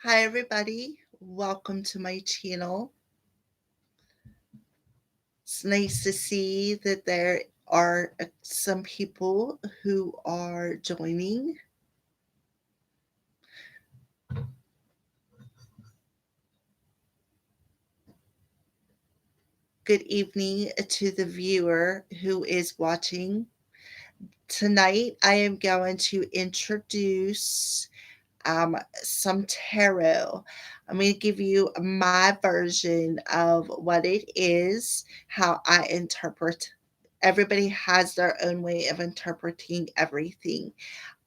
Hi, everybody. Welcome to my channel. It's nice to see that there are some people who are joining. Good evening to the viewer who is watching. Tonight, I am going to introduce some tarot. I'm going to give you my version of what it is, how I interpret. Everybody has their own way of interpreting everything.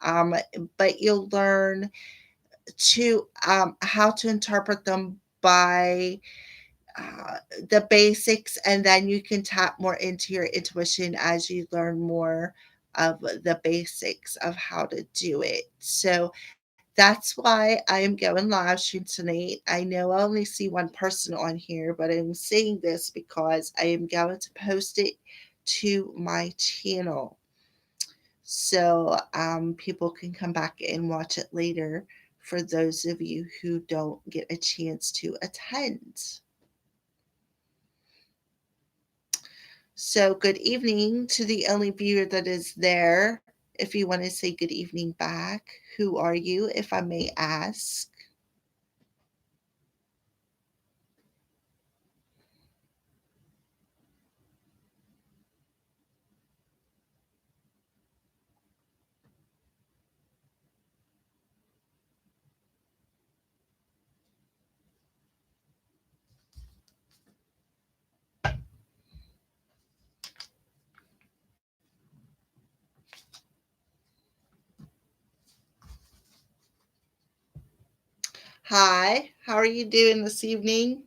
Um, but you'll learn to how to interpret them by uh, the basics, and then you can tap more into your intuition as you learn more of the basics of how to do it. So that's why I am going live stream tonight. I know I only see one person on here, but I'm saying this because I am going to post it to my channel. So people can come back and watch it later for those of you who don't get a chance to attend. So, good evening to the only viewer that is there. If you want to say good evening back, who are you, if I may ask? Hi, how are you doing this evening?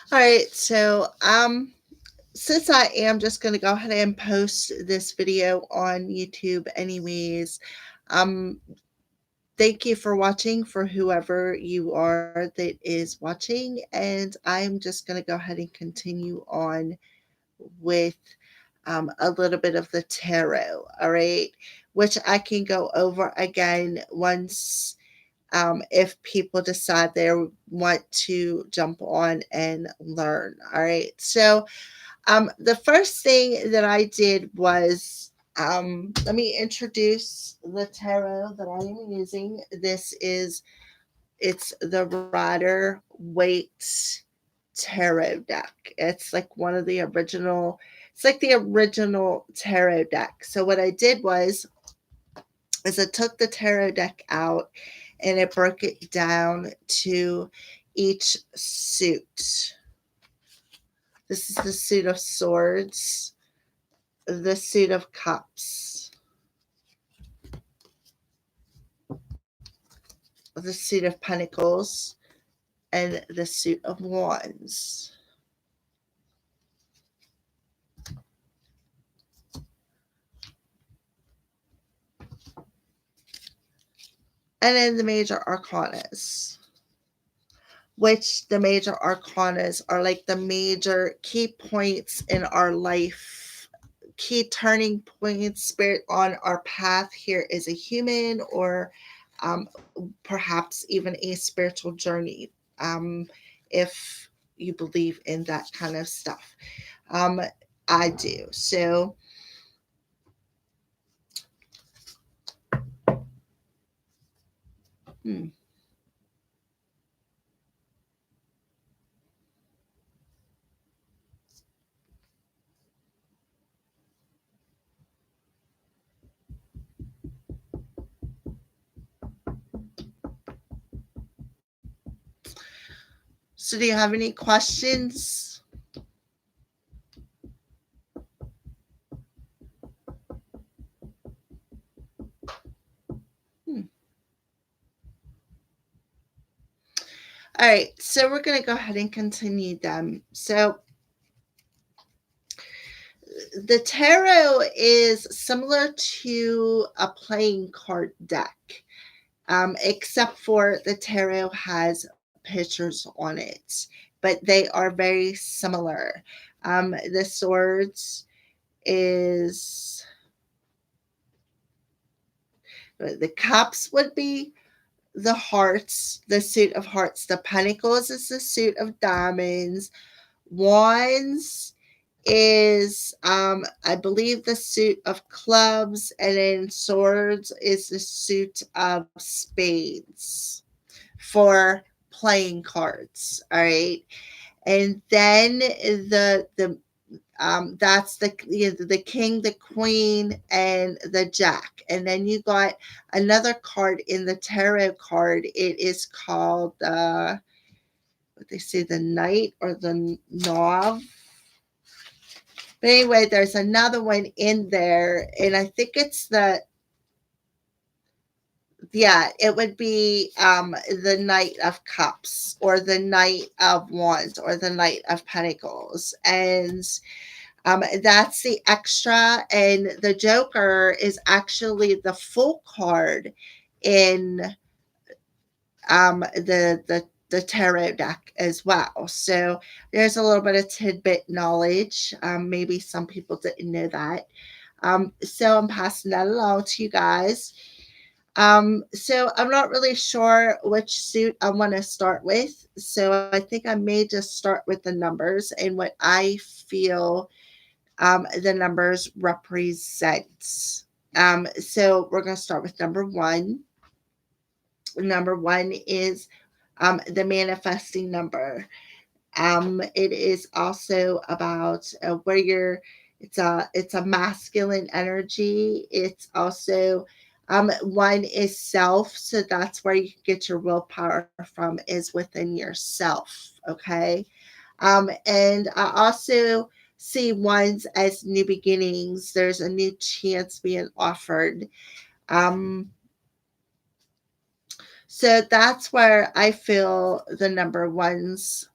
All right, so since I am just going to go ahead and post this video on YouTube anyways, um thank you for watching for whoever you are that is watching, and I'm just going to go ahead and continue on with a little bit of the tarot, all right, which I can go over again once if people decide they want to jump on and learn. All right. So the first thing that I did was let me introduce the tarot that I am using. It's the Rider Waite tarot deck. It's like one of the original. It's like the original tarot deck. So what I did was is I took the tarot deck out and I broke it down to each suit. This is the suit of swords, the suit of cups, the suit of pentacles, and the suit of wands. And then the major arcanas. which the major arcanas are like the major key points in our life, key turning points, spirit on our path here as a human, or um, perhaps even a spiritual journey, if you believe in that kind of stuff. Um, I do. So, hmm. So do you have any questions? Hmm. All right, so we're going to go ahead and continue them. So the tarot is similar to a playing card deck, except for the tarot has pictures on it, but they are very similar. The swords is the cups would be the hearts, the suit of hearts. The pentacles is the suit of diamonds. Wands is I believe the suit of clubs, and then swords is the suit of spades for playing cards. All right. And then the that's the king, the queen, and the jack. And then you got another card in the tarot card. It is called what they say, the knight or the nov. But anyway, there's another one in there, and I think it's the yeah, it would be the Knight of Cups or the Knight of Wands or the Knight of Pentacles. And that's the extra, and the Joker is actually the full card in the tarot deck as well. So there's a little bit of tidbit knowledge. Maybe some people didn't know that. So I'm passing that along to you guys. So I'm not really sure which suit I want to start with. So I think I may just start with the numbers and what I feel the numbers represent. So we're going to start with number one. Number one is the manifesting number. It is also about where you're. It's a masculine energy. It's also one is self, so that's where you get your willpower from, is within yourself. Okay, and I also see ones as new beginnings. There's a new chance being offered. Um, so that's where I feel the number ones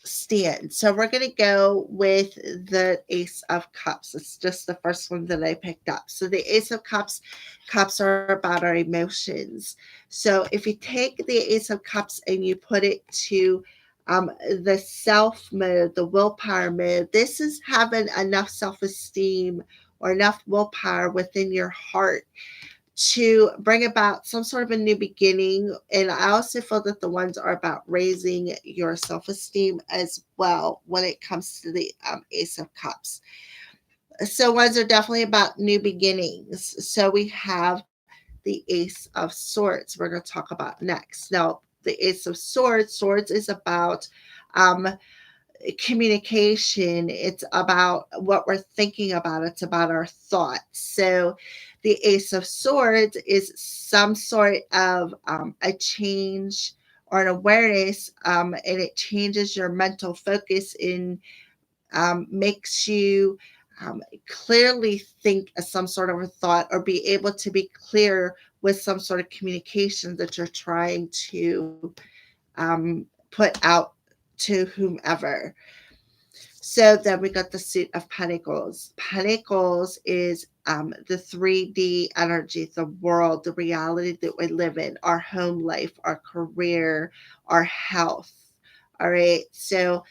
stand. So we're going to go with the Ace of Cups. It's just the first one that I picked up. So the Ace of Cups, cups are about our emotions. So if you take the Ace of Cups and you put it to the self mode, the willpower mode, this is having enough self esteem or enough willpower within your heart to bring about some sort of a new beginning. And I also feel that the ones are about raising your self esteem as well when it comes to the Ace of Cups. So, ones are definitely about new beginnings. So, we have the Ace of Swords, we're going to talk about next. Now, the Ace of Swords, swords is about um, communication. It's about what we're thinking about. It's about our thoughts. So the Ace of Swords is some sort of a change or an awareness, and it changes your mental focus and makes you clearly think of some sort of a thought or be able to be clear with some sort of communication that you're trying to put out to whomever. So then we got the suit of pentacles. Pentacles is the 3D energy, the world, the reality that we live in, our home life, our career, our health. All right. So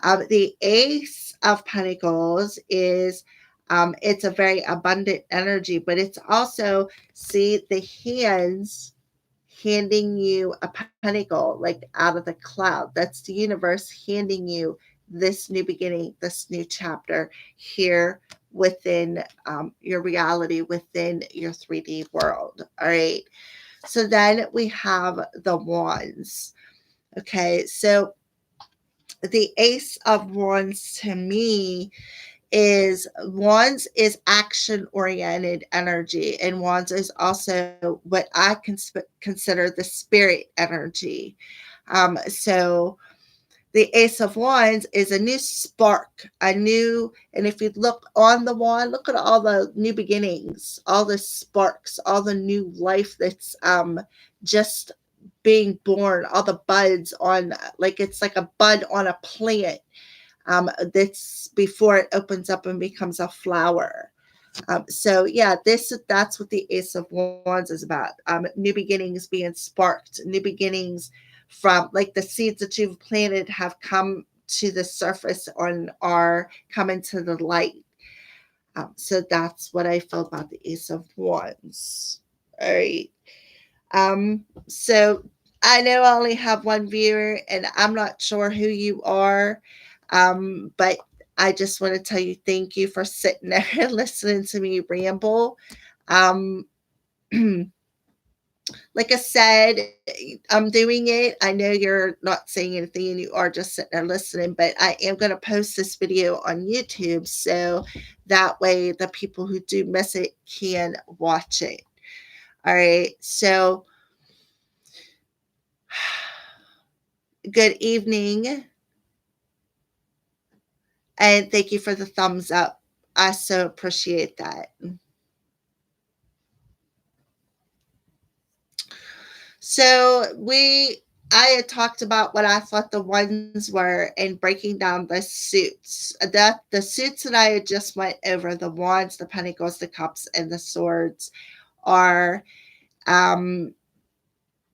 the Ace of Pentacles is it's a very abundant energy, but it's also, see, the hands handing you a pentacle like out of the cloud. That's the universe handing you this new beginning, this new chapter here within your reality, within your 3D world. All right. So then we have the wands. Okay. So the Ace of Wands to me is, wands is action oriented energy, and wands is also what I consider the spirit energy. So the Ace of Wands is a new spark, a new, and if you look on the wand, look at all the new beginnings, all the sparks, all the new life that's just being born, all the buds on, like it's like a bud on a plant, that's before it opens up and becomes a flower. So yeah, that's what the Ace of Wands is about. New beginnings being sparked, new beginnings from, like, the seeds that you've planted have come to the surface and are coming to the light. So that's what I feel about the Ace of Wands. All right. So I know I only have one viewer, and I'm not sure who you are, but I just want to tell you thank you for sitting there and listening to me ramble. Um, like I said, I'm doing it. I know you're not saying anything and you are just sitting there listening, but I am going to post this video on YouTube so that way the people who do miss it can watch it. All right. So, good evening, and thank you for the thumbs up. I so appreciate that. So I had talked about what I thought the ones were and breaking down the suits. The suits that I had just went over, the wands, the pentacles, the cups, and the swords, are um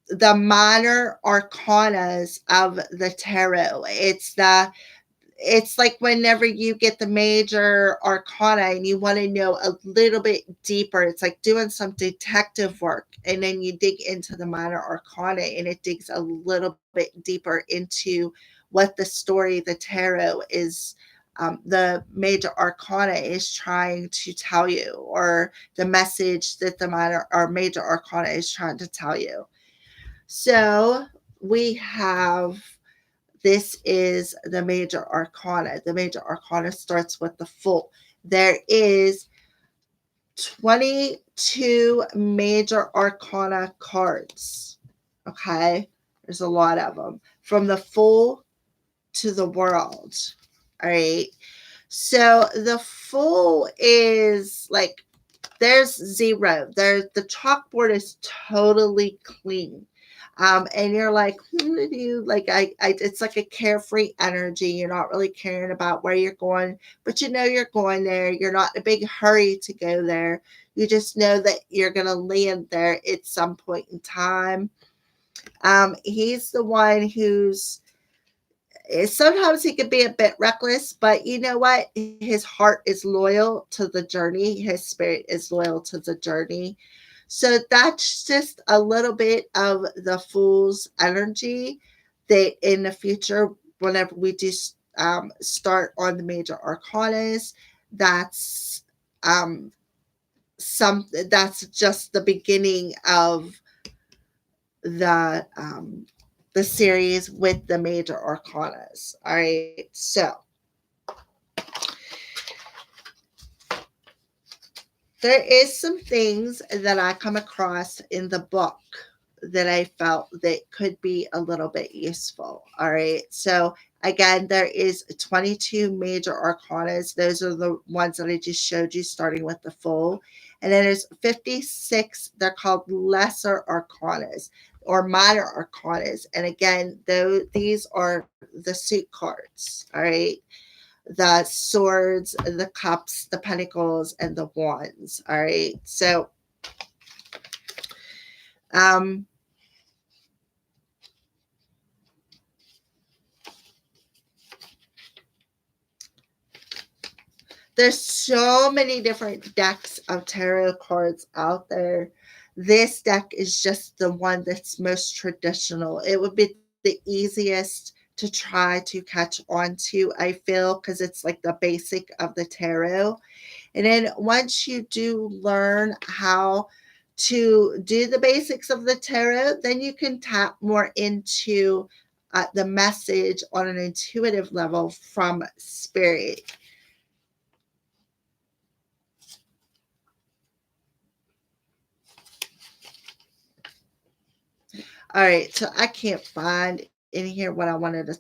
the minor arcanas of the tarot. It's like whenever you get the major arcana and you want to know a little bit deeper, it's like doing some detective work, and then you dig into the minor arcana and it digs a little bit deeper into what the story, the tarot is, the major arcana is trying to tell you, or the message that the minor or major arcana is trying to tell you. So we have, this is the major arcana. The major arcana starts with the Fool. There is 22 major arcana cards. Okay? There's a lot of them. From the Fool to the World. All right? So the Fool is like, there's zero. There's, the chalkboard is totally clean. And you're like, you like, it's like a carefree energy. You're not really caring about where you're going, but you know you're going there. You're not in a big hurry to go there. You just know that you're going to land there at some point in time. He's the one who's, sometimes he can be a bit reckless, but you know what? His heart is loyal to the journey. His spirit is loyal to the journey. So that's just a little bit of the Fool's energy that in the future, whenever we do start on the major arcanas, that's that's just the beginning of the series with the major arcanas. All right, so there is some things that I come across in the book that I felt that could be a little bit useful. All right. So again, there is 22 major arcanas. Those are the ones that I just showed you, starting with the Fool. And then there's 56, they're called lesser arcanas or minor arcanas. And again, though, these are the suit cards. All right. the swords, the cups, the pentacles, and the wands. All right. So, um, there's so many different decks of tarot cards out there. This deck is just the one that's most traditional. It would be the easiest to try to catch on to, I feel, because it's like the basic of the tarot. And then once you do learn how to do the basics of the tarot, then you can tap more into the message on an intuitive level from spirit. All right, so I can't find in here what I wanted to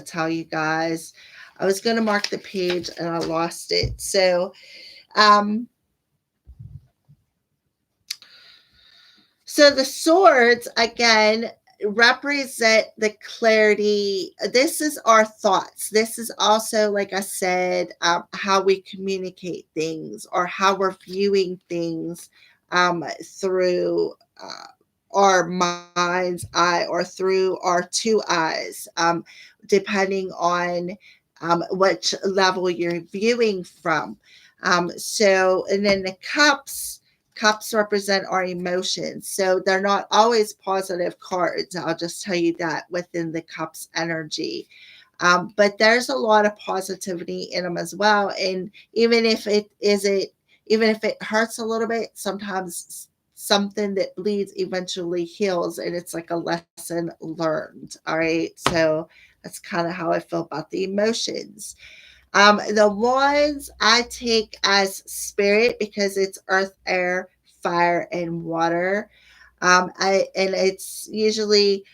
tell you guys. I was going to mark the page and I lost it. Um, so the swords again represent the clarity. This is our thoughts. This is also, like I said, how we communicate things or how we're viewing things through our mind's eye or through our two eyes, depending on which level you're viewing from. And then the cups represent our emotions. So they're not always positive cards. I'll just tell you that within the cups energy. But there's a lot of positivity in them as well. And even if it hurts a little bit, sometimes something that bleeds eventually heals and it's like a lesson learned. All right. So that's kind of how I feel about the emotions. The ones I take as spirit because it's earth, air, fire, and water. And it's usually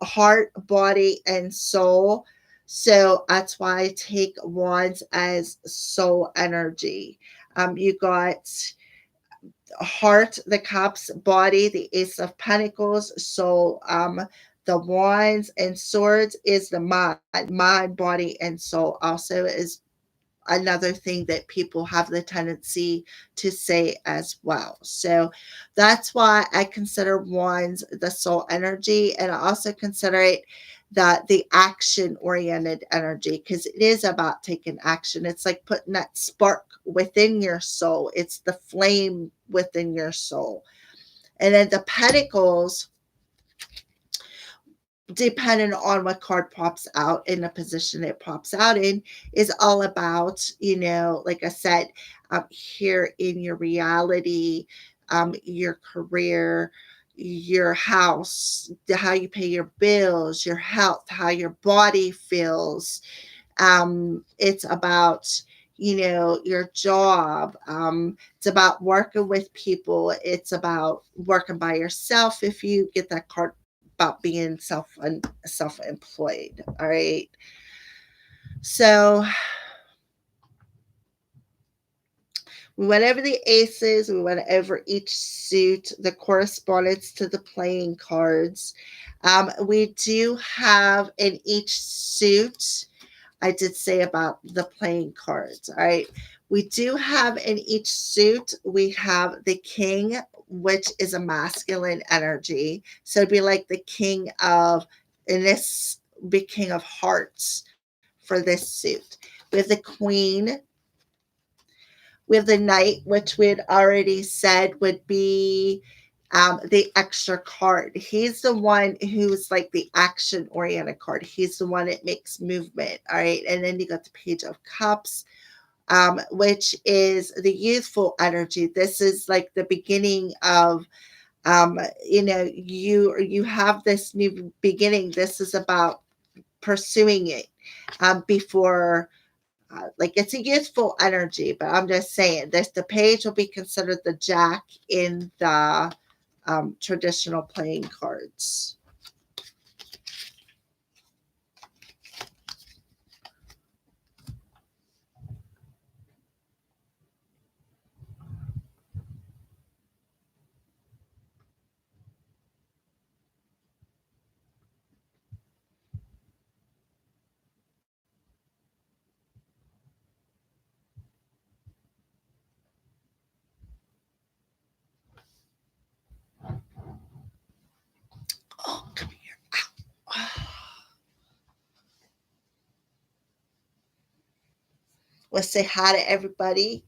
heart, body, and soul. So that's why I take wands as soul energy. You got heart, the cups, body, the ace of pentacles, soul. The wands and swords is the mind, body, and soul. Also is another thing that people have the tendency to say as well. So that's why I consider wands the soul energy, and I also consider it the action oriented energy because it is about taking action. It's like putting that spark within your soul. It's the flame within your soul. And then the pentacles, depending on what card pops out in the position it pops out in, is all about, like I said, here in your reality, your career, your house, how you pay your bills, your health, how your body feels. It's about, your job. It's about working with people. It's about working by yourself if you get that card about being self-employed. All right. So we went over the aces. We went over each suit, the correspondence to the playing cards. We do have in each suit, I did say about the playing cards. All right. We do have in each suit, we have the king, which is a masculine energy. So it'd be like the king of, in this, be king of hearts for this suit. We have the queen. We have the knight, which we had already said would be the extra card. He's the one who's like the action oriented card. He's the one that makes movement. All right. And then you got the page of cups, which is the youthful energy. This is like the beginning of, you have this new beginning. This is about pursuing it before like it's a youthful energy, but I'm just saying this, the page will be considered the jack in the traditional playing cards. Let's say hi to everybody.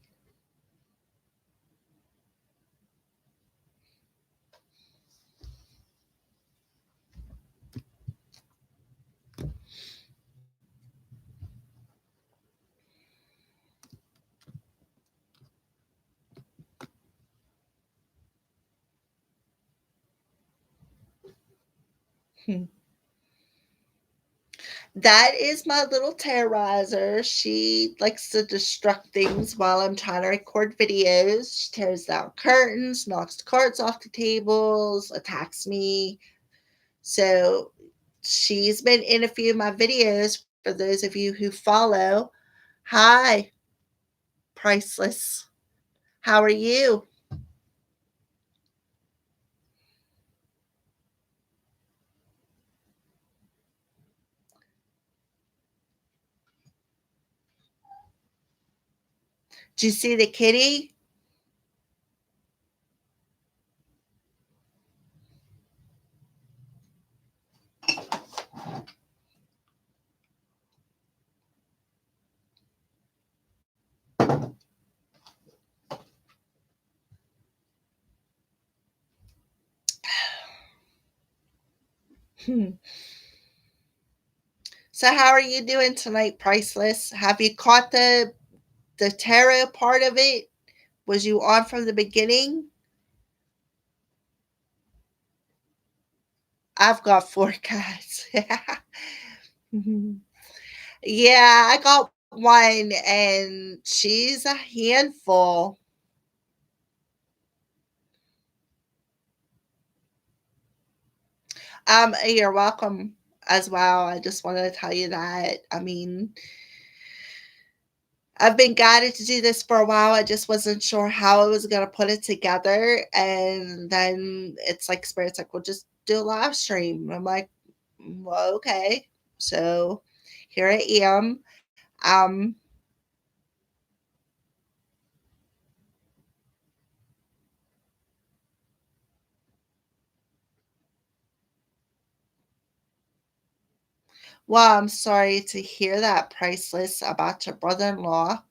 Hmm. That is my little terrorizer. She likes to destruct things while I'm trying to record videos. She tears down curtains, knocks cards off the tables, attacks me. So she's been in a few of my videos for those of you who follow. Hi, Priceless. How are you? Do you see the kitty? Hmm. So how are you doing tonight, Priceless? Have you caught the tarot part of it? Was you on from the beginning? I've got 4 cats. Mhm. Yeah, I got 1 and she's a handful. You're welcome as well. I just wanted to tell you that. I mean, I've been guided to do this for a while. I just wasn't sure how I was gonna put it together. And then it's like Spirit's like, well, just do a live stream. I'm like, well, okay. So here I am. Um, well, I'm sorry to hear that, Priceless, about your brother-in-law.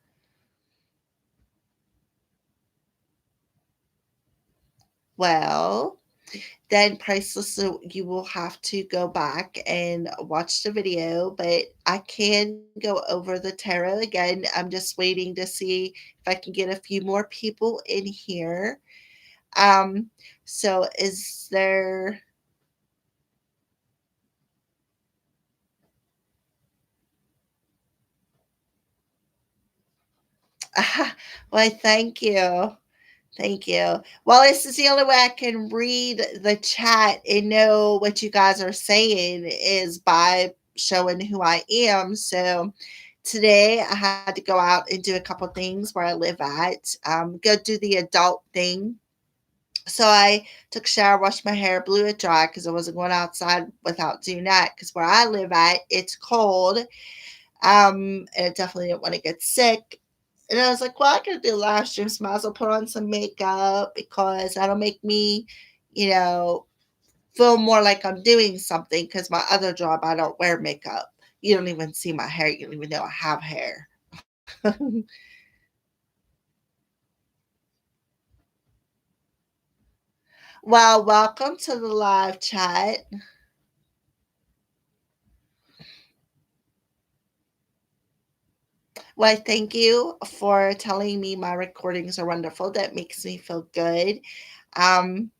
Well, then Priceless, so you will have to go back and watch the video, but I can go over the tarot again. I'm just waiting to see if I can get a few more people in here. Um, so is there Why, thank you. Thank you. Well, this is the only way I can read the chat and know what you guys are saying is by showing who I am. So today I had to go out and do a couple things where I live at, go do the adult thing. So I took a shower, washed my hair, blew it dry because I wasn't going outside without doing that. Because where I live at, it's cold, and I definitely didn't want to get sick. And I was like, well, I could do live streams. Might as well put on some makeup because that'll make me, you know, feel more like I'm doing something. Because my other job, I don't wear makeup. You don't even see my hair. You don't even know I have hair. Well, welcome to the live chat. Well, thank you for telling me my recordings are wonderful. That makes me feel good. Um,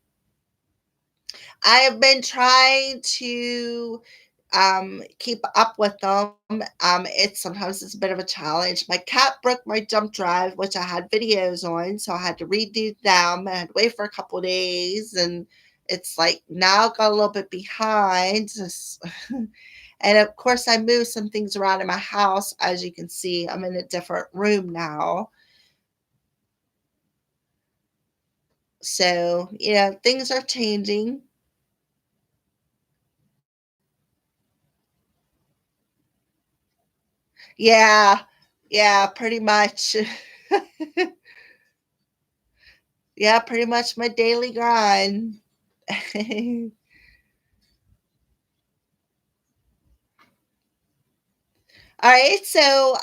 I have been trying to keep up with them. It's sometimes it's a bit of a challenge. My cat broke my jump drive, which I had videos on, so I had to redo them. I had to wait for a couple days, and it's like now I got a little bit behind. And of course, I moved some things around in my house. As you can see, I'm in a different room now. So, things are changing. Yeah, yeah, pretty much. Yeah, pretty much my daily grind. All right, so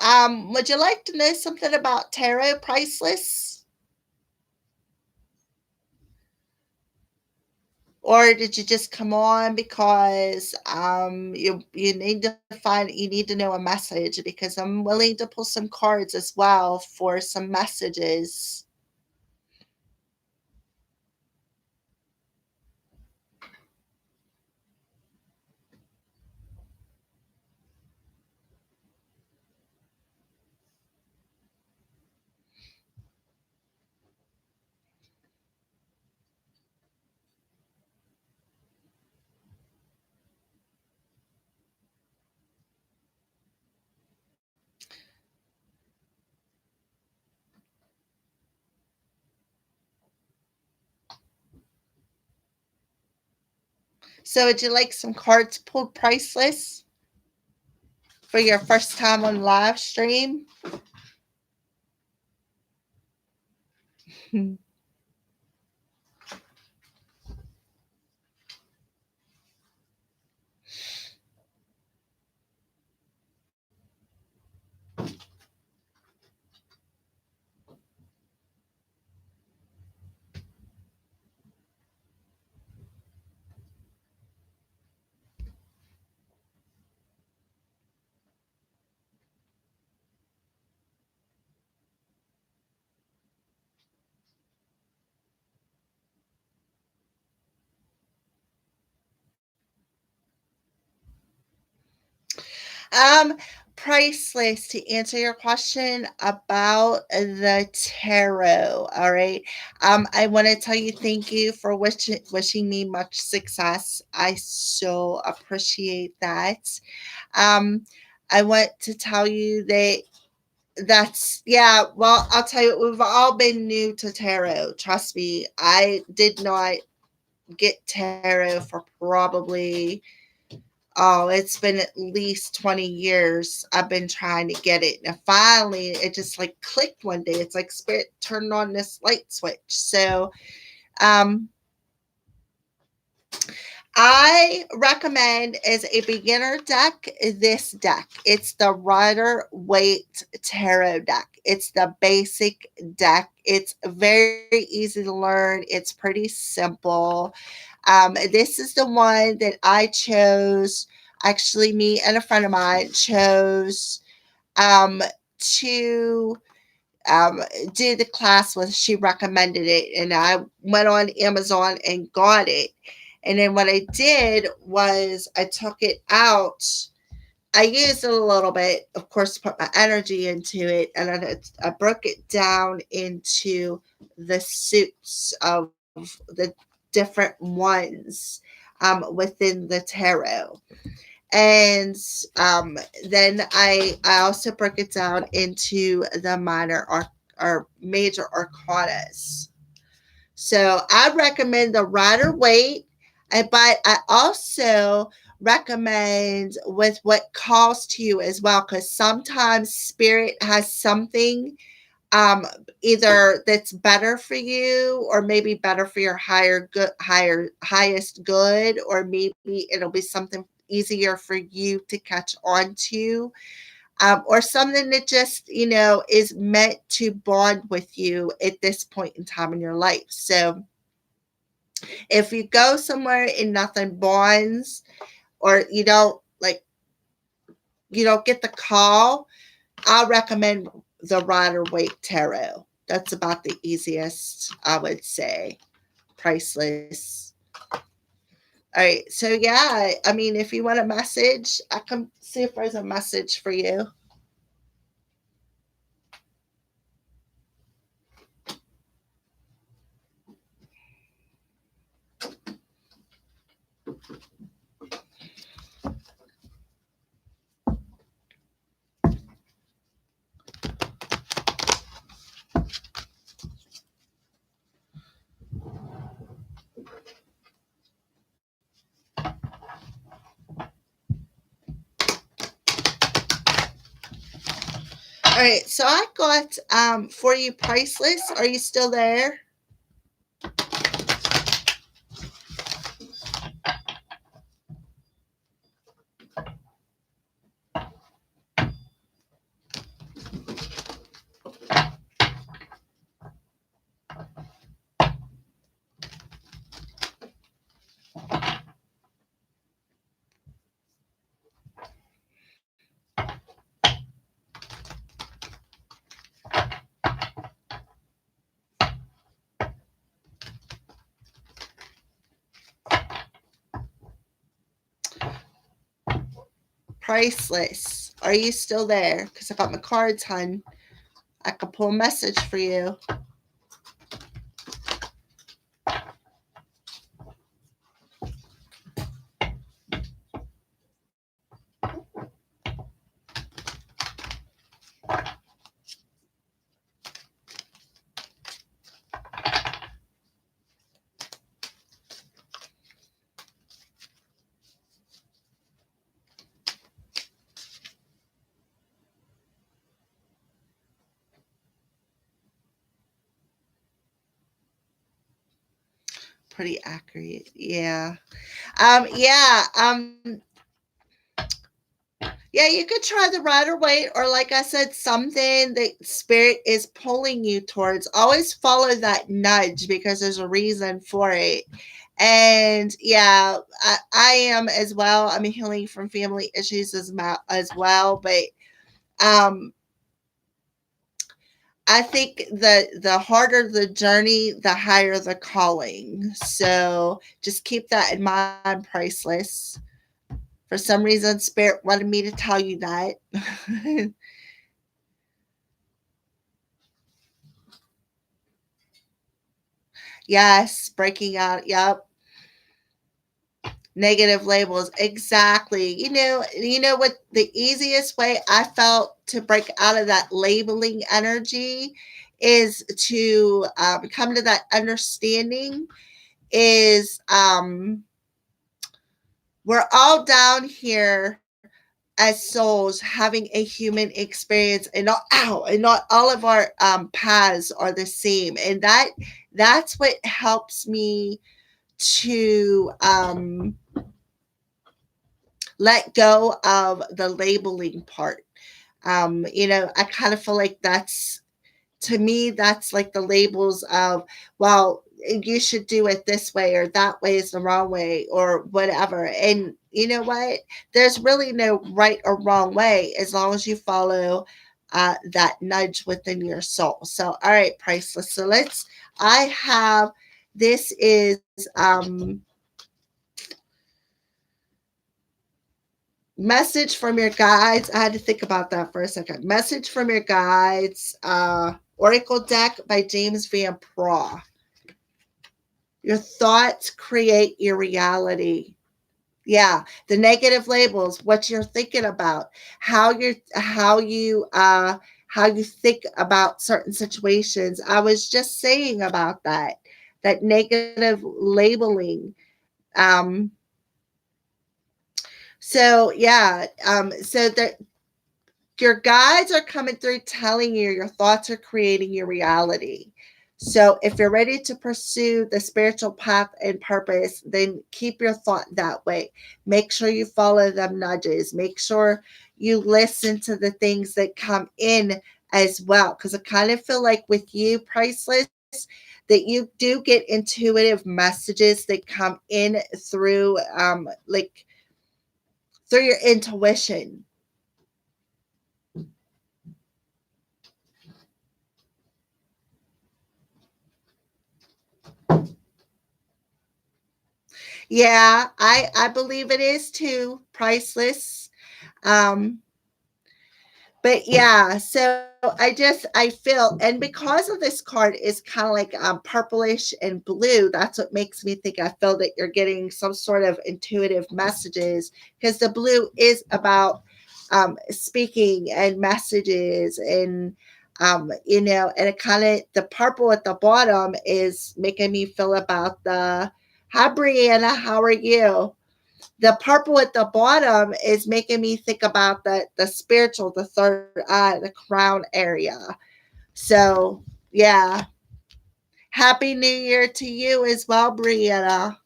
would you like to know something about tarot priceless? Or did you just come on because you need to find you need to know a message because I'm willing to pull some cards as well for some messages. So would you like some cards pulled priceless for your first time on live stream? Um, Priceless to answer your question about the tarot. All right. I want to tell you thank you for wishing me much success. I so appreciate that. Um, I want to tell you that yeah, well, I'll tell you, we've all been new to tarot. Trust me, I did not get tarot for probably, oh, it's been at least 20 years I've been trying to get it. And finally, it just like clicked one day. It's like spirit turned on this light switch. So, um, I recommend as a beginner deck this deck. It's the Rider Waite Tarot deck. It's the basic deck. It's very easy to learn. It's pretty simple. This is the one that I chose. Actually, me and a friend of mine chose to um, do the class with. She recommended it, and I went on Amazon and got it. And then what I did was I took it out. I used it a little bit, of course, to put my energy into it, and then I broke it down into the suits of the different ones within the tarot. And then I also broke it down into the minor or major arcanas. So I recommend the Rider Waite, but I also recommend with what calls to you as well, because sometimes spirit has something either that's better for you or maybe better for your highest good, or maybe it'll be something easier for you to catch on to, or something that just is meant to bond with you at this point in time in your life. So if you go somewhere and nothing bonds, or you don't get the call, I recommend the Rider Waite Tarot. That's about the easiest, I would say. Priceless. All right. So, yeah, I mean, if you want a message, I can see if there's a message for you. All right. So, I got for you Priceless. Are you still there? Priceless. Are you still there? Because I got my cards, hun. I can pull a message for you. Pretty accurate. Yeah. Yeah. Yeah, you could try the Rider Waite, or like I said, something that spirit is pulling you towards. Always follow that nudge because there's a reason for it. And yeah, I am as well. I'm healing from family issues as well. But um, I think the harder the journey, the higher the calling. So just keep that in mind, Priceless. For some reason, Spirit wanted me to tell you that. Yes, breaking out. Yep. Negative labels. Exactly. You know what the easiest way I felt to break out of that labeling energy is to come to that understanding is we're all down here as souls having a human experience, and not all of our paths are the same, and that's what helps me to let go of the labeling part. I kind of feel like that's, to me, that's like the labels of, well, you should do it this way, or that way is the wrong way, or whatever. And you know what? There's really no right or wrong way as long as you follow that nudge within your soul. So, all right, Priceless. So I have, this is message from your guides. I had to think about that for a second. Message from your guides. Oracle deck by James Van Praagh. Your thoughts create your reality. Yeah, the negative labels, what you're thinking about, how you think about certain situations. I was just saying about that negative labeling. Um, so yeah, so that your guides are coming through telling you your thoughts are creating your reality. So if you're ready to pursue the spiritual path and purpose, then keep your thought that way. Make sure you follow them nudges. Make sure you listen to the things that come in as well. Because I kind of feel like with you, Priceless, that you do get intuitive messages that come in through like through your intuition. Yeah, I believe it is too. Priceless. Um, but yeah, so I feel, and because of this card is kind of like purplish and blue, that's what makes me think I feel that you're getting some sort of intuitive messages, because the blue is about speaking and messages, and and it kind of, the purple at the bottom is making me feel about the, hi Brianna, how are you? The purple at the bottom is making me think about the spiritual, the third eye, the crown area. So yeah. Happy New Year to you as well, Brianna. All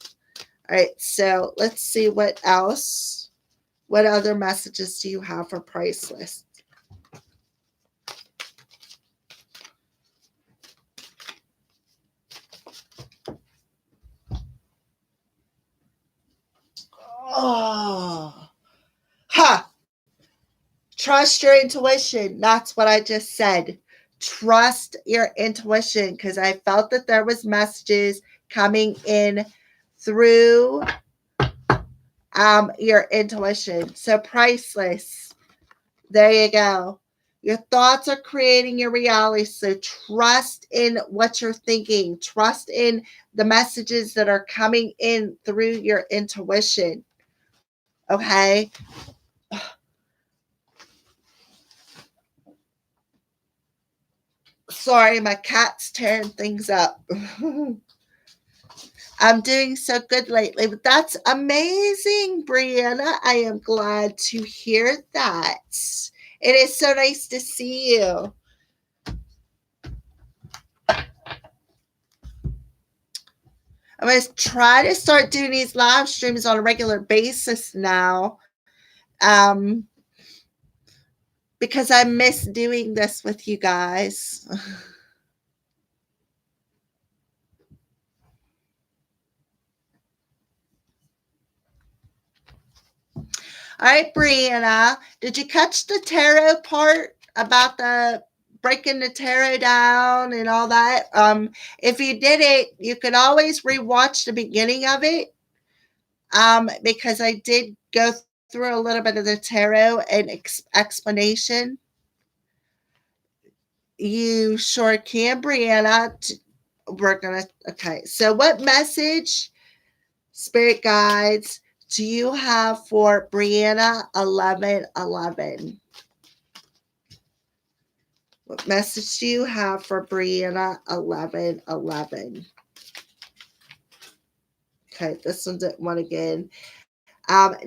right, so let's see what else. What other messages do you have for Priceless? Oh, ha! Trust your intuition. That's what I just said. Trust your intuition, because I felt that there was messages coming in through your intuition. So priceless. There you go. Your thoughts are creating your reality. So trust in what you're thinking. Trust in the messages that are coming in through your intuition. Okay. Sorry, my cat's tearing things up. I'm doing so good lately, but that's amazing, Brianna. I am glad to hear that. It is so nice to see you. I'm going to try to start doing these live streams on a regular basis now. Um, because I miss doing this with you guys. All right, Brianna, did you catch the tarot part about the breaking the tarot down and all that? If you did it, you can always rewatch the beginning of it. Because I did go through a little bit of the tarot and explanation. You sure can, Brianna. We're gonna okay. So, what message, spirit guides, do you have for Brianna 1111? What message do you have for Brianna 1111? Okay, this one again. Um,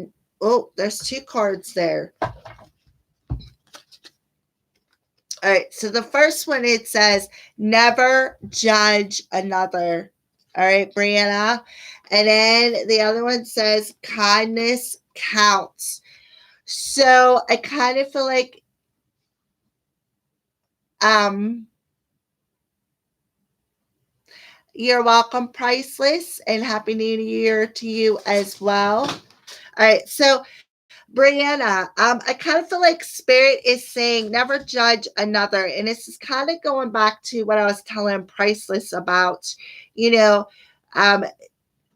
oh, there's two cards there. All right, so the first one, it says, never judge another. All right, Brianna. And then the other one says, kindness counts. So I kind of feel like um you're welcome, priceless, and happy new year to you as well. All right, so Brianna, I kind of feel like spirit is saying never judge another. And this is kind of going back to what I was telling Priceless about, you know, um,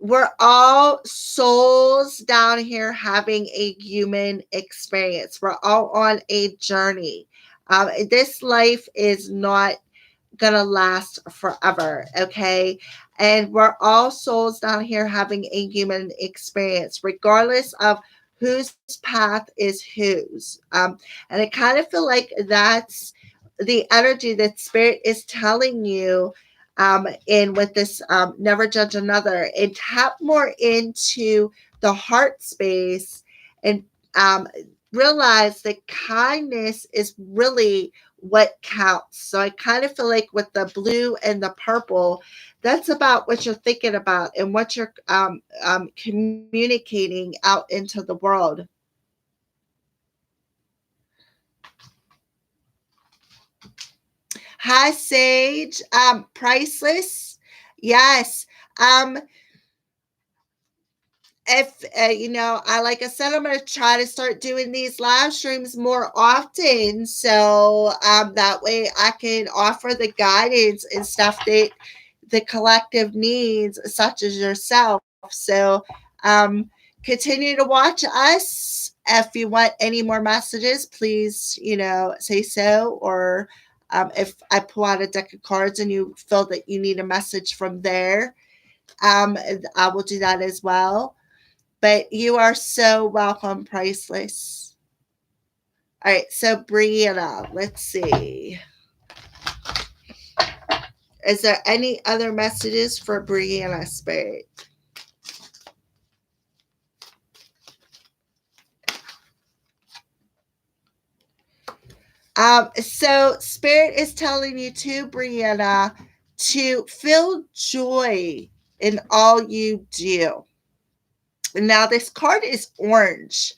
we're all souls down here having a human experience. We're all on a journey. This life is not gonna last forever, okay? And we're all souls down here having a human experience, regardless of whose path is whose. And I kind of feel like that's the energy that spirit is telling you in with this never judge another, and tap more into the heart space and um, realize that kindness is really what counts. So I kind of feel like with the blue and the purple, that's about what you're thinking about and what you're communicating out into the world. Hi, Sage. Priceless. Yes. If I like I said, I'm going to try to start doing these live streams more often, so that way I can offer the guidance and stuff that the collective needs, such as yourself. So continue to watch us. If you want any more messages, please say so, or if I pull out a deck of cards and you feel that you need a message from there, I will do that as well. But you are so welcome, priceless. All right, so Brianna, let's see. Is there any other messages for Brianna, Spirit? So Spirit is telling you too, Brianna, to feel joy in all you do. Now, this card is orange.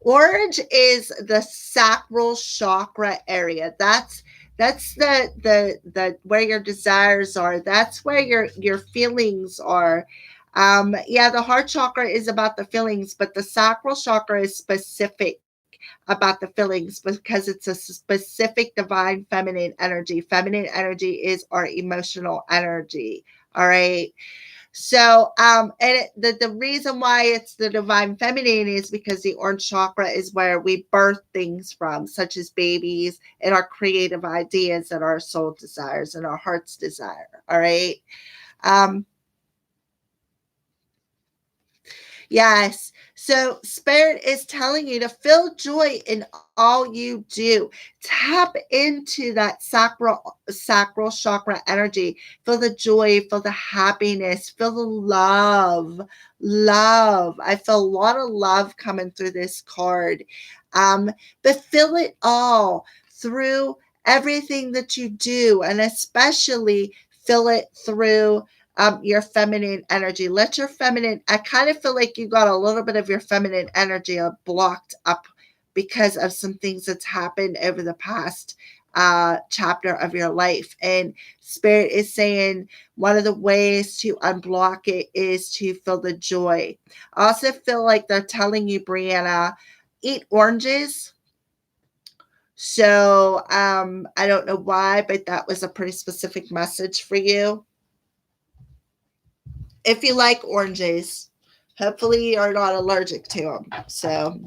Orange is the sacral chakra area. That's the where your desires are. That's where your feelings are. Yeah, the heart chakra is about the feelings, but the sacral chakra is specific about the feelings because it's a specific divine feminine energy. Feminine energy is our emotional energy. All right. So, and the reason why it's the divine feminine is because the orange chakra is where we birth things from, such as babies and our creative ideas and our soul desires and our heart's desire. All right. Um, Yes. So spirit is telling you to feel joy in all you do. Tap into that sacral chakra energy. Feel the joy, feel the happiness, feel the love. Love. I feel a lot of love coming through this card. Um, but feel it all through everything that you do, and especially feel it through your feminine energy. Let your feminine, I kind of feel like you got a little bit of your feminine energy blocked up because of some things that's happened over the past chapter of your life. And Spirit is saying one of the ways to unblock it is to feel the joy. I also feel like they're telling you, Brianna, eat oranges. So I don't know why, but that was a pretty specific message for you. If you like oranges, hopefully you're not allergic to them. So,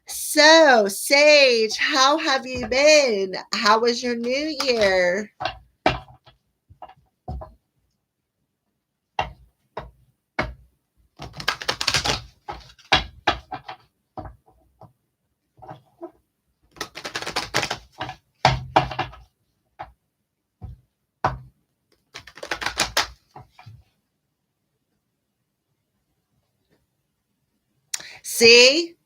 so Sage, how have you been? How was your new year? See,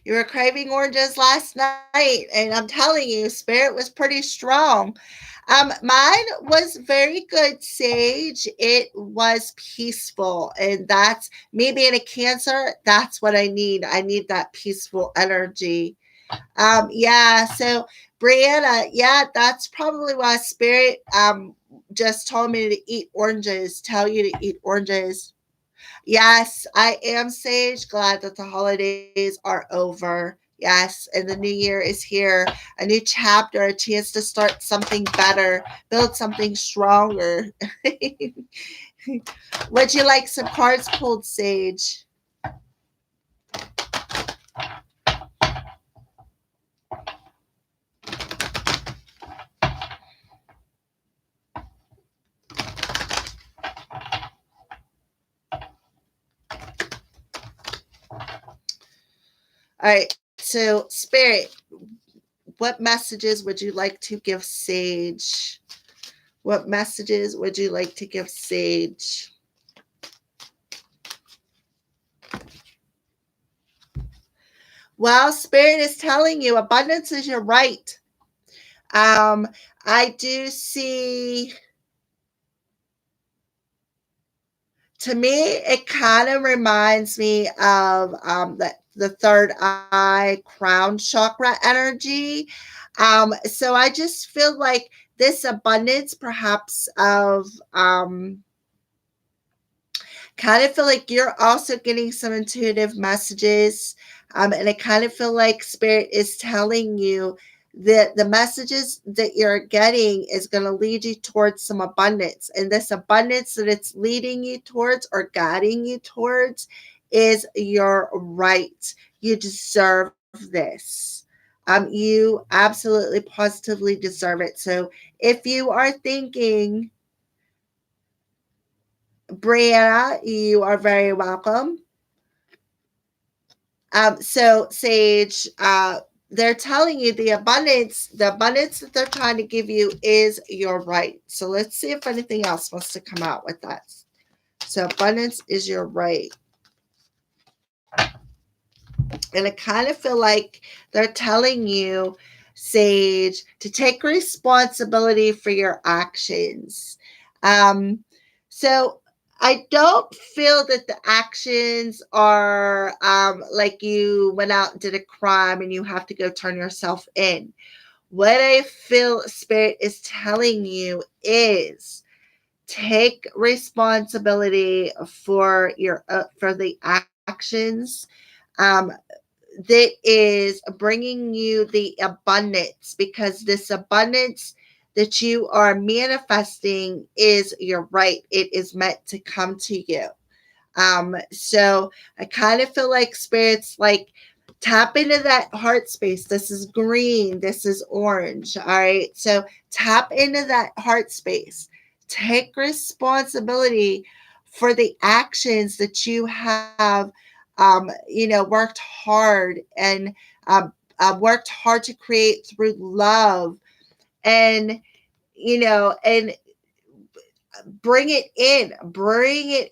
you were craving oranges last night, and I'm telling you, Spirit was pretty strong. Mine was very good, Sage. It was peaceful, and that's me being a Cancer. That's what I need. I need that peaceful energy. Yeah, so Brianna, yeah, that's probably why Spirit just told me to eat oranges, tell you to eat oranges. Yes, I am, Sage. Glad that the holidays are over. Yes, and the new year is here. A new chapter, a chance to start something better, build something stronger. Would you like some cards pulled, Sage? All right, so Spirit, what messages would you like to give Sage? What messages would you like to give Sage? Well, Spirit is telling you abundance is your right. Um, I do see, to me, it kind of reminds me of the third eye crown chakra energy. So I just feel like this abundance, perhaps of kind of feel like you're also getting some intuitive messages. And I kind of feel like Spirit is telling you that the messages that you're getting is going to lead you towards some abundance. And this abundance that it's leading you towards or guiding you towards is your right. You deserve this. You absolutely positively deserve it. So if you are thinking, Brianna, you are very welcome. So Sage, they're telling you the abundance that they're trying to give you is your right. So let's see if anything else wants to come out with that. So abundance is your right. And I kind of feel like they're telling you, Sage, to take responsibility for your actions. So I don't feel that the actions are like you went out and did a crime and you have to go turn yourself in. What I feel Spirit is telling you is take responsibility for your for the actions um, that is bringing you the abundance, because this abundance that you are manifesting is your right. It is meant to come to you. So I kind of feel like spirits like tap into that heart space. This is green, this is orange. All right. So tap into that heart space. Take responsibility for the actions that you have worked hard and worked hard to create through love and and bring it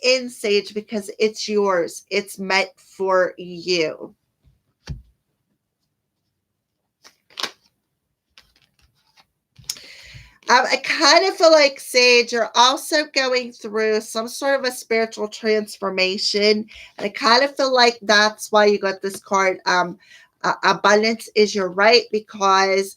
in, Sage, because it's yours, it's meant for you. I kind of feel like, Sage, you're also going through some sort of a spiritual transformation. And I kind of feel like that's why you got this card. Abundance is your right, because,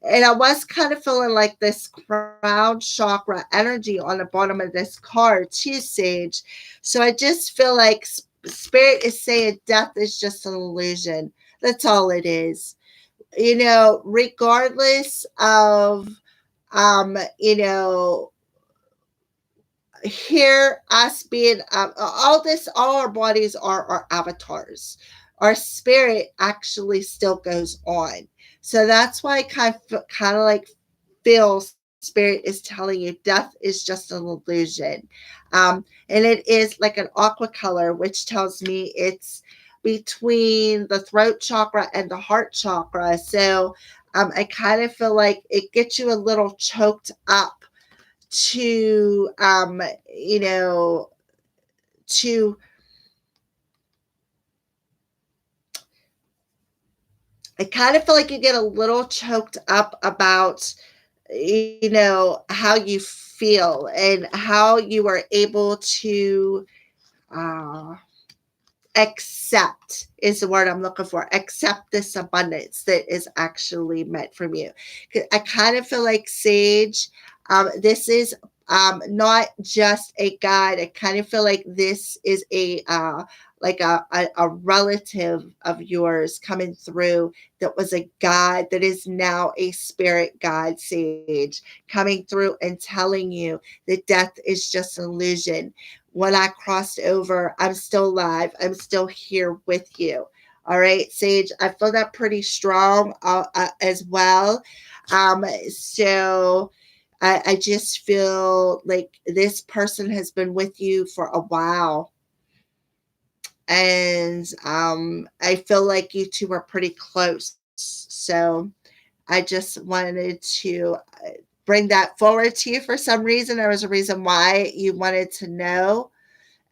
and I was kind of feeling like this crown chakra energy on the bottom of this card, too, Sage. So I just feel like Spirit is saying death is just an illusion. That's all it is. Regardless of um you know here us being all our bodies are our avatars. Our spirit actually still goes on. So that's why I kind of like feel spirit is telling you death is just an illusion. And it is like an aqua color, which tells me it's between the throat chakra and the heart chakra. So I kind of feel like it gets you a little choked up to to I kind of feel like you get a little choked up about how you feel and how you are able to uh accept is the word I'm looking for. Accept this abundance that is actually meant from you. I kind of feel like, Sage, this is not just a guide. I kind of feel like this is a relative of yours coming through that was a guide that is now a spirit guide, Sage, coming through and telling you that death is just an illusion. When I crossed over, I'm still alive. I'm still here with you. All right, Sage, I feel that pretty strong as well. So I just feel like this person has been with you for a while. And I feel like you two are pretty close. So I just wanted to bring that forward to you for some reason. There was a reason why you wanted to know.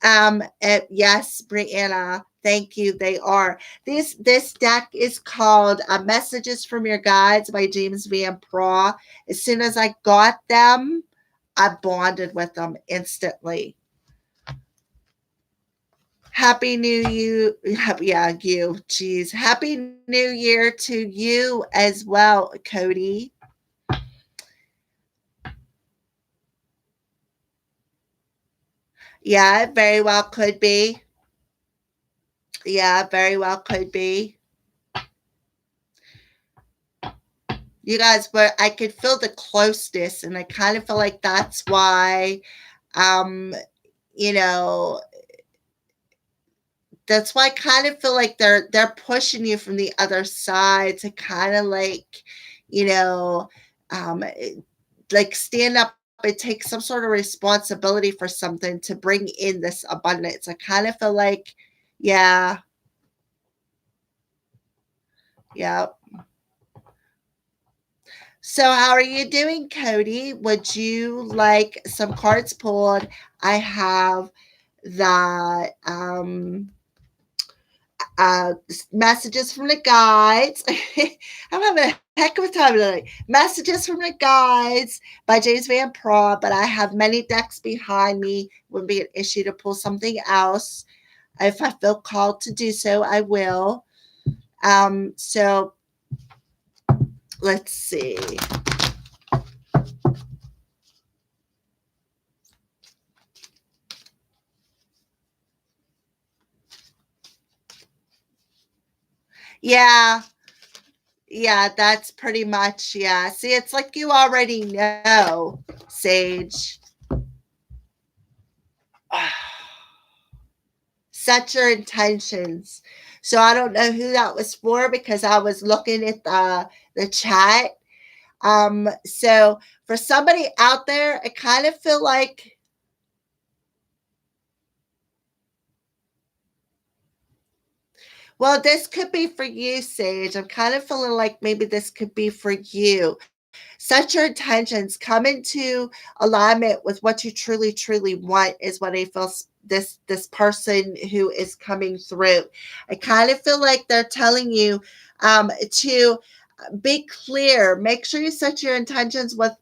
Yes, Brianna, thank you. They are. This deck is called Messages from Your Guides by James Van Praagh. As soon as I got them, I bonded with them instantly. Happy New You. Yeah, you. Geez. Happy New Year to you as well, Cody. Yeah, it very well could be. Yeah, very well could be. You guys, but I could feel the closeness, and I kind of feel like that's why, um, you know, that's why I kind of feel like they're pushing you from the other side to kind of like, you know, um, like stand up and take some sort of responsibility for something to bring in this abundance. I kind of feel like, yeah, yeah. So, how are you doing, Cody? Would you like some cards pulled? I have that messages from the guides. I'm having a heck of a time today. Messages from the guides by James Van Praagh, but I have many decks behind me. Wouldn't be an issue to pull something else. If I feel called to do so, I will. So let's see. Yeah, Yeah, that's pretty much, yeah. See, it's like you already know, Sage. Set your intentions. So I don't know who that was for because I was looking at the chat. So for somebody out there, I kind of feel like, well, this could be for you, Sage. I'm kind of feeling like maybe this could be for you. Set your intentions, come into alignment with what you truly, truly want, is what I feel this person who is coming through. I kind of feel like they're telling you to be clear. Make sure you set your intentions with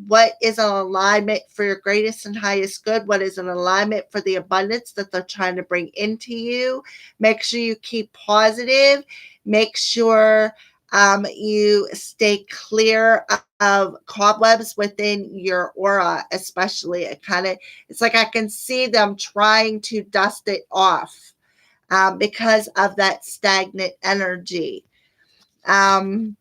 what is an alignment for your greatest and highest good, what is an alignment for the abundance that they're trying to bring into you. Make sure you keep positive. Make sure you stay clear of cobwebs within your aura, especially. It's like I can see them trying to dust it off because of that stagnant energy. Um,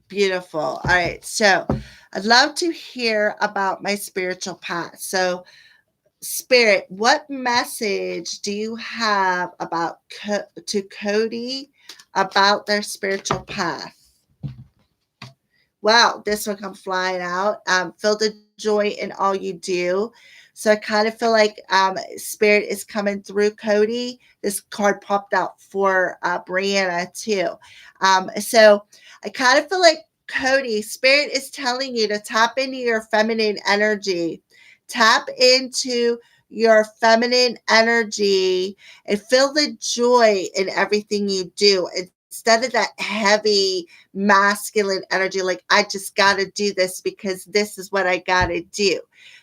Beautiful. All right. So I'd love to hear about my spiritual path. So, Spirit, what message do you have about to Cody about their spiritual path? Wow, this one come flying out. Feel the joy in all you do. So I kind of feel like Spirit is coming through Cody. This card popped out for Brianna too. So I kind of feel like Cody, Spirit is telling you to tap into your feminine energy. Tap into your feminine energy and feel the joy in everything you do. Instead of that heavy masculine energy, like, I just got to do this because this is what I got to do.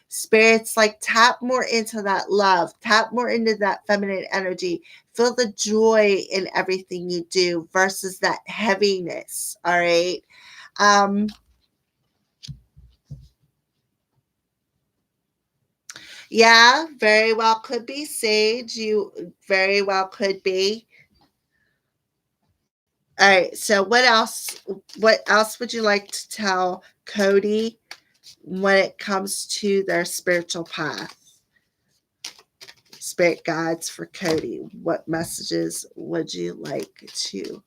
Spirits like tap more into that love, tap more into that feminine energy, feel the joy in everything you do versus that heaviness. All right. Um, yeah, very well could be, Sage. You very well could be. All right. So what else? What else would you like to tell Cody when it comes to their spiritual path? Spirit guides for Cody. What messages would you like to?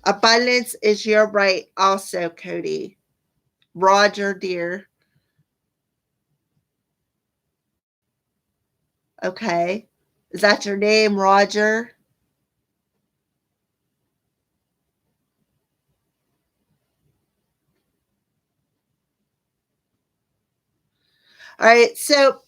Abundance is your right, also, Cody. Roger, dear. Okay. Is that your name, Roger? All right. So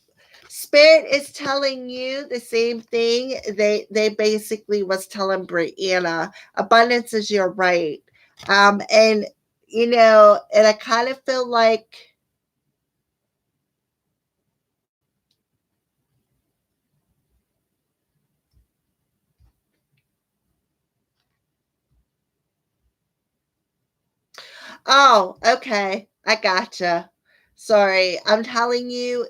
Spirit is telling you the same thing they basically was telling Brianna. Abundance is your right. And and I kind of feel like, oh, okay. I gotcha. Sorry. I'm telling you,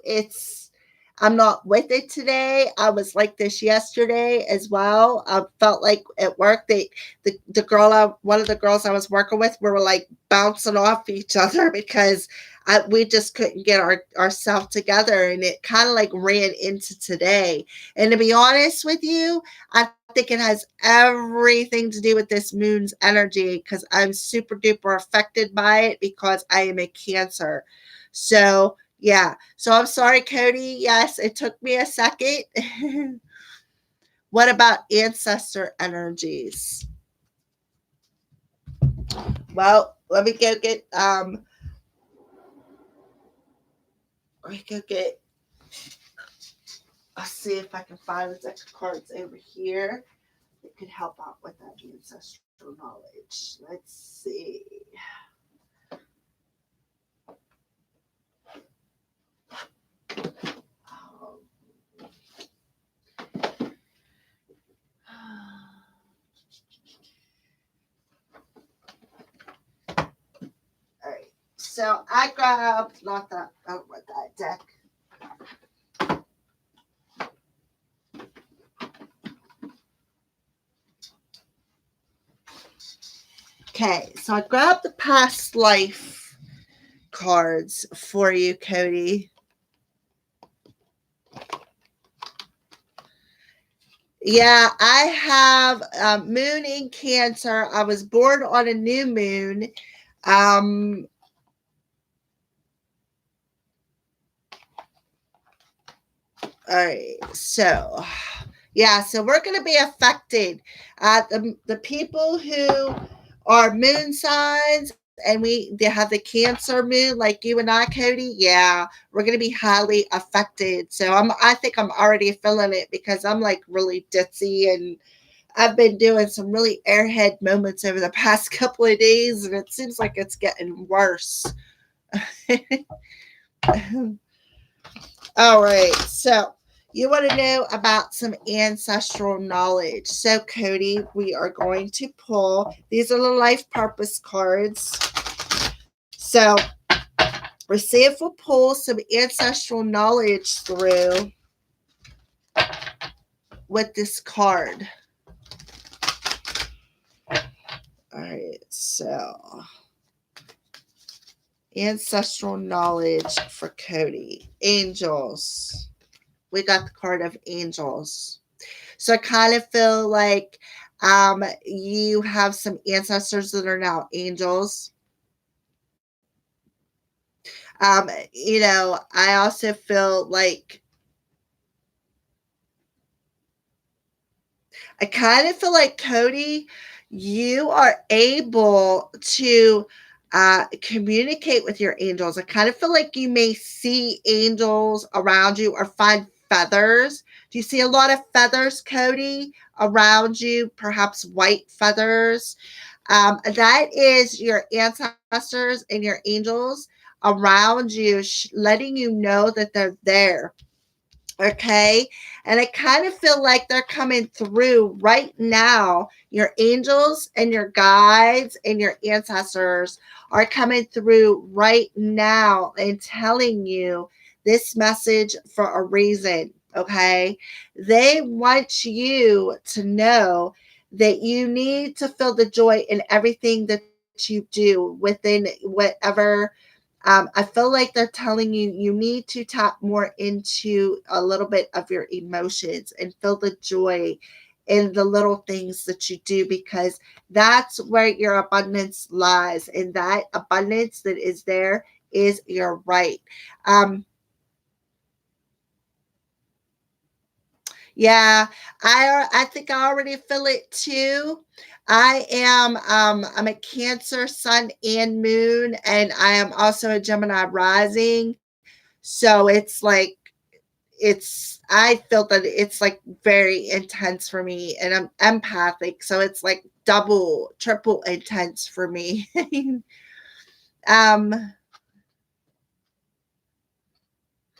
I'm not with it today. I was like this yesterday as well. I felt like at work one of the girls I was working with, we were like bouncing off each other because we just couldn't get ourselves together, and it kind of like ran into today. And to be honest with you, I think it has everything to do with this moon's energy because I'm super duper affected by it because I am a Cancer. So yeah. So I'm sorry, Cody. Yes, it took me a second. What about ancestor energies? Well, let me go get I'll see if I can find the deck of cards over here that could help out with that ancestral knowledge. Let's see. Um, all right. So I grabbed not that I don't want that deck. Okay, so I grabbed the past life cards for you, Cody. Yeah, I have moon in Cancer. I was born on a new moon. Um, all right, so yeah, so we're going to be affected. The people who are moon signs and they have the Cancer moon like you and I, Cody. Yeah, we're going to be highly affected. So I think I'm already feeling it because I'm like really ditzy, and I've been doing some really airhead moments over the past couple of days, and it seems like it's getting worse. All right, so you want to know about some ancestral knowledge. So, Cody, we are going to pull, these are the life purpose cards. So, let's see if we'll pull some ancestral knowledge through with this card. All right, so ancestral knowledge for Cody. Angels. We got the card of angels. So I kind of feel like you have some ancestors that are now angels. I also feel like I kind of feel like Cody, you are able to communicate with your angels. I kind of feel like you may see angels around you or find feathers. Do you see a lot of feathers, Cody, around you? Perhaps white feathers. That is your ancestors and your angels around you, letting you know that they're there. Okay. And I kind of feel like they're coming through right now. Your angels and your guides and your ancestors are coming through right now and telling you this message for a reason. Okay. They want you to know that you need to feel the joy in everything that you do within whatever. I feel like they're telling you you need to tap more into a little bit of your emotions and feel the joy in the little things that you do, because that's where your abundance lies, and that abundance that is there is your right. Yeah, I think I already feel it too. I'm a Cancer sun and moon, and I am also a Gemini rising. So it's like I feel that it's like very intense for me, and I'm empathic, so it's like double, triple intense for me. um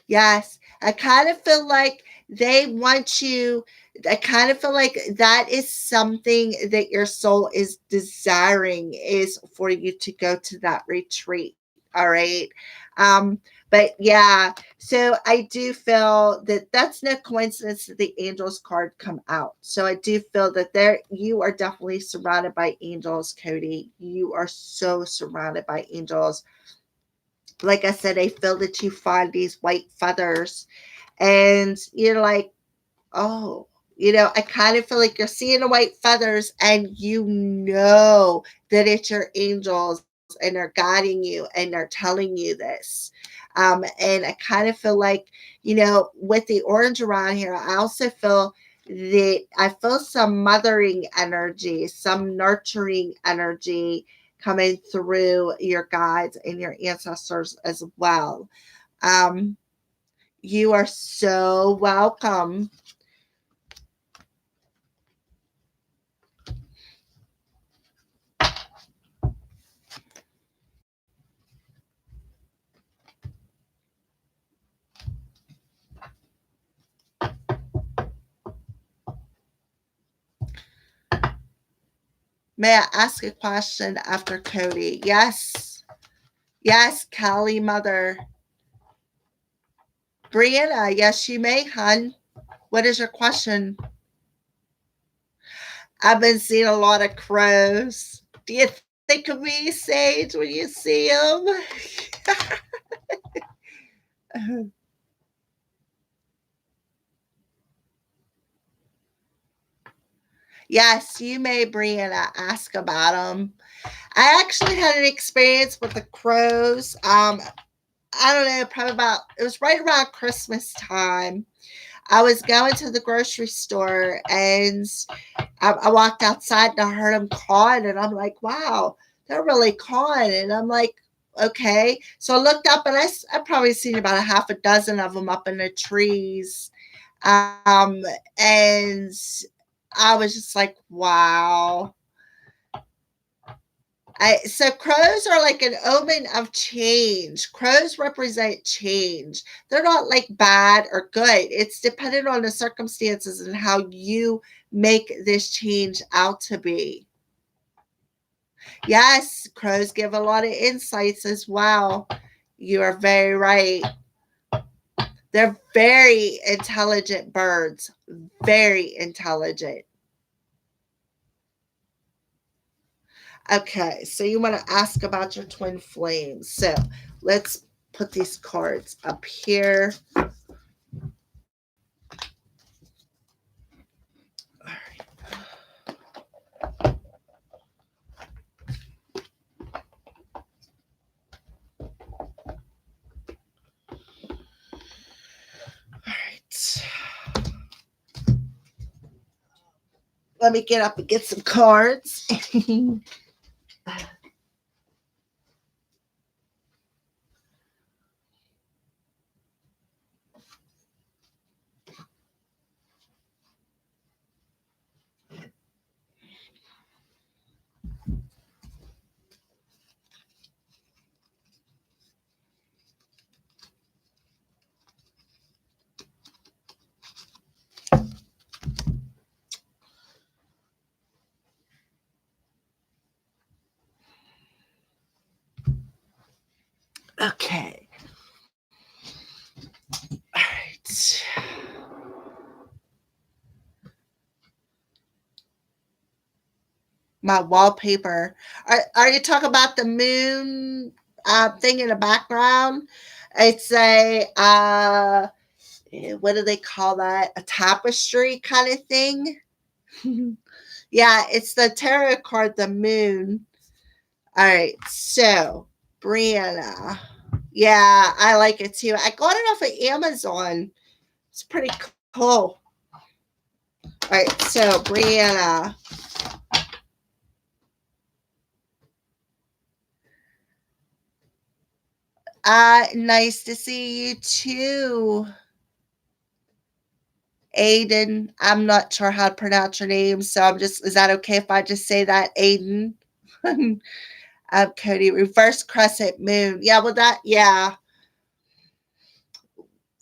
Yes, I kind of feel like they want you. I kind of feel like that is something that your soul is desiring, is for you to go to that retreat. All right. But yeah, so I do feel that that's no coincidence that the angels card come out. So I do feel that you are definitely surrounded by angels, Cody. You are so surrounded by angels. Like I said, I feel that you find these white feathers, and you're like, oh, I kind of feel like you're seeing the white feathers, and you know that it's your angels, and they're guiding you, and they're telling you this. And I kind of feel like, with the orange around here, I also feel that I feel some mothering energy, some nurturing energy coming through your guides and your ancestors as well. Um, you are so welcome. May I ask a question after Cody? Yes. Yes, Callie Mother. Brianna, yes, you may, hun. What is your question? I've been seeing a lot of crows. Do you think of me, Sage, when you see him? Yes, you may, Brianna, ask about them. I actually had an experience with the crows. I don't know, probably about, it was right around Christmas time. I was going to the grocery store and I walked outside and I heard them cawing, and I'm like, wow, they're really cawing. And I'm like, okay. So I looked up and I probably seen about a half a dozen of them up in the trees. Um, and I was just like, wow. So crows are like an omen of change. Crows represent change. They're not like bad or good. It's dependent on the circumstances and how you make this change out to be. Yes, crows give a lot of insights as well. You are very right. They're very intelligent birds. Very intelligent. Okay, so you want to ask about your twin flames. So let's put these cards up here. All right. Let me get up and get some cards. Okay. All right. My wallpaper. Are you talking about the moon thing in the background? It's a what do they call that? A tapestry kind of thing. Yeah, it's the tarot card, the moon. All right, so Brianna. Yeah, I like it too. I got it off of Amazon. It's pretty cool. All right, so Brianna. Nice to see you too. Aiden. I'm not sure how to pronounce your name, so I'm just, is that okay if I just say that, Aiden? Cody, reverse crescent moon. Yeah, well, that, yeah.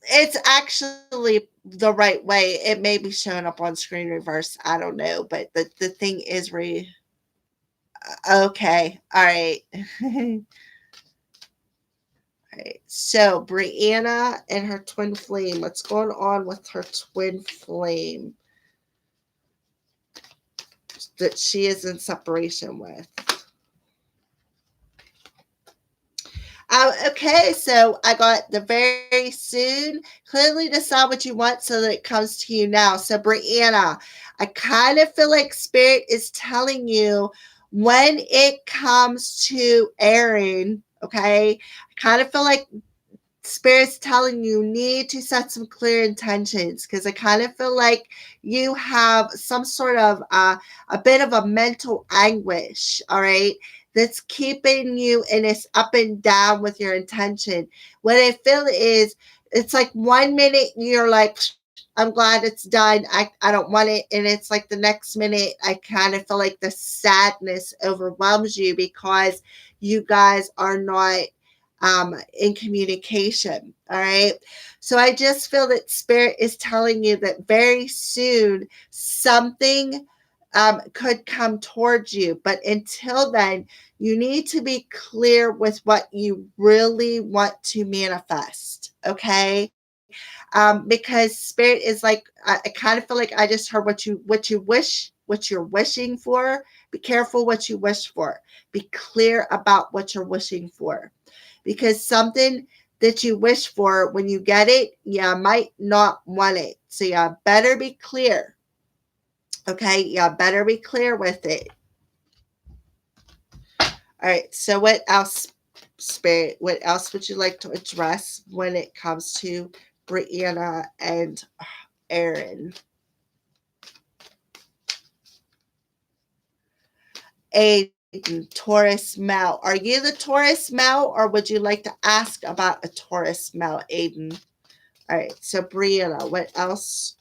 It's actually the right way. It may be showing up on screen reverse. I don't know, but the thing is okay. All right. All right. So Brianna and her twin flame. What's going on with her twin flame that she is in separation with? Okay, so I got the very soon. Clearly decide what you want so that it comes to you now. So, Brianna, I kind of feel like Spirit is telling you when it comes to Aaron, okay? I kind of feel like Spirit's telling you need to set some clear intentions because I kind of feel like you have some sort of a bit of a mental anguish, all right, that's keeping you in this up and down with your intention. What I feel is it's like 1 minute you're like, I'm glad it's done. I don't want it. And it's like the next minute, I kind of feel like the sadness overwhelms you because you guys are not in communication. All right. So I just feel that Spirit is telling you that very soon something could come towards you. But until then, you need to be clear with what you really want to manifest. Okay. Because Spirit is like, I kind of feel like I just heard what you wish what you're wishing for. Be careful what you wish for. Be clear about what you're wishing for. Because something that you wish for, when you get it, you might not want it. So you better be clear. Okay, you better be clear with it. All right, so what else, Spirit? What else would you like to address when it comes to Brianna and Aaron? Aiden, Taurus Mel. Are you the Taurus Mel, or would you like to ask about a Taurus Mel, Aiden? All right, so Brianna, what else?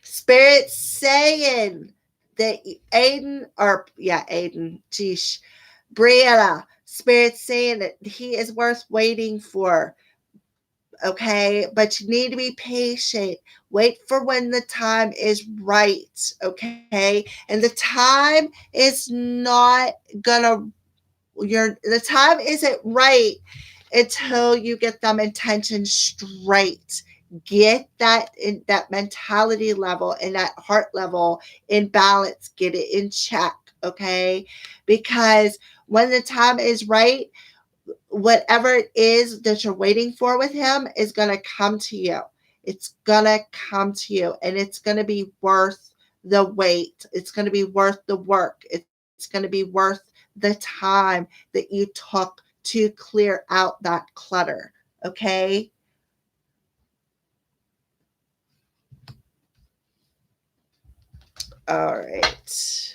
Spirit saying that Aiden, or yeah, Aiden, geesh, Brianna, Spirit saying that he is worth waiting for. Okay, but you need to be patient. Wait for when the time is right. Okay, and the time is not gonna, the time isn't right until you get them intentions straight. Get that in that mentality level and that heart level in balance. Get it in check. Okay, because when the time is right, whatever it is that you're waiting for with him is going to come to you. It's going to come to you, and it's going to be worth the wait. It's going to be worth the work. It's going to be worth the time that you took to clear out that clutter. Okay? All right.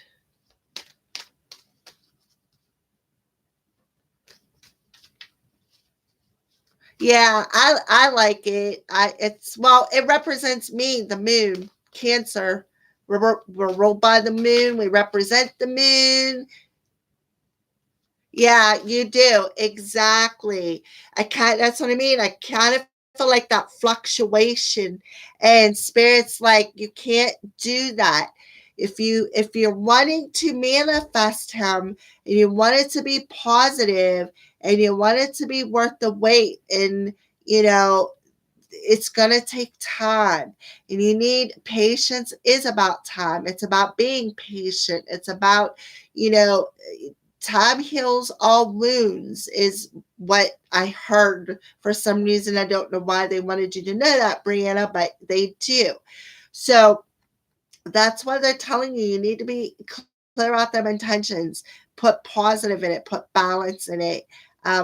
Yeah, I like it. It's, well, it represents me, the moon, Cancer. We're ruled by the moon. We represent the moon. Yeah, you do. Exactly. That's what I mean. I kind of feel like that fluctuation, and Spirit's like, you can't do that. If you're wanting to manifest him, and you want it to be positive, and you want it to be worth the wait, and you know it's going to take time, and you need patience. Is about time. It's about being patient. It's about, you know time heals all wounds, is what I heard. For some reason, I don't know why they wanted you to know that, Brianna, but they do. So that's why they're telling you, you need to be clear out them intentions, put positive in it, put balance in it.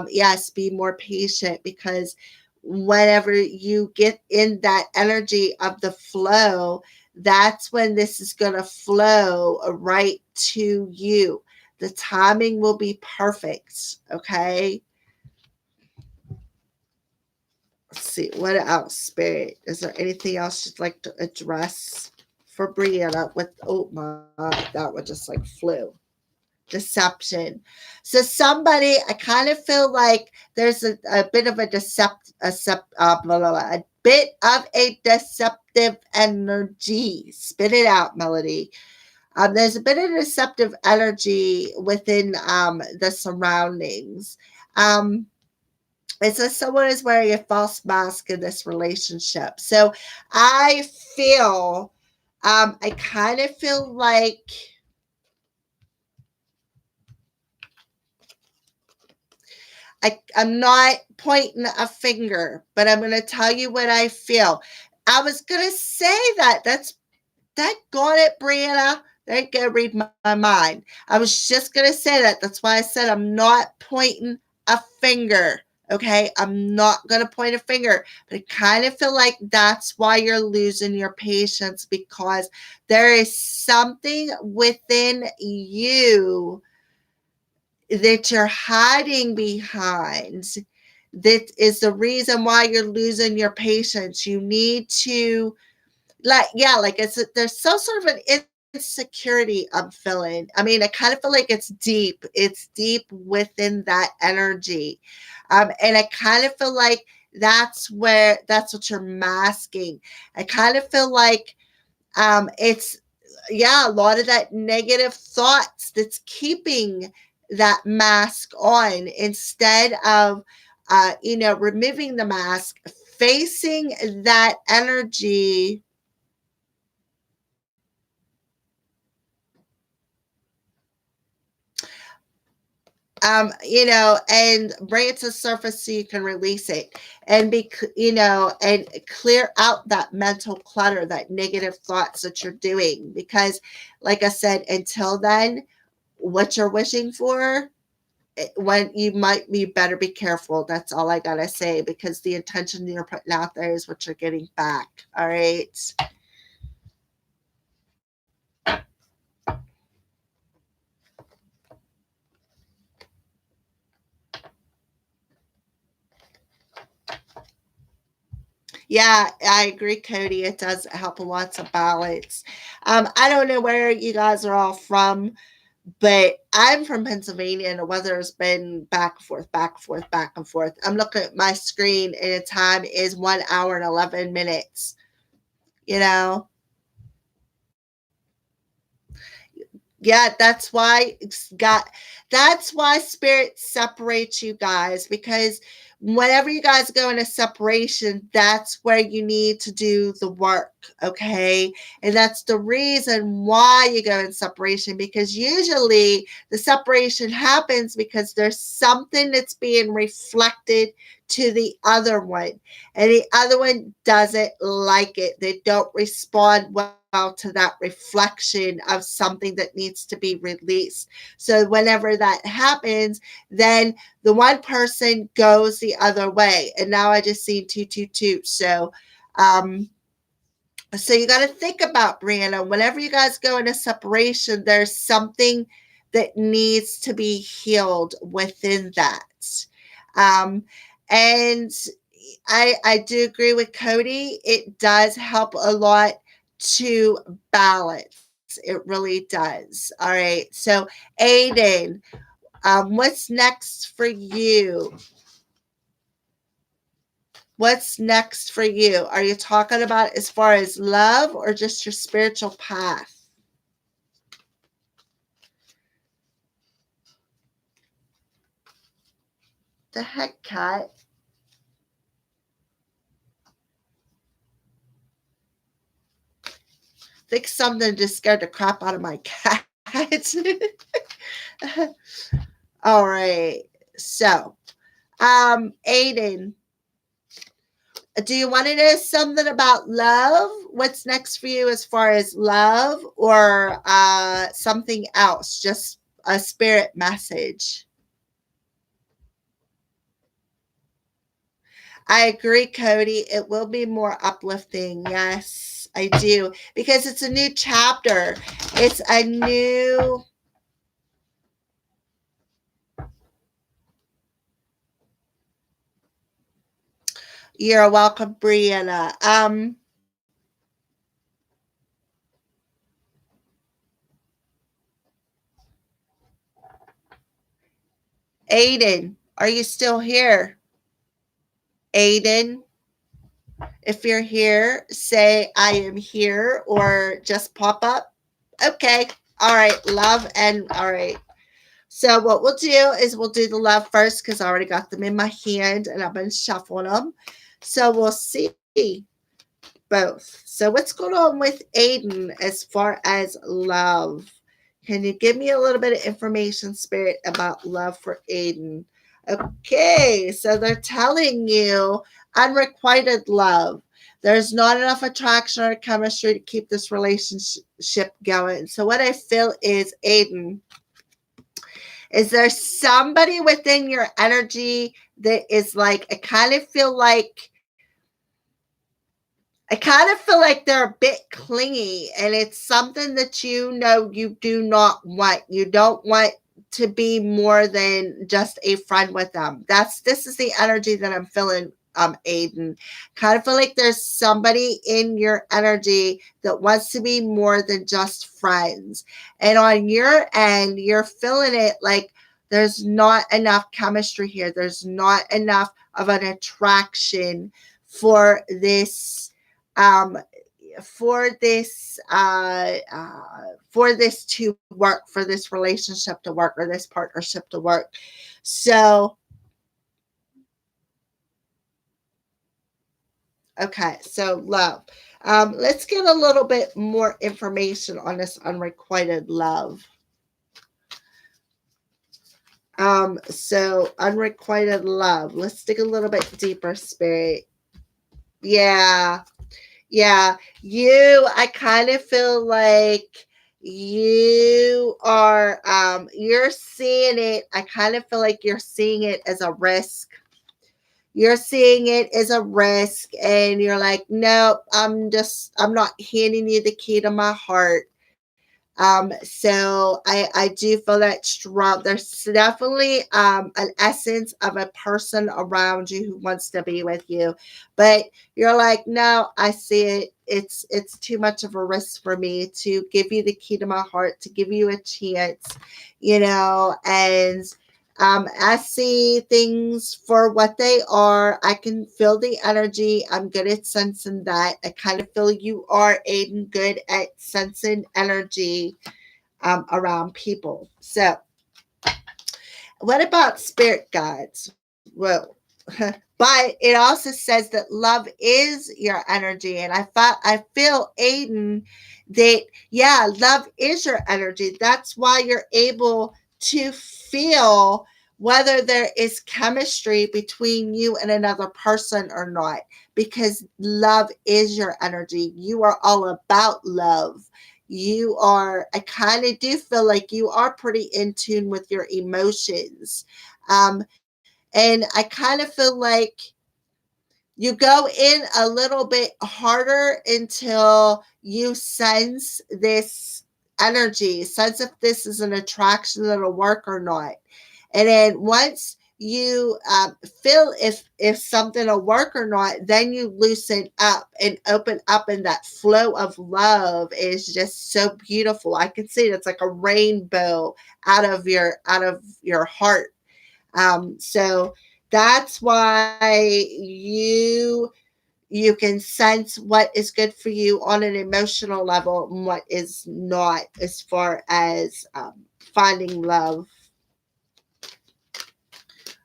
Yes, be more patient, because whenever you get in that energy of the flow, that's when this is going to flow right to you. The timing will be perfect. Okay. Let's see. What else, Spirit? Is there anything else you'd like to address for Brianna? With, oh my, that one just like flew. Deception. So somebody, I kind of feel like there's a bit of a a bit of a deceptive energy. Spit it out, Melody. There's a bit of deceptive energy within the surroundings. Um, it's as someone is wearing a false mask in this relationship. So I feel, I kind of feel like I'm not pointing a finger, but I'm going to tell you what I feel. I was going to say that. That got it, Brianna. They go read my mind. I was just going to say that. That's why I said I'm not pointing a finger. Okay. I'm not going to point a finger, but I kind of feel like that's why you're losing your patience, because there is something within you that you're hiding behind, that is the reason why you're losing your patience. You need to, like, yeah, like there's some sort of an insecurity I'm feeling. I mean, I kind of feel like it's deep within that energy. And I kind of feel like that's what you're masking. I kind of feel like it's, yeah, a lot of that negative thoughts that's keeping that mask on, instead of removing the mask, facing that energy, and bring it to the surface so you can release it and and clear out that mental clutter, that negative thoughts that you're doing. Because, like I said, until then, what you're wishing for, when you better be careful. That's all I gotta say, because the intention you're putting out there is what you're getting back. All right. Yeah, I agree, Cody. It does help a lot to balance. I don't know where you guys are all from, but I'm from Pennsylvania, and the weather has been back and forth, back and forth, back and forth. I'm looking at my screen, and the time is 1 hour and 11 minutes. You know, Yeah, that's why spirit separates you guys, because whenever you guys go in a separation, that's where you need to do the work, okay? And that's the reason why you go in separation, because usually the separation happens because there's something that's being reflected to the other one, and the other one doesn't like it. They don't respond well to that reflection of something that needs to be released. So whenever that happens, then the one person goes the other way. And now I just seen 222. So you got to think about, Brianna, whenever you guys go into separation, there's something that needs to be healed within that. Um, and I do agree with Cody. It does help a lot to balance. It really does. All right. So, Aiden, what's next for you? What's next for you? Are you talking about as far as love or just your spiritual path? The heck, cat? I think something just scared the crap out of my cat. All right. So, Aiden, do you want to know something about love? What's next for you as far as love, or something else? Just a spirit message. I agree, Cody. It will be more uplifting. Yes, I do. Because it's a new chapter. It's a new. You're welcome, Brianna. Aiden, are you still here? Aiden, if you're here, say I am here, or just pop up. Okay. All right. Love and all right. So what we'll do is we'll do the love first, because I already got them in my hand and I've been shuffling them. So we'll see both. So what's going on with Aiden as far as love? Can you give me a little bit of information, Spirit, about love for Aiden? Okay, so they're telling you unrequited love. There's not enough attraction or chemistry to keep this relationship going. So what I feel is, Aiden, is there somebody within your energy that is like, I kind of feel like they're a bit clingy, and it's something that you do not want. You don't want to be more than just a friend with them. This is the energy that I'm feeling, Aiden. Kind of feel like there's somebody in your energy that wants to be more than just friends. And on your end, you're feeling it like there's not enough chemistry here. There's not enough of an attraction for this um, for this to work, for this relationship to work, or this partnership to work. So okay, so love. Let's get a little bit more information on this unrequited love. So unrequited love. Let's dig a little bit deeper, spirit. Yeah. Yeah. I kind of feel like you're seeing it. I kind of feel like you're seeing it as a risk. You're seeing it as a risk, and you're like, nope, I'm not handing you the key to my heart. So I do feel that strong. There's definitely an essence of a person around you who wants to be with you, but you're like, no, I see it. It's too much of a risk for me to give you the key to my heart, to give you a chance, and I see things for what they are. I can feel the energy. I'm good at sensing that. I kind of feel you are, Aiden, good at sensing energy around people. So, what about spirit guides? Well, but it also says that love is your energy, and I feel, Aiden, that yeah, love is your energy. That's why you're able to feel whether there is chemistry between you and another person or not, because love is your energy. You are all about love. I kind of do feel like you are pretty in tune with your emotions. And I kind of feel like you go in a little bit harder until you sense this energy, sense if this is an attraction that'll work or not. And then once you feel if something will work or not, then you loosen up and open up, and that flow of love is just so beautiful. I can see it. It's like a rainbow out of your heart. So that's why you can sense what is good for you on an emotional level and what is not, as far as finding love.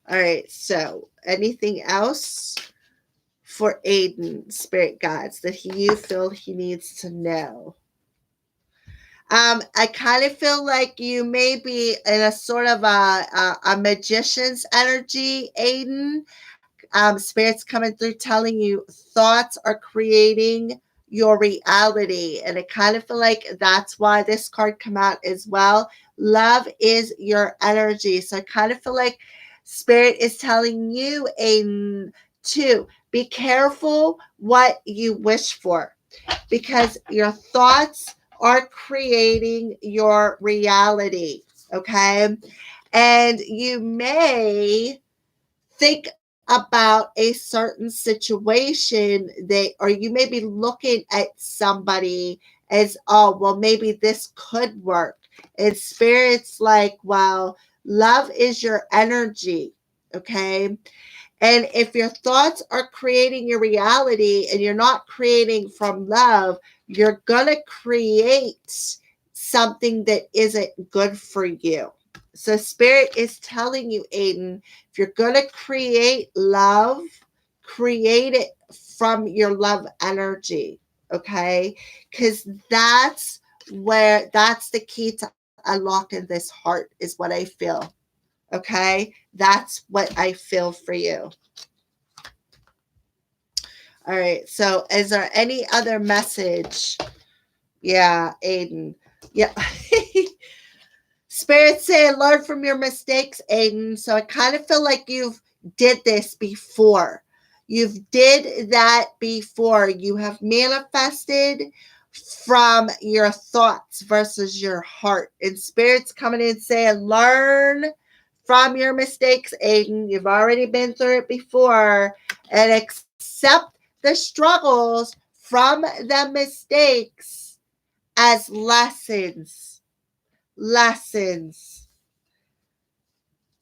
All right, so anything else for Aiden, spirit guides, that you feel he needs to know? I kind of feel like you may be in a sort of a magician's energy, Aiden. Spirits coming through telling you thoughts are creating your reality. And I kind of feel like that's why this card come out as well. Love is your energy. So I kind of feel like spirit is telling you, Aiden, to be careful what you wish for, because your thoughts are creating your reality. Okay. And you may think about a certain situation or you may be looking at somebody as, oh, well, maybe this could work. And spirit's like, well, love is your energy. Okay. And if your thoughts are creating your reality and you're not creating from love, you're going to create something that isn't good for you. So, Spirit is telling you, Aiden, if you're going to create love, create it from your love energy. Okay. Because that's the key to unlocking this heart, is what I feel. Okay. That's what I feel for you. All right. So, is there any other message? Yeah, Aiden. Yeah. Spirit say, learn from your mistakes, Aiden. So I kind of feel like you've did this before. You've did that before. You have manifested from your thoughts versus your heart. And Spirit's coming in saying, learn from your mistakes, Aiden. You've already been through it before. And accept the struggles from the mistakes as lessons. Lessons.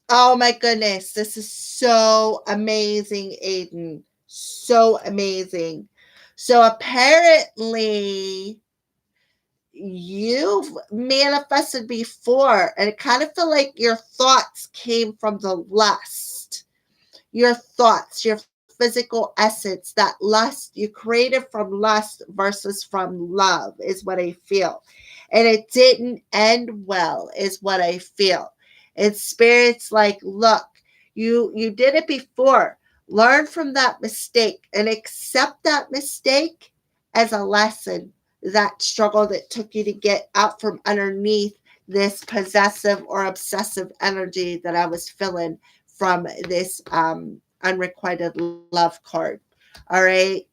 Oh my goodness. This is so amazing, Aiden. So amazing. So apparently you've manifested before, and I kind of feel like your thoughts came from the lust. Your thoughts, your physical essence, that lust you created from lust versus from love, is what I feel. And it didn't end well, is what I feel. And spirit's like, look, you did it before. Learn from that mistake and accept that mistake as a lesson. That struggle that took you to get out from underneath this possessive or obsessive energy that I was feeling from this unrequited love card. All right.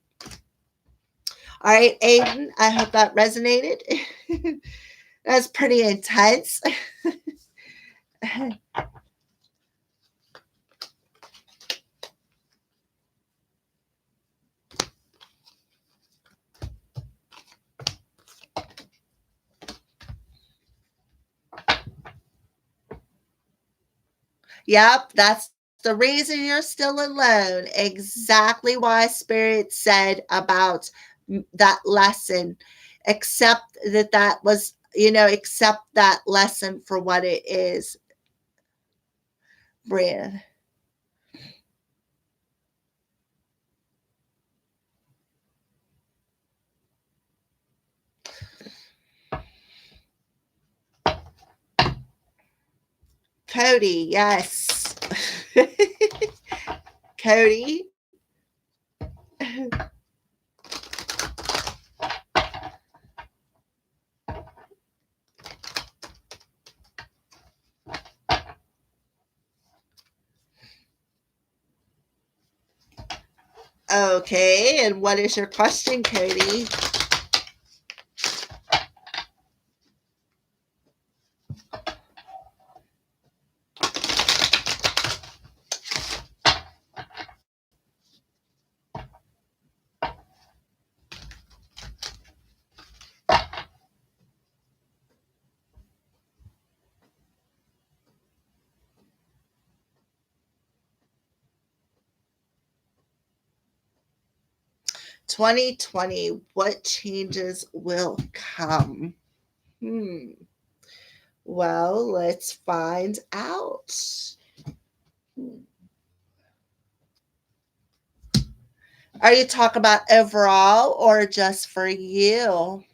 All right, Aiden, I hope that resonated. That's pretty intense. Yep, that's the reason you're still alone. Exactly why Spirit said about that lesson. Accept that that was, accept that lesson for what it is, Brian. Cody, yes. Cody. Okay, and what is your question, Cody? "2020, what changes will come?" Hmm. Well, let's find out. Are you talking about overall or just for you?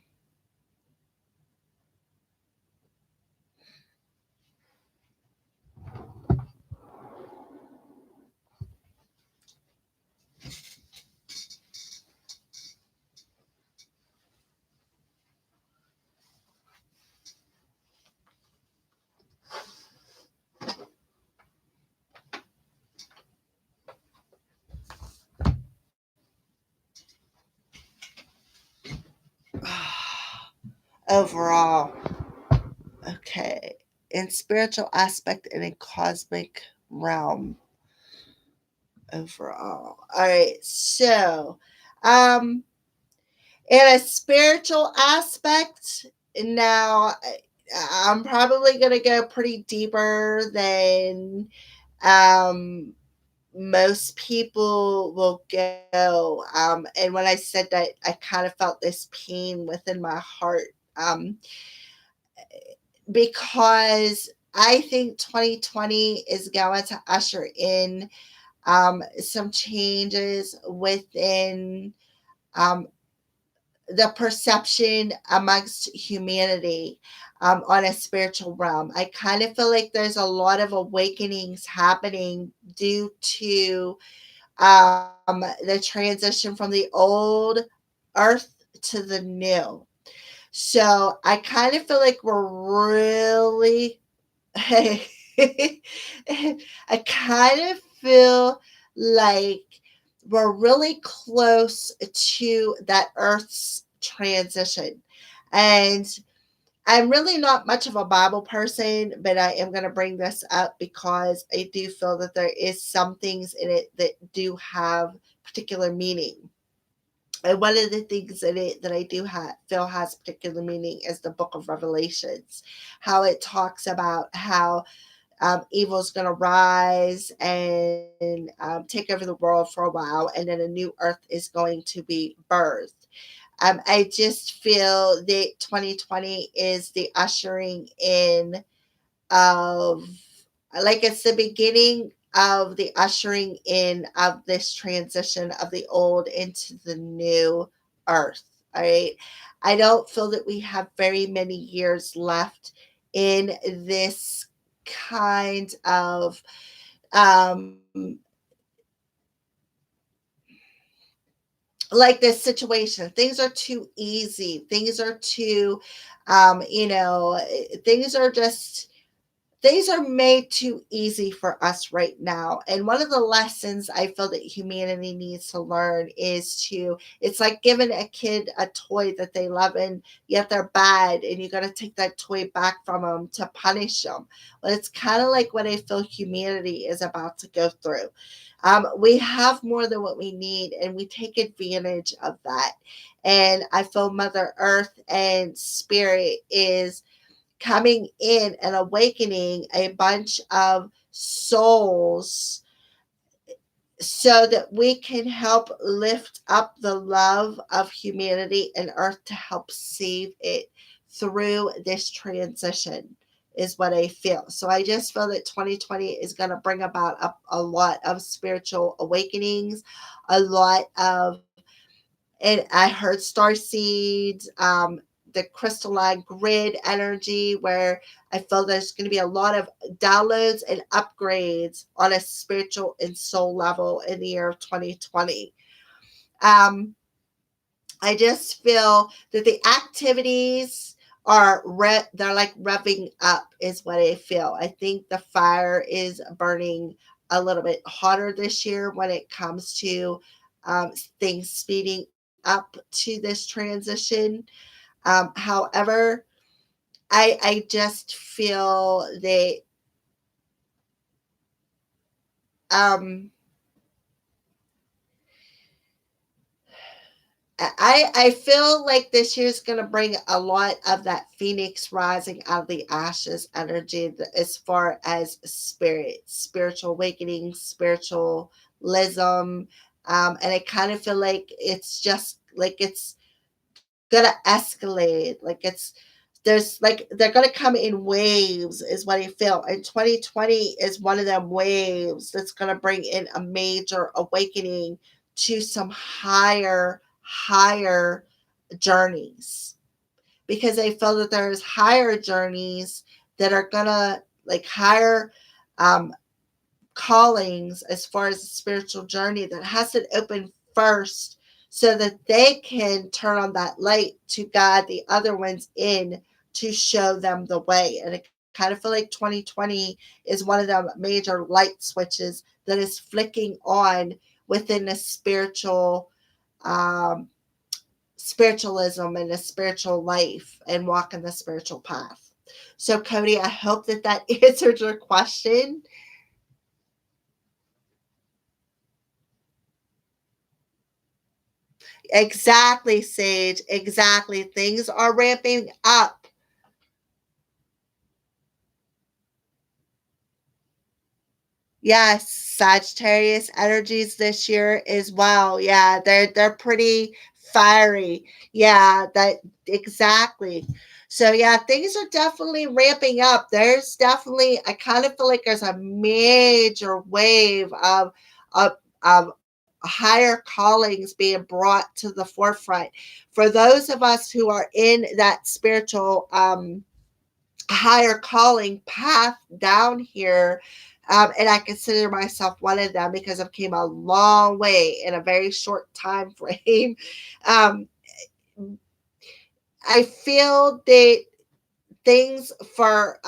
Overall. Okay. In spiritual aspect and in cosmic realm. Overall. All right. So, um, in a spiritual aspect, now I'm probably going to go pretty deeper than um most people will go. And when I said that, I kind of felt this pain within my heart, because I think 2020 is going to usher in some changes within um, the perception amongst humanity on a spiritual realm. I kind of feel like there's a lot of awakenings happening due to the transition from the old earth to the new. So I kind of feel like we're really, I kind of feel like we're really close to that earth's transition. And I'm really not much of a Bible person, but I am going to bring this up because I do feel that there is some things in it that do have particular meaning. And one of the things in it that I do feel has particular meaning is the book of Revelations, how it talks about how evil is going to rise and take over the world for a while, and then a new earth is going to be birthed. I just feel that 2020 is the ushering in of, like, it's the beginning of the ushering in of this transition of the old into the new earth. All right. I don't feel that we have very many years left in this kind of um like this situation. Things are too easy. Things are too things are just things are made too easy for us right now. And one of the lessons I feel that humanity needs to learn is it's like giving a kid a toy that they love and yet they're bad, and you got to take that toy back from them to punish them. Well, it's kind of like what I feel humanity is about to go through. We have more than what we need, and we take advantage of that. And I feel Mother Earth and Spirit is coming in and awakening a bunch of souls so that we can help lift up the love of humanity and earth to help save it through this transition is what I feel. So I just feel that 2020 is going to bring about a lot of spiritual awakenings, a lot of, and I heard star seeds, the crystalline grid energy, where I feel there's going to be a lot of downloads and upgrades on a spiritual and soul level in the year of 2020. Um, I just feel that the activities they're like revving up is what I feel. I think the fire is burning a little bit hotter this year when it comes to things speeding up to this transition. However, I just feel that um, I feel like this year's going to bring a lot of that phoenix rising out of the ashes energy as far as spiritual awakening, spiritualism. And I kind of feel like it's just like it's going to escalate. Like there's like they're going to come in waves is what I feel. And 2020 is one of them waves that's going to bring in a major awakening to some higher journeys, because I feel that there's higher journeys that are gonna like higher um callings as far as the spiritual journey that has to open first so that they can turn on that light to guide the other ones in to show them the way. And I kind of feel like 2020 is one of the major light switches that is flicking on within the um, spiritualism and a spiritual life and walking the spiritual path. So, Cody, I hope that that answered your question. Exactly, Sage. Exactly. Things are ramping up. Yes, Sagittarius energies this year as well. Yeah, they're pretty fiery. Yeah, that exactly. So yeah, things are definitely ramping up. There's definitely I kind of feel like there's a major wave of higher callings being brought to the forefront. For those of us who are in that spiritual higher calling path down here. And I consider myself one of them because I've came a long way in a very short time frame. Um, I feel that things for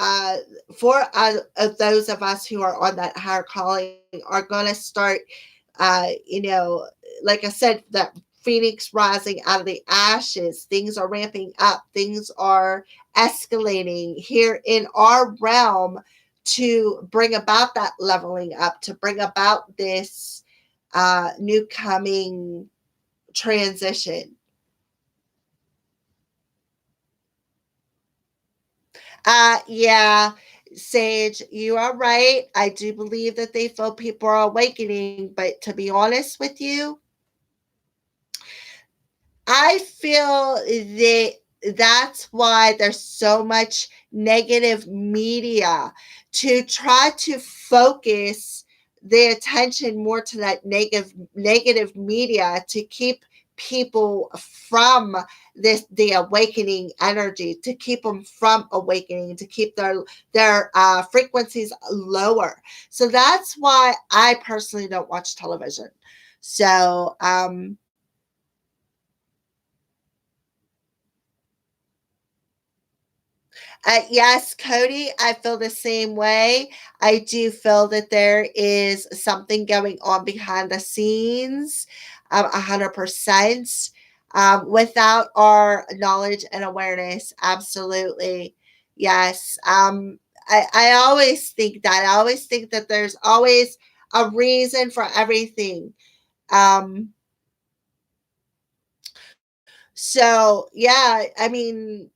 those of us who are on that higher calling are going to start you know, like I said, that phoenix rising out of the ashes, things are ramping up, things are escalating here in our realm to bring about that leveling up, to bring about this new coming transition. Yeah, Sage, you are right. I do believe that they feel people are awakening, but to be honest with you, I feel that that's why there's so much negative media to try to focus the attention more to that negative media to keep people from the awakening energy, to keep them from awakening, to keep their frequencies lower. So that's why I personally don't watch television. So yes, Cody, I feel the same way. I do feel that there is something going on behind the scenes, 100%. Without our knowledge and awareness, absolutely. Yes. I always think that. I always think that there's always a reason for everything. Um, so, yeah, I mean,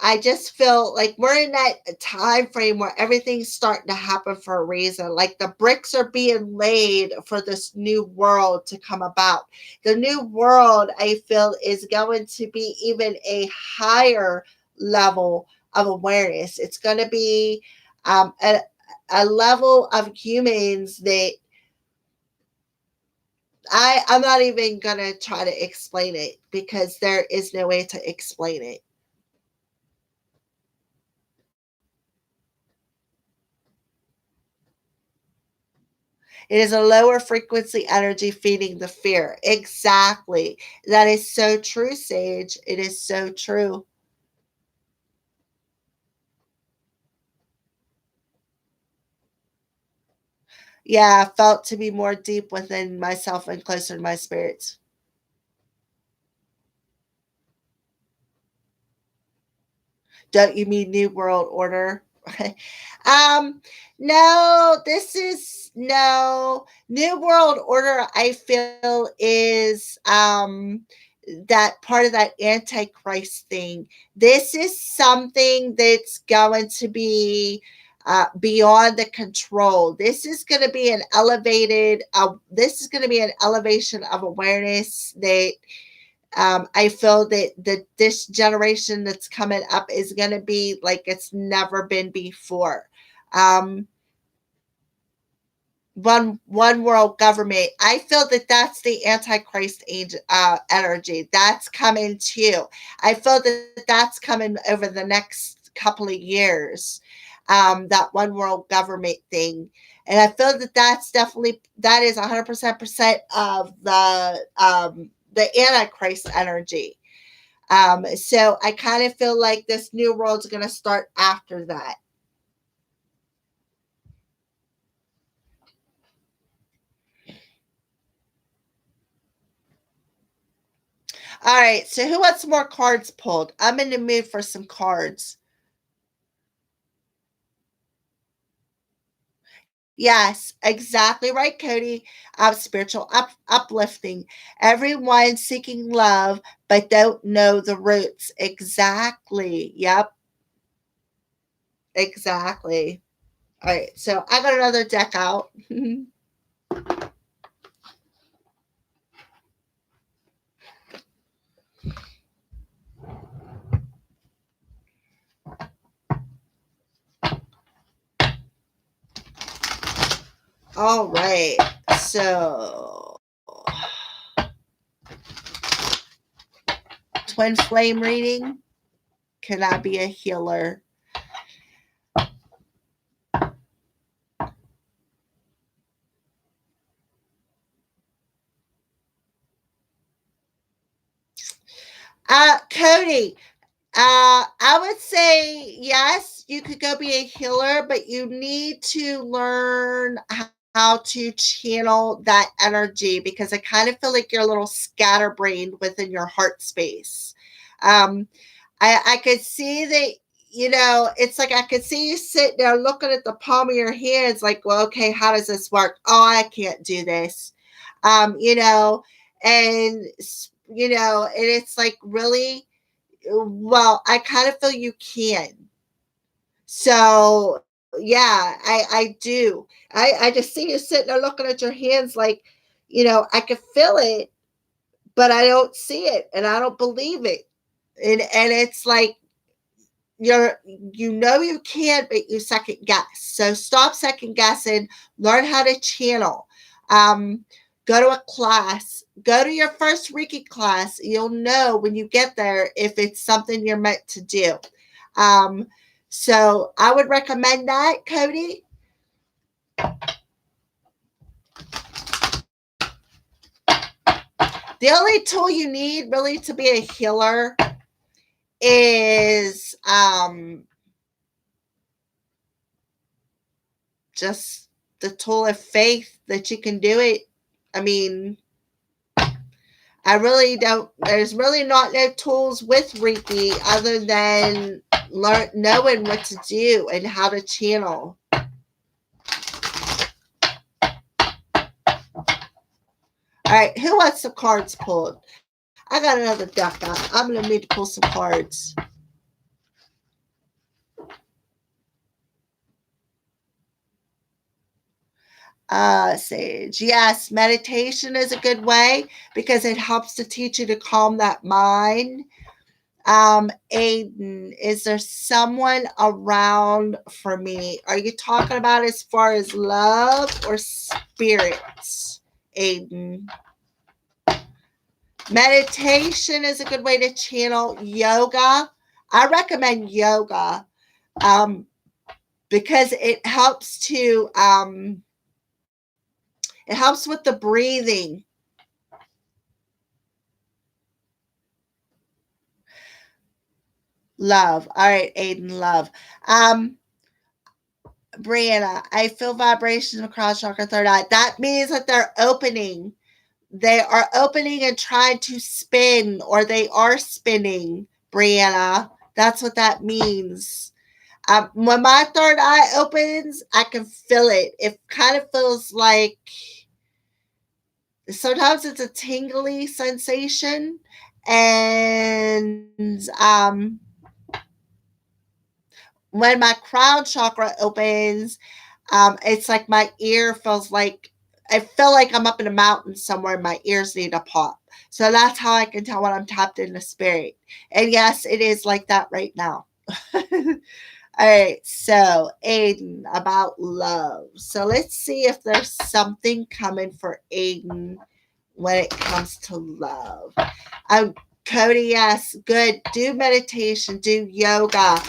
I just feel like we're in that time frame where everything's starting to happen for a reason. Like the bricks are being laid for this new world to come about. The new world, I feel, is going to be even a higher level of awareness. It's going to be a level of humans that I'm not even going to try to explain it because there is no way to explain it. It is a lower frequency energy feeding the fear. Exactly. That is so true, Sage. It is so true. Yeah, I felt to be more deep within myself and closer to my spirits. Don't you mean New World Order? um, no, this is no New World Order. I feel is that part of that Antichrist thing. This is something that's going to be beyond the control. This is going to be an elevated. This is going to be an elevation of awareness that I feel that this generation that's coming up is going to be like it's never been before. Um, one world government. I feel that that's the antichrist age energy. That's coming too. I feel that that's coming over the next couple of years. That one world government thing. And I feel that that's definitely that is 100% of the antichrist energy. So I kind of feel like this new world's going to start after that. All right. So who wants more cards pulled? I'm in the mood for some cards. Yes, exactly right, Cody. Spiritual uplifting. Everyone seeking love, but don't know the roots. Exactly. Yep. Exactly. All right. So I got another deck out. All right. So twin flame reading. Can I be a healer? Cody, I would say yes, you could go be a healer, but you need to learn how to channel that energy because I kind of feel like you're a little scatterbrained within your heart space. Um, I could see that, it's like I could see you sitting there looking at the palm of your hands, like, well, okay, how does this work? Oh, I can't do this. And and it's like really well, I kind of feel you can. So yeah, I do. I just see you sitting there looking at your hands like, I could feel it, but I don't see it and I don't believe it. And it's like you can, but you second guess. So stop second guessing, learn how to channel. Um, Go to a class. Go to your first Reiki class. You'll know when you get there if it's something you're meant to do. Um, so I would recommend that, Cody. The only tool you need really to be a healer is just the tool of faith that you can do it. I mean, I really don't, there's really not no tools with Reiki other than knowing what to do and how to channel. All right, who wants some cards pulled? I got another deck out. I'm going to need to pull some cards. Sage. Yes, meditation is a good way because it helps to teach you to calm that mind. Aiden, is there someone around for me? Are you talking about as far as love or spirits, Aiden? Meditation is a good way to channel. Yoga, I recommend yoga because it helps to it helps with the breathing. Love. All right, Aiden, love. Brianna, I feel vibrations across chakra third eye. That means that they're opening. They are opening and trying to spin, or they are spinning, Brianna. That's what that means. When my third eye opens, I can feel it. It kind of feels like sometimes it's a tingly sensation. And when my crown chakra opens, it's like my ear feels like I feel like I'm up in a mountain somewhere. My ears need to pop. So that's how I can tell when I'm tapped into spirit. And yes, it is like that right now. All right, so Aiden, about love. So let's see if there's something coming for Aiden when it comes to love. Cody, yes, good. Do meditation, do yoga.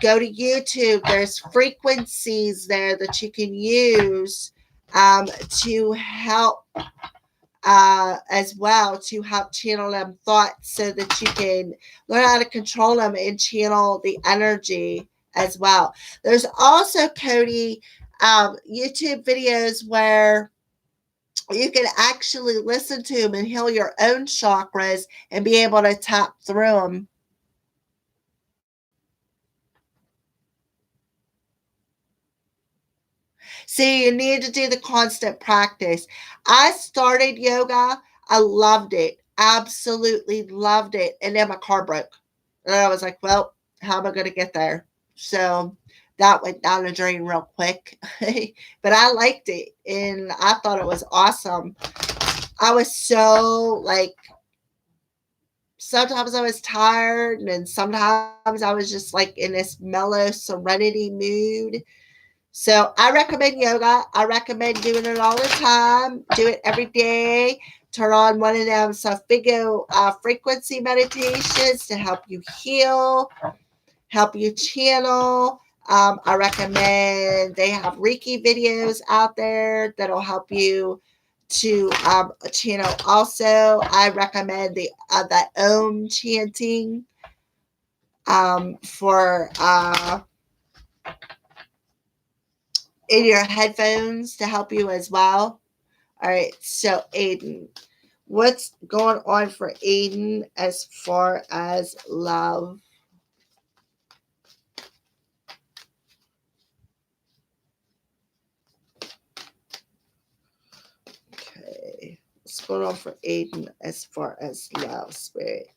Go to YouTube. There's frequencies there that you can use to help as well, to help channel them thoughts so that you can learn how to control them and channel the energy as well. There's also, Cody, YouTube videos where you can actually listen to them and heal your own chakras and be able to tap through them. See, you need to do the constant practice. I started yoga. I loved it. Absolutely loved it. And then my car broke. And I was like, well, how am I going to get there? So that went down the drain real quick. But I liked it. And I thought it was awesome. I was so like, sometimes I was tired. And sometimes I was just like in this mellow serenity mood. So I recommend yoga. I recommend doing it all the time. Do it every day. Turn on one of them Sophigo frequency meditations to help you heal, help you channel. I recommend they have Reiki videos out there that'll help you to channel. Also, I recommend the Om chanting for in your headphones to help you as well. All right, so Aiden, what's going on for Aiden as far as love? Okay, what's going on for Aiden as far as love, spirit?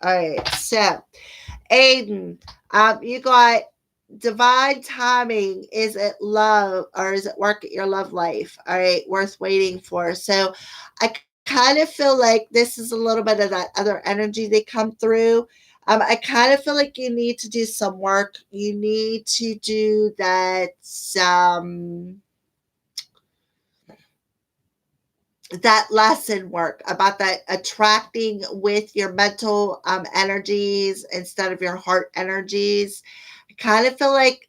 All right, so Aiden, you got divine timing. Is it love or is it work at your love life? All right, worth waiting for. So I kind of feel like this is a little bit of that other energy they come through. I kind of feel like you need to do some work. You need to do that. that lesson work about that attracting with your mental energies instead of your heart energies. I kind of feel like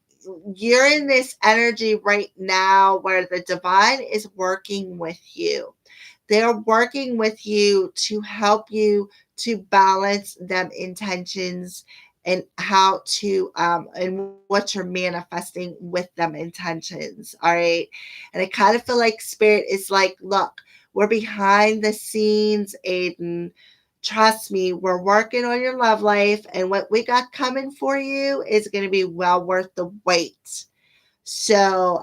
you're in this energy right now where the divine is working with you. They're working with you to help you to balance them intentions and how to and what you're manifesting with them intentions. All right. And I kind of feel like spirit is like, look, we're behind the scenes, Aiden. Trust me, we're working on your love life, and what we got coming for you is going to be well worth the wait. So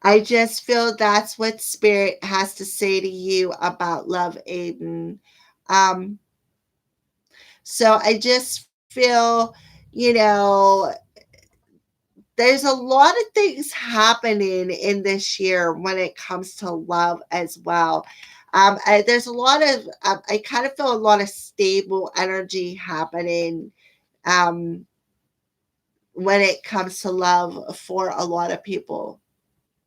I just feel that's what spirit has to say to you about love, Aiden. Um, so I just feel, you know, there's a lot of things happening in this year when it comes to love as well. There's a lot of, I kind of feel a lot of stable energy happening um, when it comes to love for a lot of people.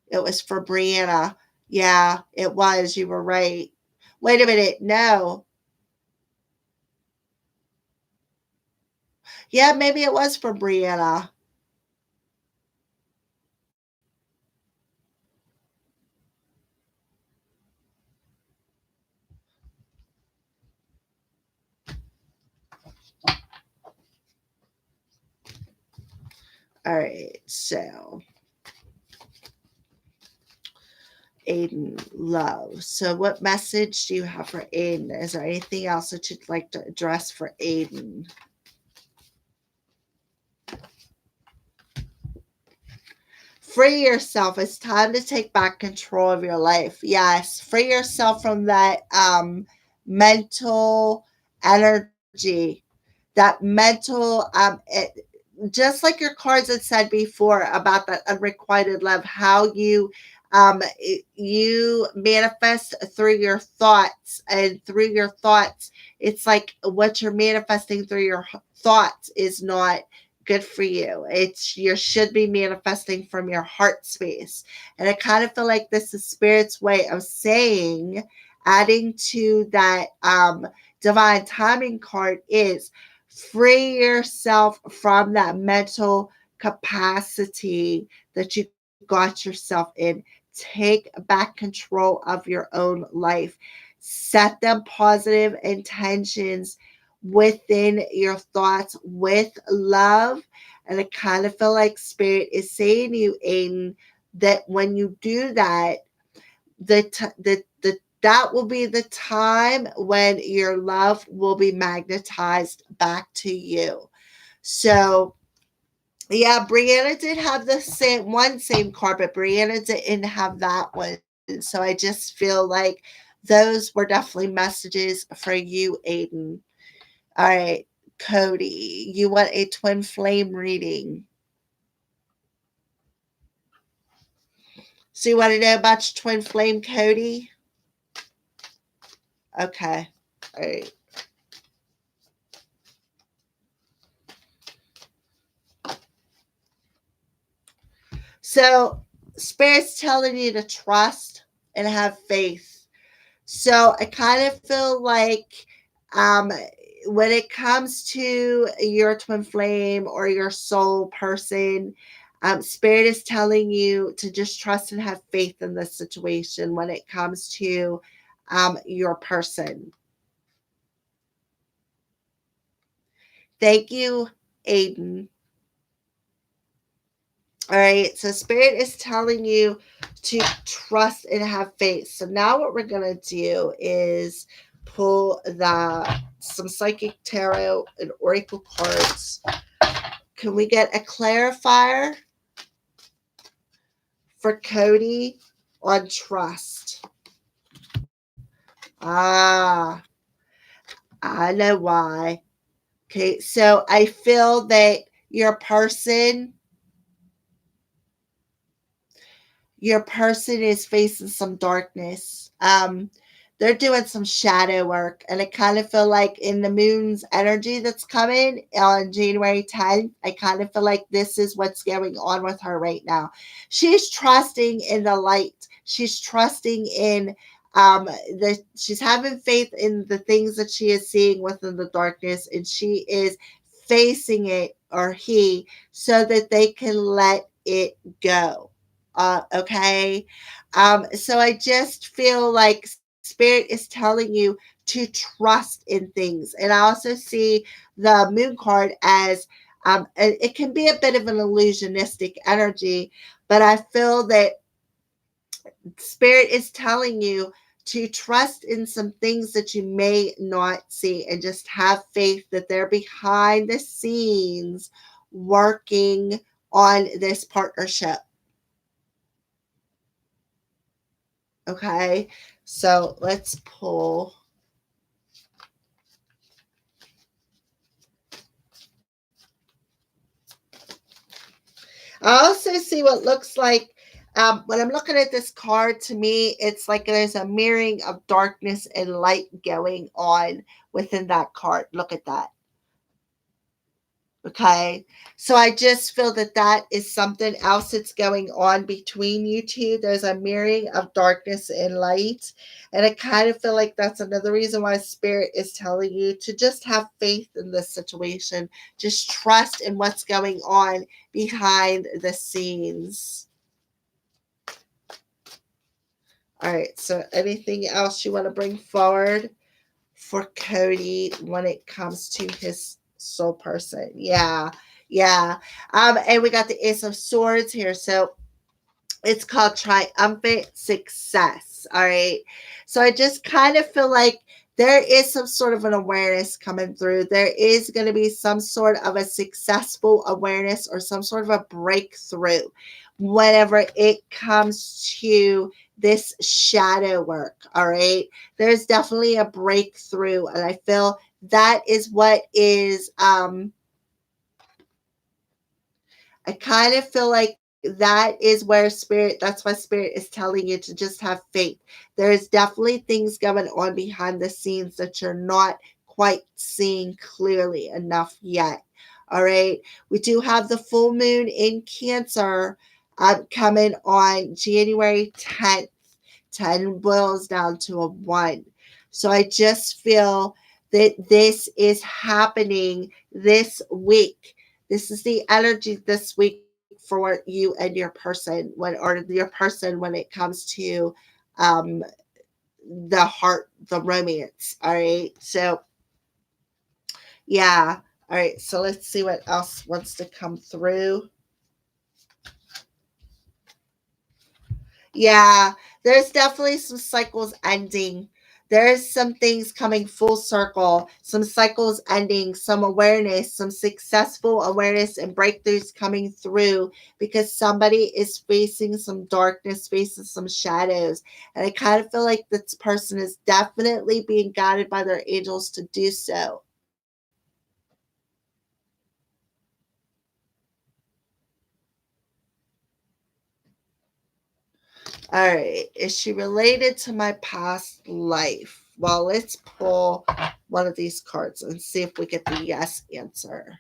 It was for Brianna. Yeah, it was. You were right. Wait a minute. No. Yeah, maybe it was for Brianna. All right. So, Aiden, love. So, what message do you have for Aiden? Is there anything else that you'd like to address for Aiden? Free yourself. It's time to take back control of your life. Yes, free yourself from that mental energy, that mental just like your cards had said before about that unrequited love, how you manifest through your thoughts, and through your thoughts it's like what you're manifesting through your thoughts is not good for you. It's you should be manifesting from your heart space. And I kind of feel like this is spirit's way of saying, adding to that divine timing card is free yourself from that mental capacity that you got yourself in. Take back control of your own life. Set them positive intentions within your thoughts with love. And I kind of feel like spirit is saying to you, Aiden, that when you do that, the that will be the time when your love will be magnetized back to you. So yeah, Brianna did have the same card, but Brianna didn't have that one. So I just feel like those were definitely messages for you, Aiden. All right, Cody, you want a twin flame reading. So you want to know about your twin flame, Cody? Okay. All right. So Spirit's telling you to trust and have faith. So I kind of feel like um, when it comes to your twin flame or your soul person, Spirit is telling you to just trust and have faith in this situation when it comes to your person. Thank you, Aiden. All right, so Spirit is telling you to trust and have faith. So now what we're gonna do is pull the some psychic tarot and oracle cards. Can we get a clarifier for Cody on trust? Ah, I know why. Okay, so I feel that your person your person is facing some darkness. they're doing some shadow work. And I kind of feel like in the moon's energy that's coming on January 10th, I kind of feel like this is what's going on with her right now. She's trusting in the light. She's trusting in she's having faith in the things that she is seeing within the darkness, and she is facing it, or he, so that they can let it go. Okay. So I just feel like spirit is telling you to trust in things. And I also see the moon card as it can be a bit of an illusionistic energy, but I feel that spirit is telling you to trust in some things that you may not see, and just have faith that they're behind the scenes working on this partnership. Okay, so let's pull. I also see what looks like, when I'm looking at this card, to me, it's like there's a mirroring of darkness and light going on within that card. Look at that. Okay. So I just feel that that is something else that's going on between you two. There's a mirroring of darkness and light. And I kind of feel like that's another reason why spirit is telling you to just have faith in this situation. Just trust in what's going on behind the scenes. All right. So anything else you want to bring forward for Cody when it comes to his soul person? Yeah. Yeah. And we got the Ace of Swords here. So it's called triumphant success. All right. So I just kind of feel like there is some sort of an awareness coming through. There is going to be some sort of a successful awareness, or some sort of a breakthrough whenever it comes to this shadow work. All right. There's definitely a breakthrough. And I feel that is what is, I kind of feel like that is where spirit, that's why spirit is telling you to just have faith. There's definitely things going on behind the scenes that you're not quite seeing clearly enough yet. All right. We do have the full moon in Cancer coming on January 10th. 10 boils down to a 1. So I just feel that this is happening this week. This is the energy this week for you and your person, or your person, when it comes to um the heart, the romance. All right. So yeah. All right. So let's see what else wants to come through. Yeah, there's definitely some cycles ending. There's some things coming full circle, some cycles ending, some awareness, some successful awareness and breakthroughs coming through, because somebody is facing some darkness, facing some shadows. And I kind of feel like this person is definitely being guided by their angels to do so. All right. Is she related to my past life? Well, let's pull one of these cards and see if we get the yes answer.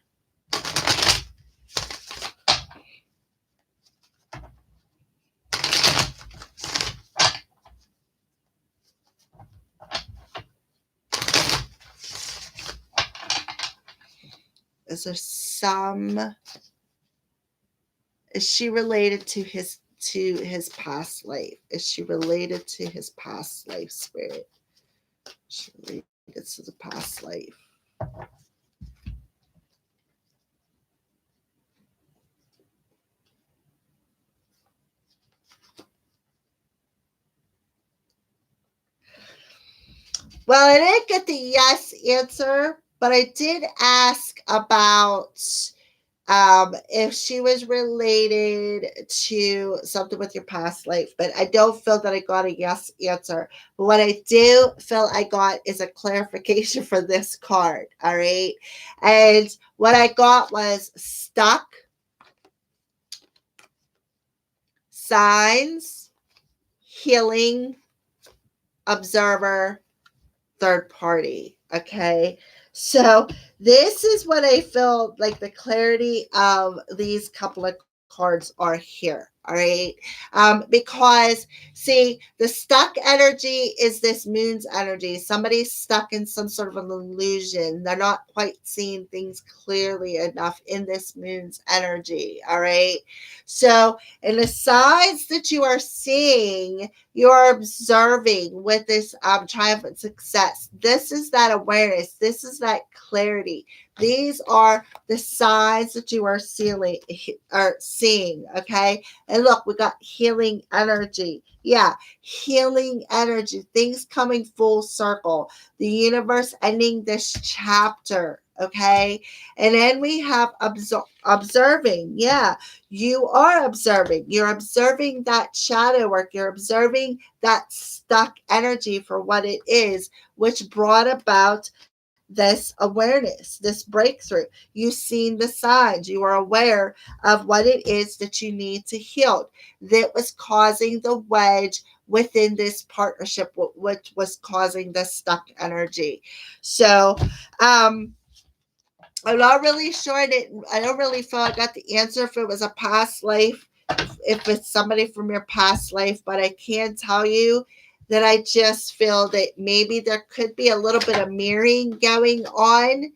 Is there some, is she related to his past life? Is she related to his past life spirit? She related to the past life. Well, I didn't get the yes answer, but I did ask about if she was related to something with your past life, but I don't feel that I got a yes answer. But what I do feel I got is a clarification for this card. All right. And what I got was stuck, signs, healing, observer, third party. Okay. So this is what I feel like the clarity of these couple of cards are here. All right. Because see, the stuck energy is this moon's energy. Somebody's stuck in some sort of an illusion. They're not quite seeing things clearly enough in this moon's energy. All right. So, in the signs that you are seeing, you're observing with this triumphant success. This is that awareness. This is that clarity. These are the signs that you are seeing. Okay, and look, we got healing energy. Yeah, healing energy. Things coming full circle. The universe ending this chapter. Okay, and then we have observing. Yeah, you are observing. You're observing that shadow work. You're observing that stuck energy for what it is, which brought about this awareness, this breakthrough. You've seen the signs. You are aware of what it is that you need to heal that was causing the wedge within this partnership, which was causing the stuck energy. So, I'm not really sure that I don't really feel I got the answer if it was a past life, if it's somebody from your past life, but I can tell you that I just feel that maybe there could be a little bit of mirroring going on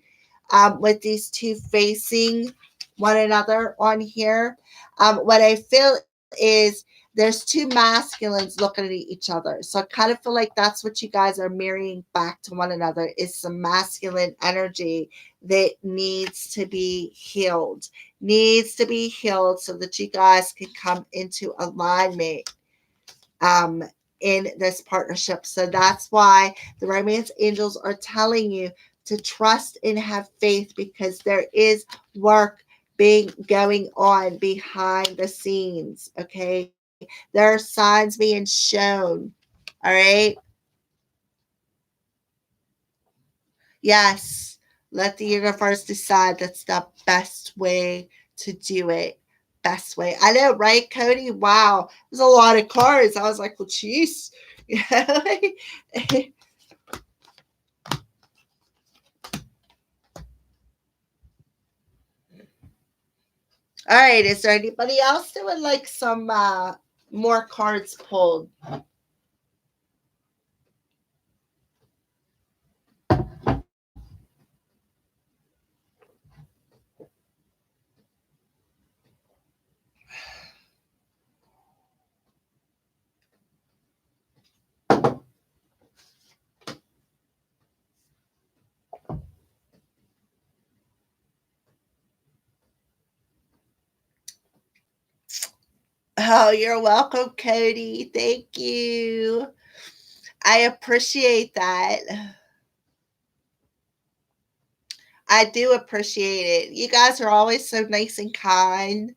with these two facing one another on here. What I feel is there's two masculines looking at each other. So I kind of feel like that's what you guys are mirroring back to one another is some masculine energy that needs to be healed so that you guys can come into alignment um, in this partnership. So that's why the romance angels are telling you to trust and have faith because there is work being going on behind the scenes. Okay. There are signs being shown. All right. Yes. Let the universe decide that's the best way to do it. Best way. I know, right, Cody? Wow. There's a lot of cards. I was like, well, jeez. All right. Is there anybody else that would like some more cards pulled? Oh, you're welcome, Cody. Thank you. I appreciate that. I do appreciate it. You guys are always so nice and kind.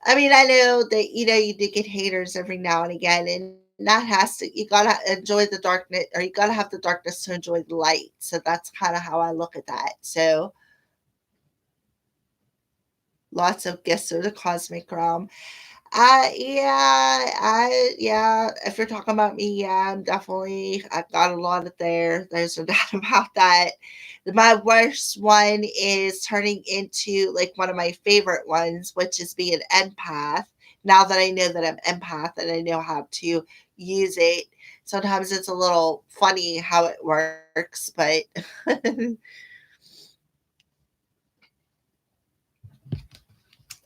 I mean, I know that you do get haters every now and again, and that has to you gotta enjoy the darkness, or you gotta have the darkness to enjoy the light. So that's kind of how I look at that. So lots of gifts of the cosmic realm. Yeah. If you're talking about me, yeah, I've got a lot of there. There's no doubt about that. My worst one is turning into like one of my favorite ones, which is being an empath. Now that I know that I'm empath and I know how to use it, sometimes it's a little funny how it works, but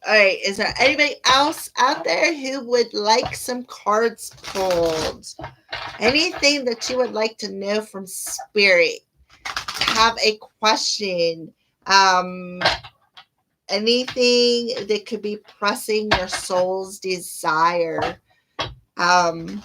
all right, is there anybody else out there who would like some cards pulled? Anything that you would like to know from spirit? Have a question? Um, Anything that could be pressing your soul's desire? Um,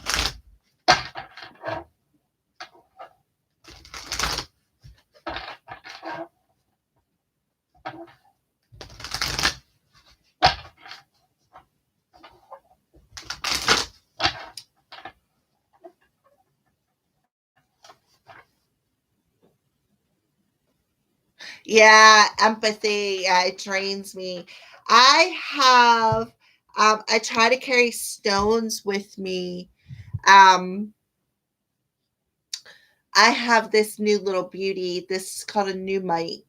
yeah, empathy. Yeah, it drains me. I have. I try to carry stones with me. Um, I have this new little beauty. This is called a new mite,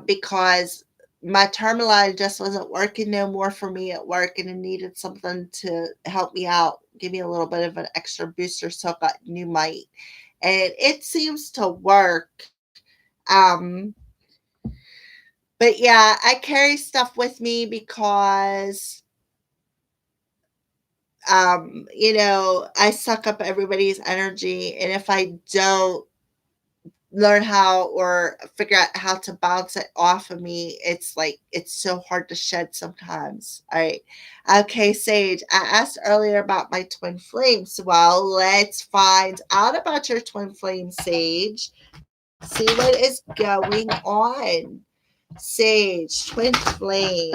because my Termaline just wasn't working no more for me at work, and I needed something to help me out, give me a little bit of an extra booster. So I got new mite, and it seems to work. Um, but yeah, I carry stuff with me because I suck up everybody's energy, and if I don't learn how or figure out how to bounce it off of me, it's like it's so hard to shed sometimes. All right. Okay, Sage, I asked earlier about my twin flames. Well, let's find out about your twin flame, Sage. See what is going on. Sage, twin flame.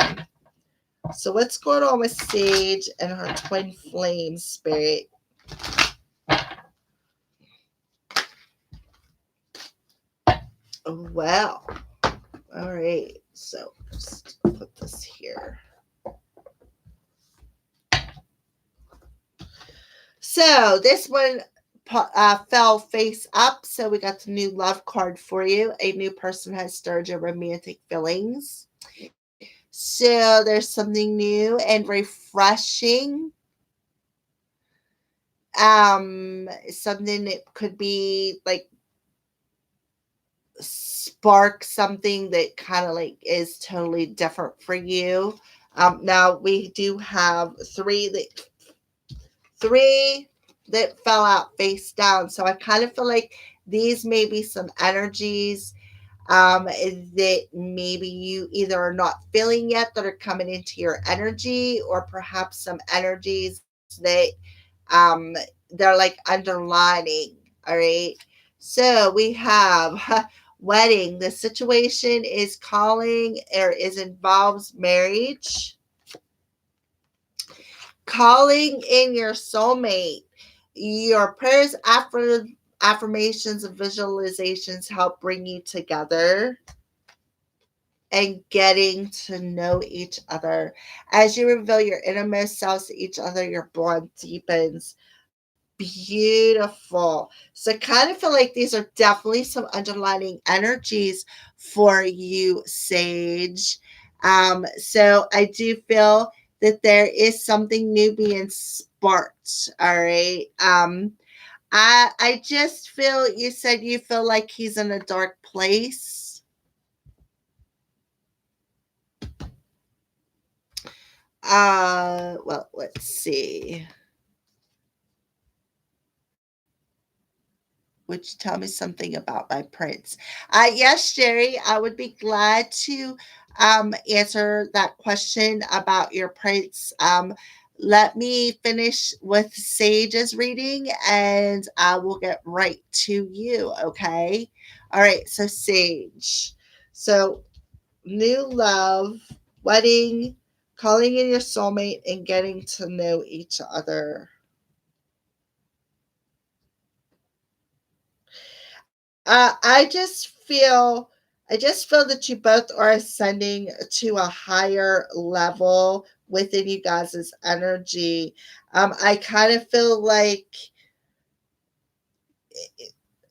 So what's going on with Sage and her twin flame spirit? Well, all right. So just put this here. So this one fell face up. So we got the new love card for you. A new person has stirred your romantic feelings. So there's something new and refreshing. Something that could be like spark something that kind of like is totally different for you. Now we do have three that fell out face down. So I kind of feel like these may be some energies that maybe you either are not feeling yet that are coming into your energy, or perhaps some energies that um, they're like underlining. All right. So we have wedding. The situation is calling or is involves marriage. Calling in your soulmate. Your prayers, affirmations, and visualizations help bring you together and getting to know each other. As you reveal your innermost selves to each other, your bond deepens. Beautiful. So I kind of feel like these are definitely some underlining energies for you, Sage. So I do feel that there is something new being sparked. All right. I just feel you said you feel like he's in a dark place. Well, let's see. Would you tell me something about my prince? Yes, Jerry, I would be glad to answer that question about your prince. Let me finish with Sage's reading and I will get right to you, okay? All right, so Sage. So, new love, wedding, calling in your soulmate, and getting to know each other. I just feel that you both are ascending to a higher level within you guys' energy. I kind of feel like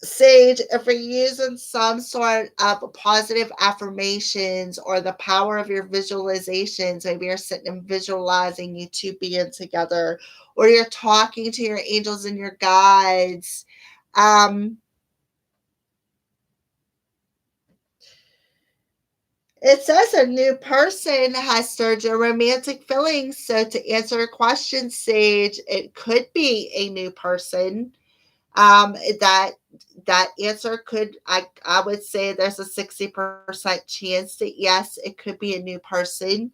Sage, if you're using some sort of positive affirmations or the power of your visualizations, maybe you're sitting and visualizing you two being together, or you're talking to your angels and your guides. Um, It says a new person has stirred your romantic feelings. So to answer your question, Sage, it could be a new person. That answer could I would say there's a 60% chance that yes, it could be a new person.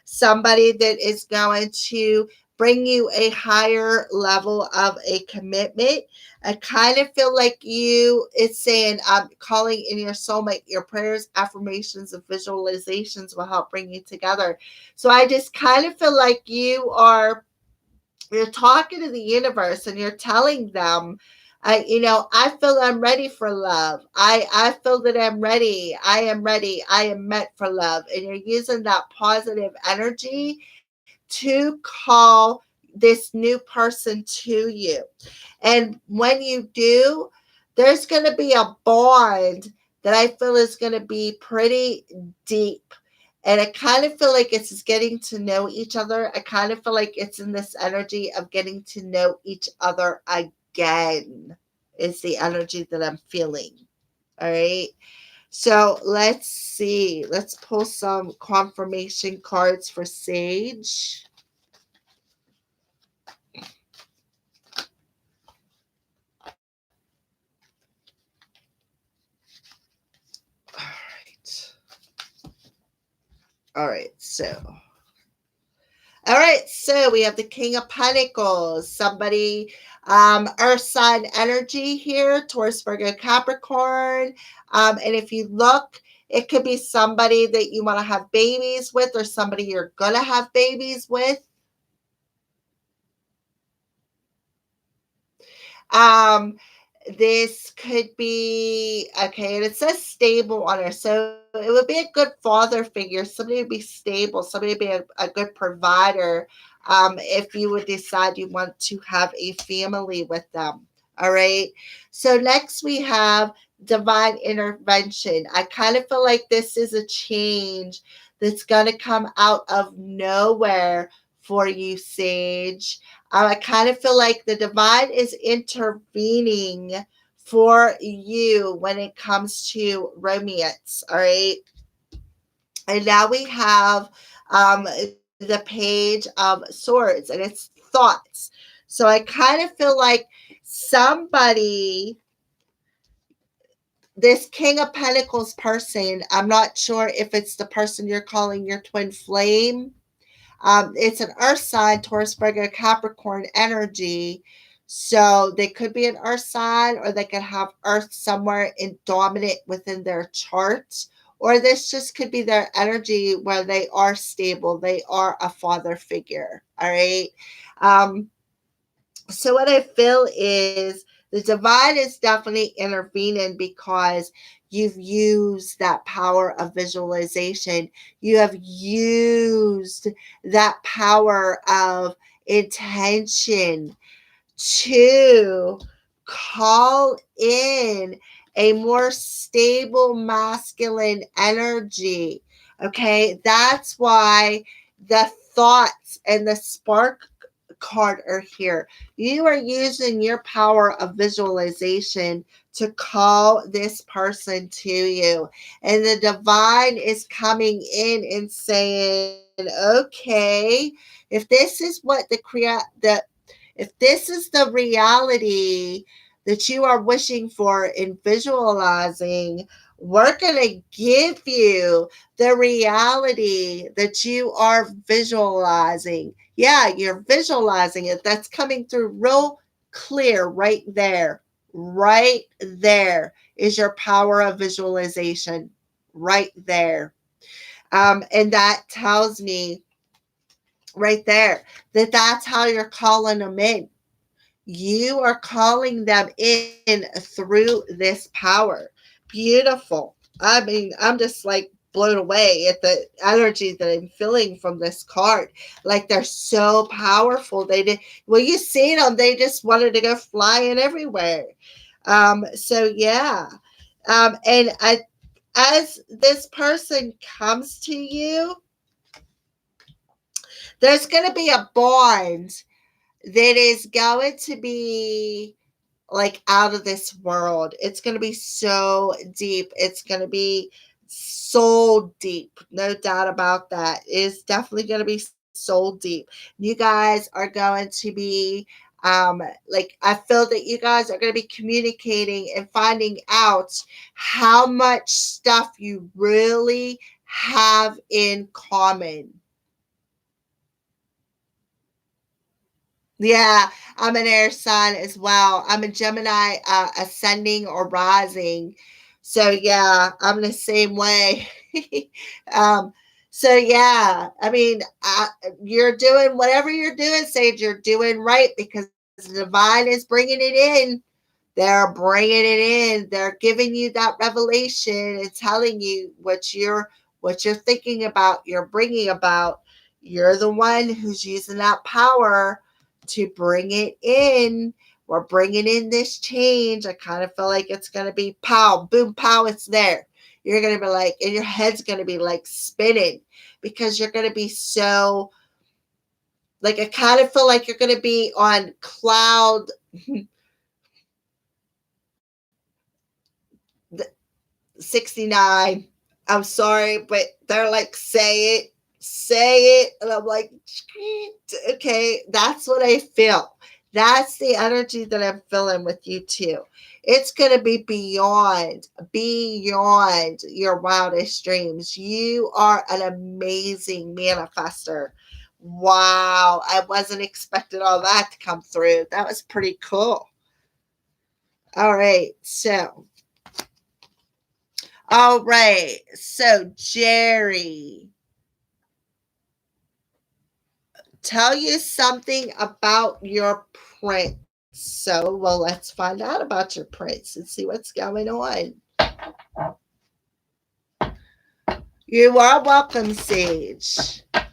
Somebody that is going to bring you a higher level of a commitment. I kind of feel like you it's saying calling in your soulmate. Your prayers, affirmations, and visualizations will help bring you together. So I just kind of feel like you're talking to the universe and you're telling them, I feel I'm ready for love. I feel that I'm ready. I am ready. I am meant for love. And you're using that positive energy to call this new person to you. And when you do, there's going to be a bond that I feel is going to be pretty deep. And I kind of feel like it's getting to know each other. I kind of feel like it's in this energy of getting to know each other again, is the energy that I'm feeling. All right. So let's see. Let's pull some confirmation cards for Sage. All right. All right. So we have the King of Pentacles, somebody, Earth sign energy here, Taurus, Virgo, Capricorn. And if you look, it could be somebody that you want to have babies with or somebody you're going to have babies with. This could be, okay, and it says stable on her, so it would be a good father figure. Somebody would be stable, somebody would be a good provider, if you would decide you want to have a family with them. All right, so next we have divine intervention. I kind of feel like this is a change that's going to come out of nowhere for you, Sage. I kind of feel like the divine is intervening for you when it comes to romance. All right. And now we have the Page of Swords, and it's thoughts. So I kind of feel like somebody, this King of Pentacles person, I'm not sure if it's the person you're calling your twin flame. It's an earth sign, Taurus, Virgo, Capricorn energy. So they could be an earth sign, or they could have earth somewhere in dominant within their chart. Or this just could be their energy where they are stable. They are a father figure. All right. Um, so what I feel is the divine is definitely intervening because you've used that power of visualization. You have used that power of intention to call in a more stable masculine energy. Okay, that's why the thoughts and the spark card are here. You are using your power of visualization to call this person to you. And the divine is coming in and saying, okay, if this is what if this is the reality that you are wishing for and visualizing, we're going to give you the reality that you are visualizing. Yeah, you're visualizing it. That's coming through real clear right there. Right there is your power of visualization. Right there. And that tells me right there that that's how you're calling them in. You are calling them in through this power. Beautiful. I mean, I'm just like blown away at the energy that I'm feeling from this card. Like they're so powerful. They did, well, you seen them, they just wanted to go flying everywhere. So yeah. And as this person comes to you, there's going to be a bond that is going to be like out of this world. It's going to be so deep. It's going to be soul deep. No doubt about that. It's definitely going to be soul deep. You guys are going to be like, I feel that you guys are going to be communicating and finding out how much stuff you really have in common. Yeah, I'm an air sign as well. I'm a Gemini ascending or rising. So yeah, I'm the same way. um, so yeah, I mean, you're doing whatever you're doing, Sage, you're doing right because the divine is bringing it in. They're bringing it in. They're giving you that revelation and telling you what you're thinking about, you're bringing about. You're the one who's using that power to bring it in. We're bringing in this change. I kind of feel like it's going to be pow, boom, pow, it's there. You're going to be like, and your head's going to be like spinning because you're going to be so, like, I kind of feel like you're going to be on cloud 69. I'm sorry, but they're like, say it. And I'm like, okay, that's what I feel. That's the energy that I'm feeling with you too. It's going to be beyond your wildest dreams. You are an amazing manifester. Wow. I wasn't expecting all that to come through. That was pretty cool. All right. All right. So, Jerry, tell you something about your prince. So, well, let's find out about your prince and see what's going on. You are welcome, Sage. All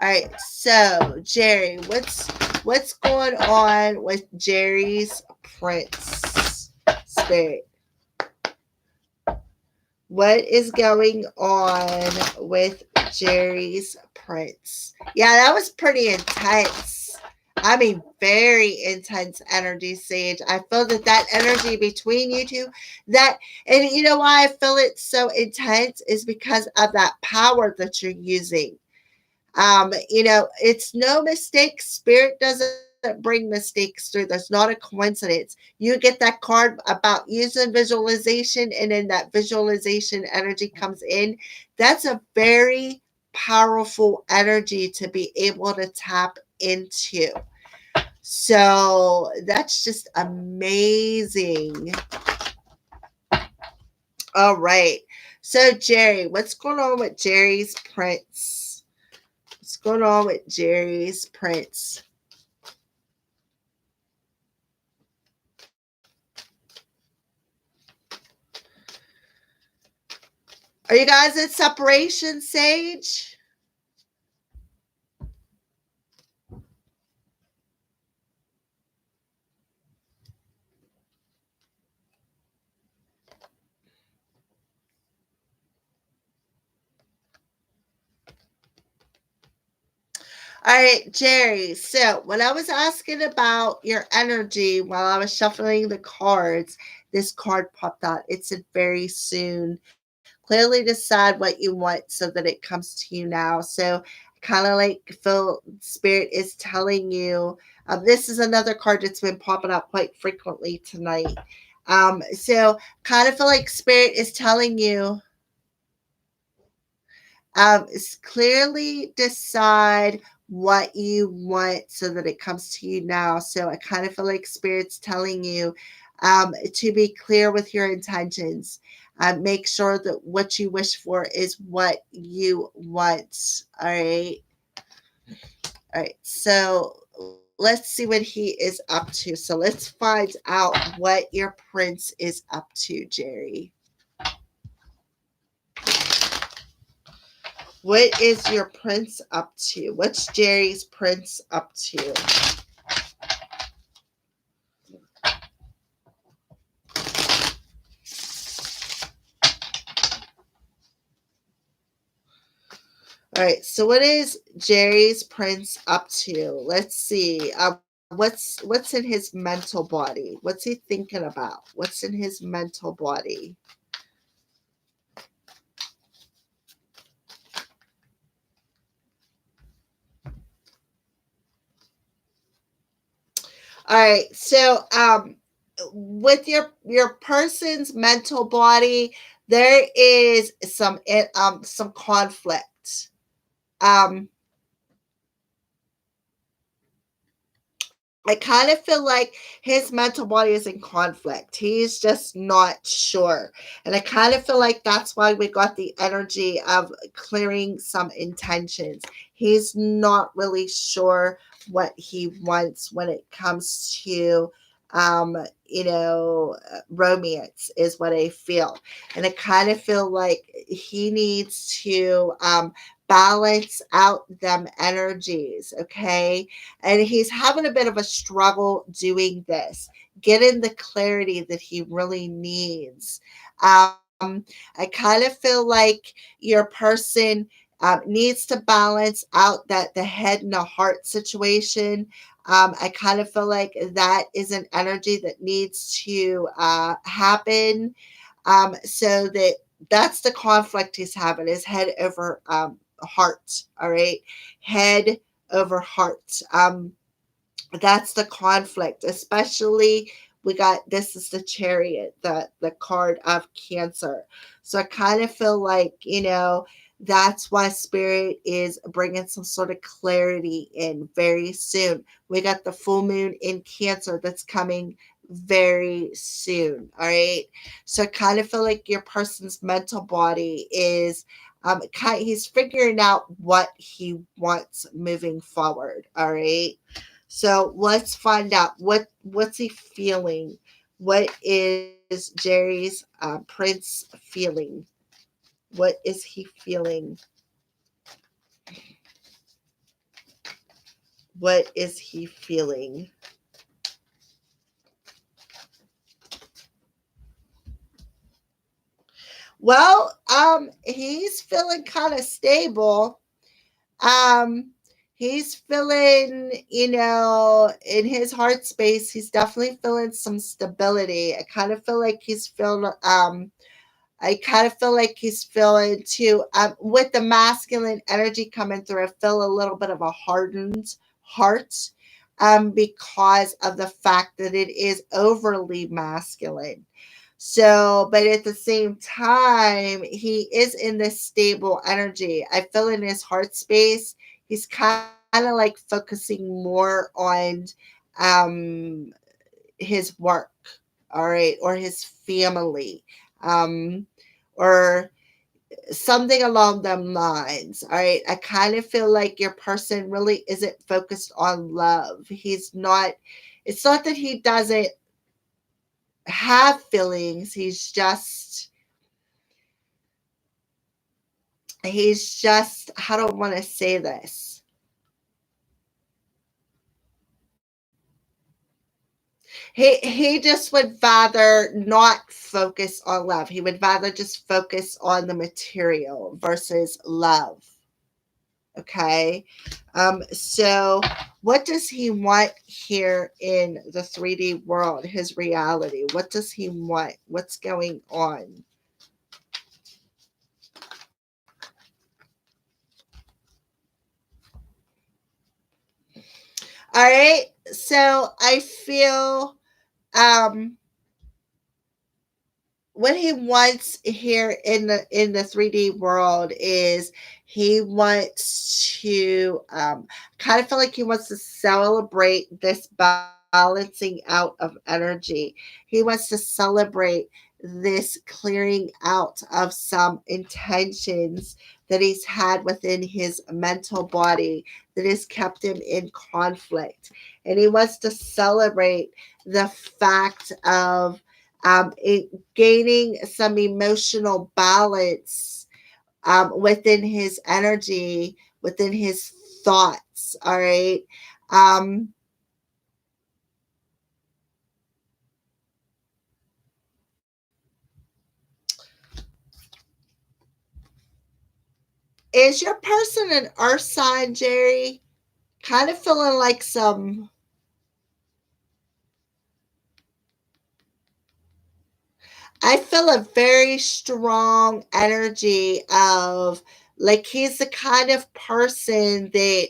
right. So, Jerry, what's going on with Jerry's prince spirit? What is going on with Jerry's prince? Yeah, that was pretty intense. I mean, very intense energy, Sage. I feel that energy between you two, and you know why I feel it so intense is because of that power that you're using. It's no mistake. Spirit doesn't bring mistakes through. There's not a coincidence. You get that card about using visualization, and then that visualization energy comes in. That's a very powerful energy to be able to tap into. So that's just amazing. All right. So, Jerry, what's going on with Jerry's prince? What's going on with Jerry's prince? Are you guys in separation, Sage? All right, Jerry. So, when I was asking about your energy while I was shuffling the cards, this card popped out. It said very soon. Clearly decide what you want so that it comes to you now. So, kind of like feel spirit is telling you. This is another card that's been popping up quite frequently tonight. So, kind of feel like spirit is telling you, clearly decide what you want so that it comes to you now. So I kind of feel like spirit's telling you, to be clear with your intentions. Make sure that what you wish for is what you want. All right. All right. So let's see what he is up to. So let's find out what your prince is up to, Jerry. What is your prince up to? What's Jerry's prince up to? All right. So what is Jerry's prince up to? Let's see. What's in his mental body? What's he thinking about? What's in his mental body? All right. So with your person's mental body, there is some conflict. Um I kind of feel like his mental body is in conflict. He's just not sure. And I kind of feel like that's why we got the energy of clearing some intentions. He's not really sure what he wants when it comes to romance is what I feel. And I kind of feel like he needs to balance out them energies, okay? And he's having a bit of a struggle doing this, getting the clarity that he really needs. I kind of feel like your person needs to balance out that the head and the heart situation. I kind of feel like that is an energy that needs to happen, so that's the conflict he's having, is head over heart. All right, head over heart. That's the conflict, especially we got, this is the chariot, the card of Cancer. So I kind of feel like, that's why spirit is bringing some sort of clarity in very soon. We got the full moon in Cancer that's coming very soon. All right, so I kind of feel like your person's mental body is he's figuring out what he wants moving forward. All right, so let's find out what's he feeling. What is Jerry's prince feeling? What is he feeling? What is he feeling? Well, he's feeling kind of stable. Um, he's feeling, in his heart space, he's definitely feeling some stability. I kind of feel like he's feeling too, with the masculine energy coming through. I feel a little bit of a hardened heart, because of the fact that it is overly masculine. So, but at the same time, he is in this stable energy. I feel in his heart space, he's kind of like focusing more on um, his work, all right, or his family, um, or something along them lines. All right. I kind of feel like your person really isn't focused on love. It's not that he doesn't have feelings. He's just, how do I want to say this? He just would rather not focus on love. He would rather just focus on the material versus love. Okay. So what does he want here in the 3D world, his reality? What does he want? What's going on? All right. So I feel um what he wants here in the 3D world is he wants to kind of feel like he wants to celebrate this balancing out of energy. He wants to celebrate this clearing out of some intentions that he's had within his mental body that has kept him in conflict. And he wants to celebrate the fact of gaining some emotional balance within his energy, within his thoughts. All right. Um, is your person an earth sign, Jerry? Kind of feeling like some, I feel a very strong energy of like he's the kind of person that,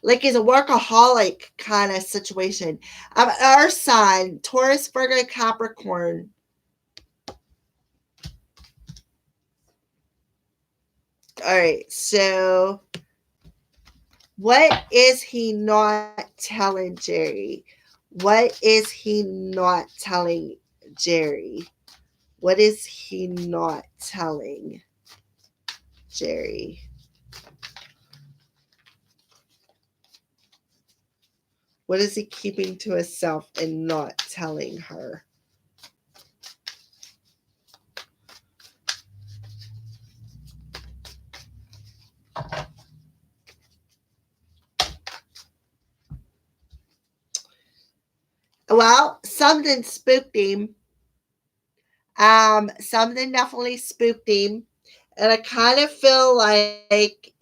like he's a workaholic kind of situation. Our sign, Taurus, Virgo, Capricorn. All right, so what is he not telling Jerry? What is he not telling Jerry? What is he not telling Jerry? What is he keeping to himself and not telling her? Well, something spooked him. Something definitely spooked him. And I kind of feel like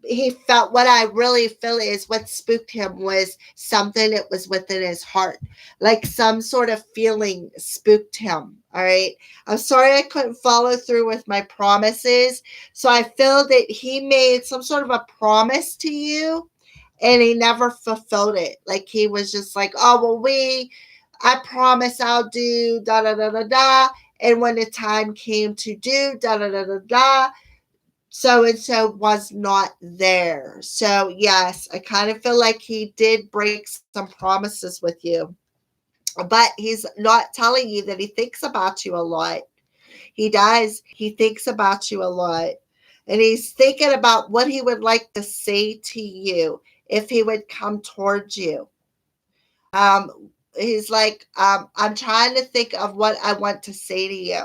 he felt, what I really feel is what spooked him was something that was within his heart, like some sort of feeling spooked him. All right, I'm sorry I couldn't follow through with my promises. So I feel that he made some sort of a promise to you and he never fulfilled it. Like he was just like, oh well, I promise I'll do da da da da da, and when the time came to do da da da da da, so and so was not there. So, yes, I kind of feel like he did break some promises with you, but he's not telling you that he thinks about you a lot. He does. He thinks about you a lot. And he's thinking about what he would like to say to you if he would come towards you. He's like, I'm trying to think of what I want to say to you.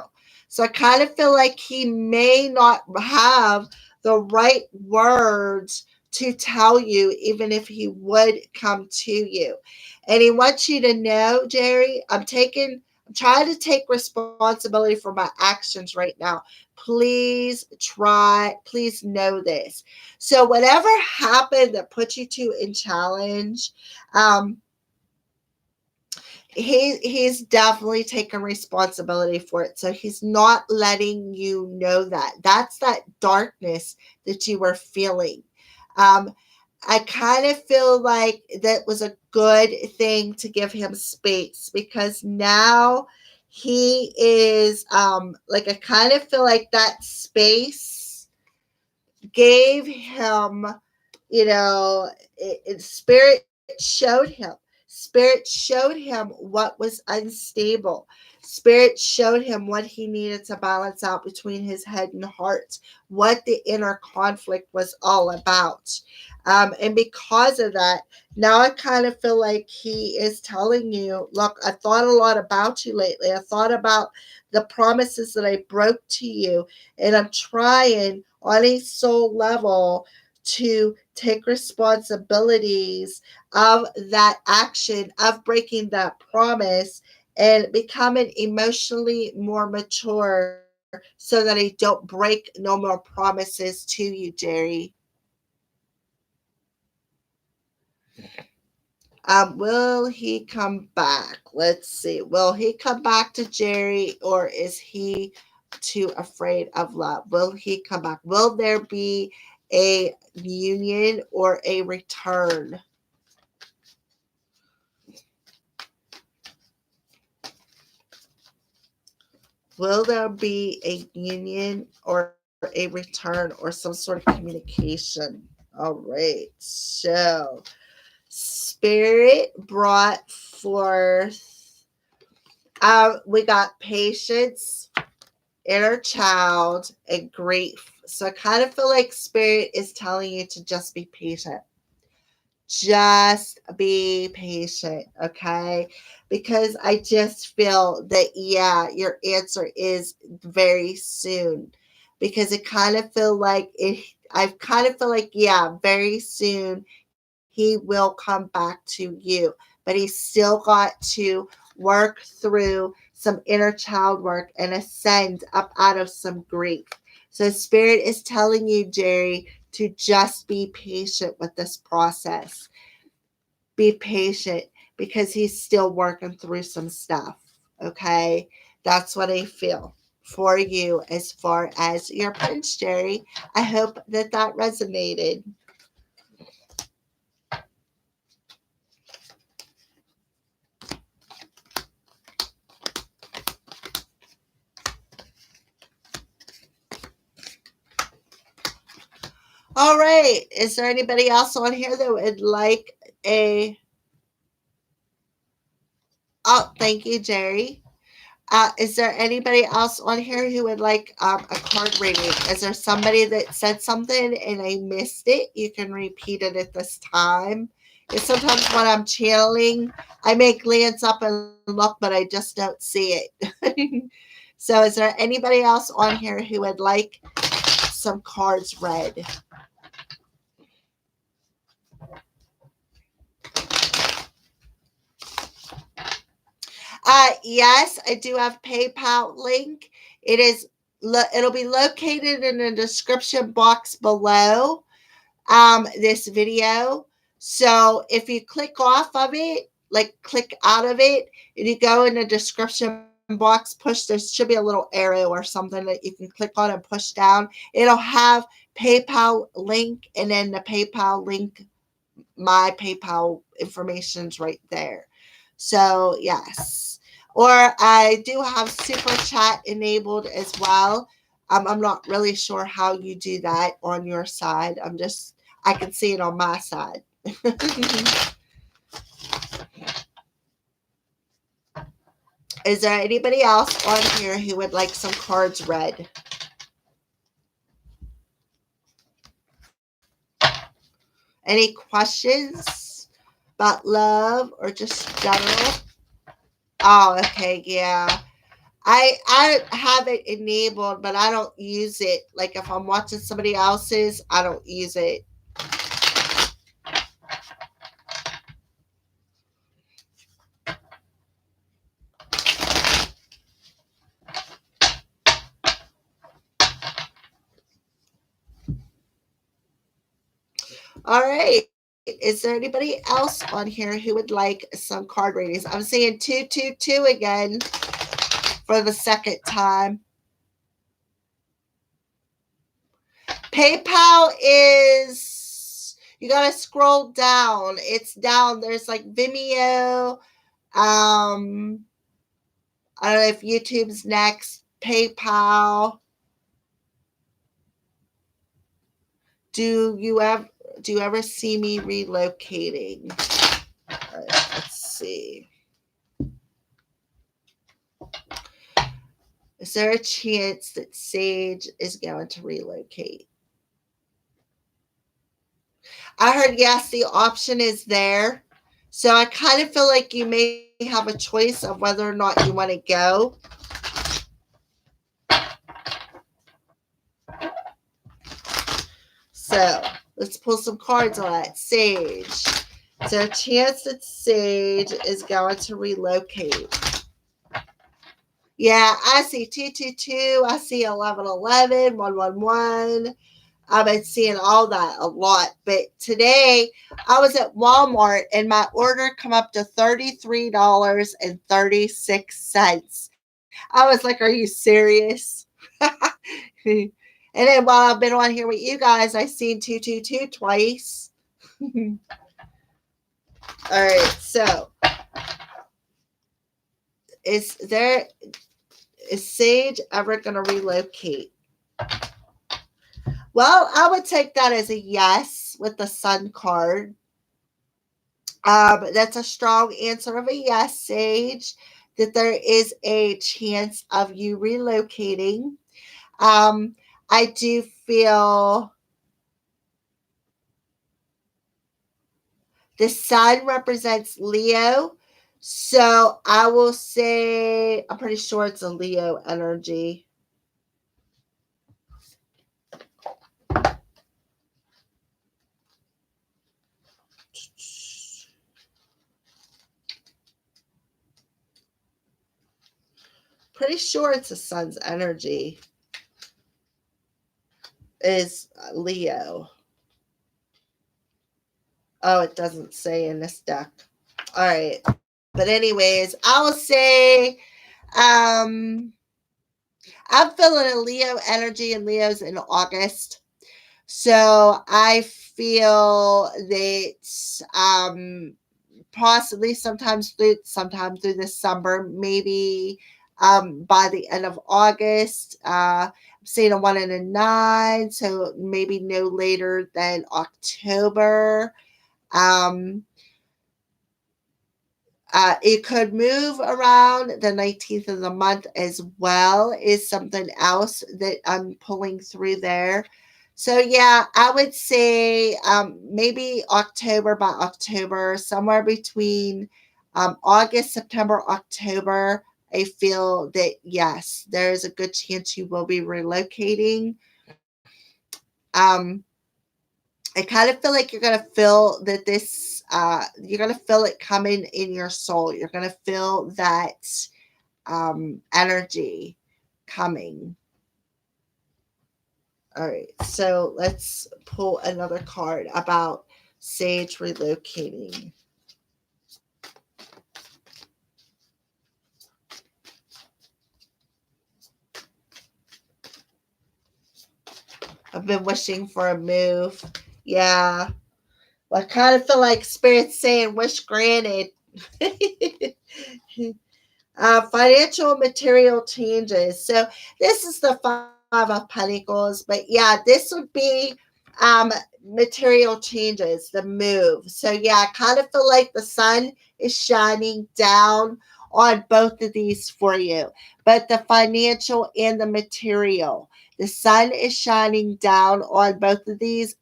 So I kind of feel like he may not have the right words to tell you, even if he would come to you. And he wants you to know, Jerry, I'm trying to take responsibility for my actions right now. Please know this. So whatever happened that put you two in challenge, um, he's definitely taking responsibility for it, so he's not letting you know that that's that darkness that you were feeling. I kind of feel like that was a good thing to give him space, because now he is like, I kind of feel like that space gave him, spirit showed him. Spirit showed him what was unstable. Spirit showed him what he needed to balance out between his head and heart, what the inner conflict was all about. And because of that, now I kind of feel like he is telling you, look, I thought a lot about you lately. I thought about the promises that I broke to you, and I'm trying on a soul level to take responsibilities of that action, of breaking that promise, and becoming emotionally more mature so that I don't break no more promises to you, Jerry. Will he come back? Let's see. Will he come back to Jerry, or is he too afraid of love? Will he come back? Will there be a union or a return? Will there be a union or a return or some sort of communication? All right. So, Spirit brought forth, we got patience, inner child, and grief. So, I kind of feel like Spirit is telling you to just be patient. Just be patient, okay? Because I just feel that, yeah, your answer is very soon. Because it kind of feel like it, I kind of feel like, yeah, very soon he will come back to you. But he's still got to work through some inner child work and ascend up out of some grief. So Spirit is telling you, Jerry, to just be patient with this process. Be patient, because he's still working through some stuff. Okay. That's what I feel for you as far as your Prince, Jerry. I hope that that resonated. All right. Is there anybody else on here that would like a. Oh, thank you, Jerry. Is there anybody else on here who would like a card reading? Is there somebody that said something and I missed it? You can repeat it at this time. Because sometimes when I'm channeling, I may glance up and look, but I just don't see it. So, is there anybody else on here who would like some cards read? Yes, I do have PayPal link. It is it'll be located in the description box below this video. So if you click off of it, like click out of it, and you go in the description box, push, there should be a little arrow or something that you can click on and push down. It'll have PayPal link, and then the PayPal link, my PayPal information's right there. So yes. Or I do have super chat enabled as well. I'm not really sure how you do that on your side. I can see it on my side. Is there anybody else on here who would like some cards read? Any questions about love or just general? Oh, okay, yeah. I have it enabled, but I don't use it. Like if I'm watching somebody else's, I don't use it. All right. Is there anybody else on here who would like some card readings? I'm saying 222 again for the second time. PayPal is, you gotta scroll down. It's down. There's like Vimeo. I don't know if YouTube's next. PayPal. Do you ever see me relocating? All right, let's see. Is there a chance that Sage is going to relocate? I heard yes, the option is there. So I kind of feel like you may have a choice of whether or not you want to go. So let's pull some cards on that. Sage. Is there a chance that Sage is going to relocate? Yeah, I see 222. I see 1111, 111. I've been seeing all that a lot. But today I was at Walmart and my order come up to $33.36. I was like, are you serious? And then while I've been on here with you guys, I've seen 222 twice. All right, so is Sage ever going to relocate? Well, I would take that as a yes with the Sun card. That's a strong answer of a yes, Sage, that there is a chance of you relocating. I do feel the Sun represents Leo. So I will say, I'm pretty sure it's a Leo energy. Pretty sure it's a Sun's energy. Is Leo. Oh, it doesn't say in this deck. All right. But anyways, I will say I'm feeling a Leo energy, and Leo's in August. So I feel that possibly sometime through December, maybe by the end of August. I'm seeing a 1 and a 9, so maybe no later than October. It could move around the 19th of the month as well, is something else that I'm pulling through there. So yeah, I would say maybe October, by October, somewhere between August, September, October. I feel that yes, there's a good chance you will be relocating. Um, I kind of feel like you're gonna feel that this you're gonna feel it coming in your soul. You're gonna feel that energy coming. All right, so let's pull another card about Sage relocating. I've been wishing for a move. Yeah. Well, I kind of feel like Spirit's saying, wish granted. Financial material changes. So this is the Five of Pentacles, but yeah, this would be um, material changes, the move. So yeah, I kind of feel like the sun is shining down on both of these for you, but the financial and the material. The sun is shining down on both of these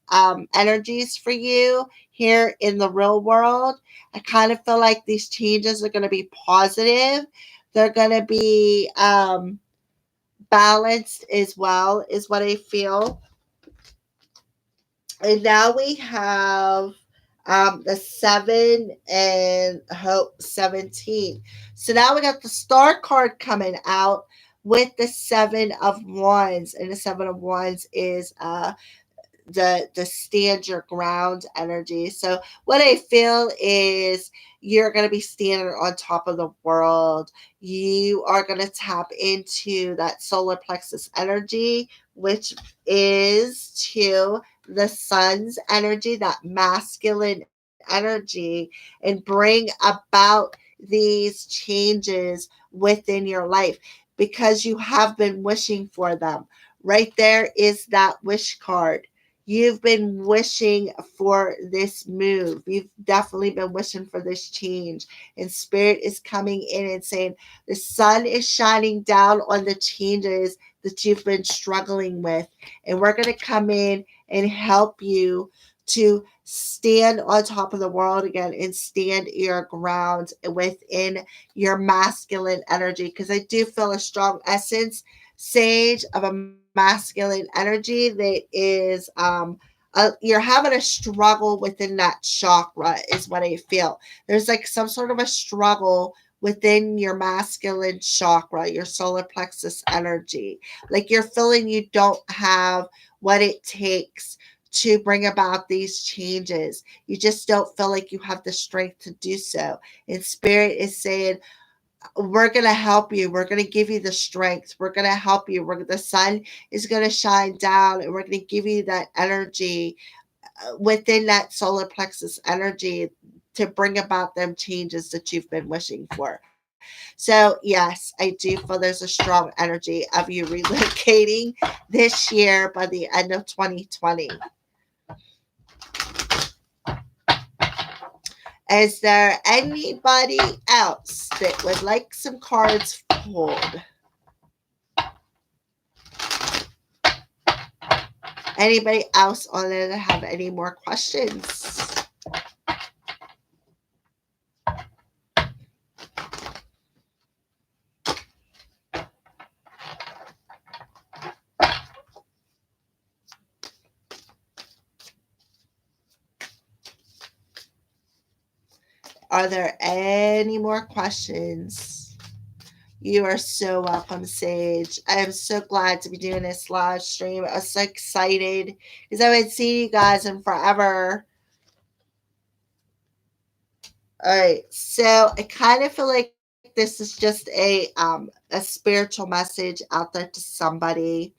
energies for you here in the real world. I kind of feel like these changes are going to be positive. They're going to be balanced as well, is what I feel. And now we have the 7 and hope 17. So now we got the star card coming out with the 7 of Wands. And the 7 of Wands is the stand your ground energy. So what I feel is you're going to be standing on top of the world. You are going to tap into that solar plexus energy, which is to the sun's energy, that masculine energy, and bring about these changes within your life because you have been wishing for them. Right there is that wish card. You've been wishing for this move. You've definitely been wishing for this change. And Spirit is coming in and saying, the sun is shining down on the changes that you've been struggling with. And we're going to come in and help you to stand on top of the world again and stand your ground within your masculine energy. Because I do feel a strong essence, Sage, of a masculine energy that is you're having a struggle within that chakra is what I feel. There's like some sort of a struggle within your masculine chakra, your solar plexus energy. Like you're feeling you don't have what it takes to bring about these changes. You just don't feel like you have the strength to do so. And Spirit is saying, we're going to help you. We're going to give you the strength. We're going to help you. The sun is going to shine down and we're going to give you that energy within that solar plexus energy to bring about them changes that you've been wishing for. So, yes, I do feel there's a strong energy of you relocating this year by the end of 2020. Is there anybody else that would like some cards pulled? Anybody else on there that have any more questions? Are there any more questions? You are so welcome, Sage. I am so glad to be doing this live stream. I was so excited because I haven't seen you guys in forever. All right, so I kind of feel like this is just a spiritual message out there to somebody.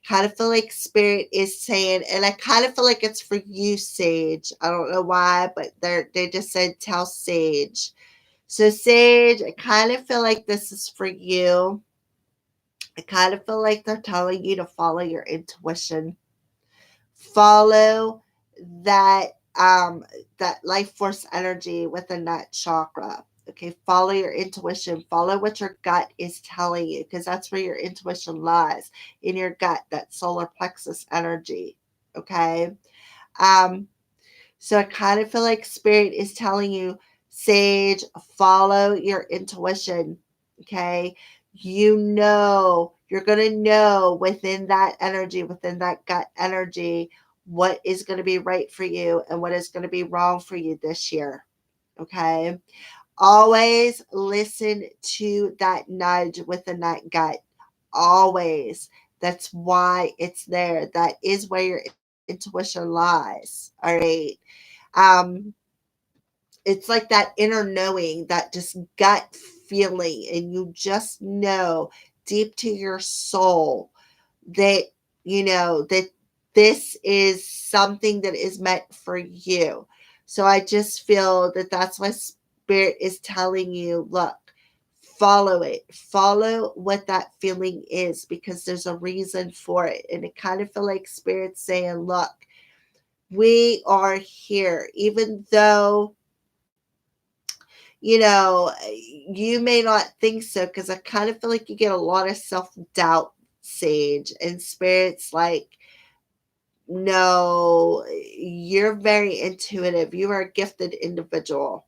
Kind of feel like Spirit is saying, and I kind of feel like it's for you, Sage. I don't know why, but they just said tell Sage. So Sage, I kind of feel like this is for you. I kind of feel like they're telling you to follow your intuition. Follow that that life force energy within that chakra. Okay, follow your intuition, follow what your gut is telling you, because that's where your intuition lies, in your gut, that solar plexus energy. Okay. um so I kind of feel like Spirit is telling you, Sage, follow your intuition. Okay. You're going to know within that energy, within that gut energy, what is going to be right for you and what is going to be wrong for you this year. Okay. Always listen to that nudge with the nut gut. Always. That's why it's there. That is where your intuition lies. All right. Um, it's like that inner knowing, that just gut feeling, and you just know deep to your soul that that this is something that is meant for you. So I just feel that that's why spirit is telling you, look, follow it, follow what that feeling is, because there's a reason for it. And it kind of feel like spirit saying, look, we are here, even though you may not think so, because I kind of feel like you get a lot of self doubt, Sage, and spirits like, no, you're very intuitive. You are a gifted individual.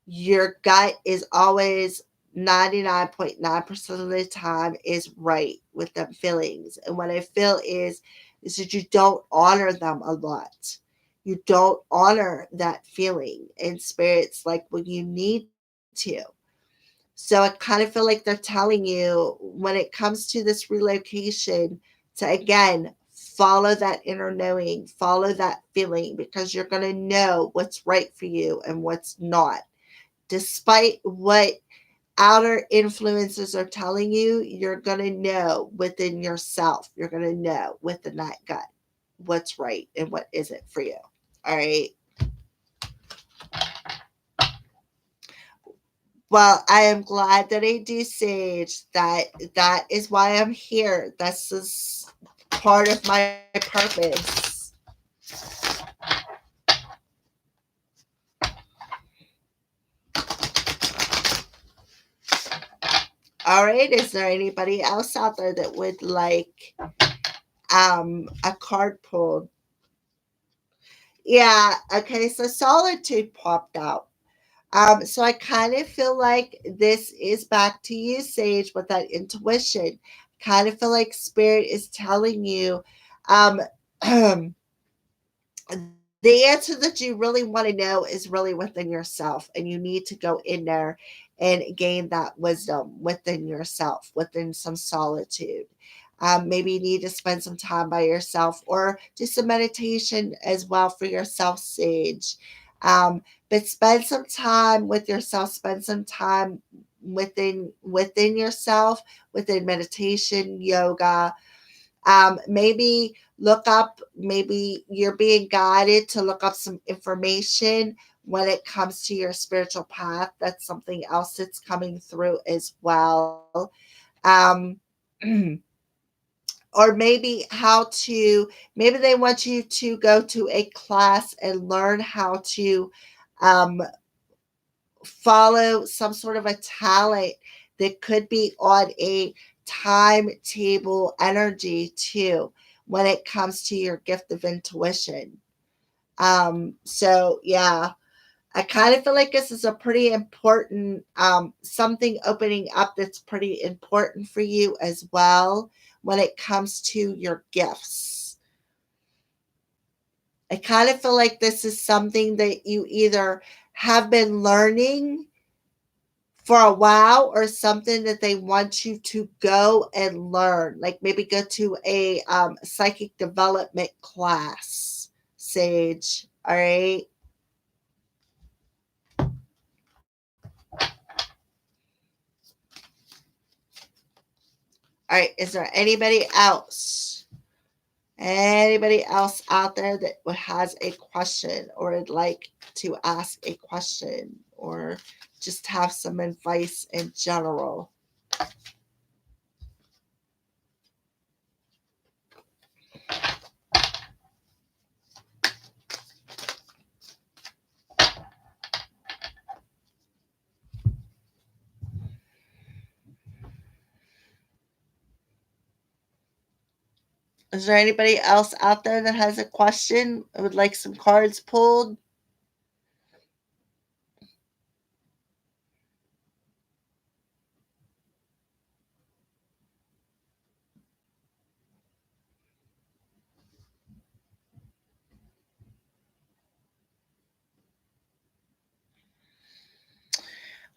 Your gut is always 99.9% of the time is right with them feelings. And what I feel is that you don't honor them a lot. You don't honor that feeling in spirits like when you need to. So I kind of feel like they're telling you, when it comes to this relocation, to again follow that inner knowing, follow that feeling, because you're going to know what's right for you and what's not. Despite what outer influences are telling you, you're going to know within yourself, you're going to know within that gut what's right and what isn't for you. All right. Well, I am glad that I do, Sage. That is why I'm here. This is part of my purpose. All right. Is there anybody else out there that would like a card pulled? Yeah. Okay. So solitude popped out. So I kind of feel like this is back to you, Sage, with that intuition. Kind of feel like spirit is telling you, um, the answer that you really want to know is really within yourself, and you need to go in there and gain that wisdom within yourself, within some solitude. Maybe you need to spend some time by yourself, or do some meditation as well for yourself, Sage. But spend some time with yourself, spend some time within yourself, within meditation, yoga. Maybe look up, maybe you're being guided to look up some information when it comes to your spiritual path. That's something else that's coming through as well. Um, or maybe maybe they want you to go to a class and learn how to um, follow some sort of a talent that could be on a timetable energy too, when it comes to your gift of intuition. So yeah, I kind of feel like this is a pretty important something opening up that's pretty important for you as well when it comes to your gifts. I kind of feel like this is something that you either have been learning for a while, or something that they want you to go and learn, like maybe go to a psychic development class, Sage. All right. All right. Is there anybody else out there that has a question, or would like to ask a question, or just have some advice in general? Is there anybody else out there that has a question, would like some cards pulled?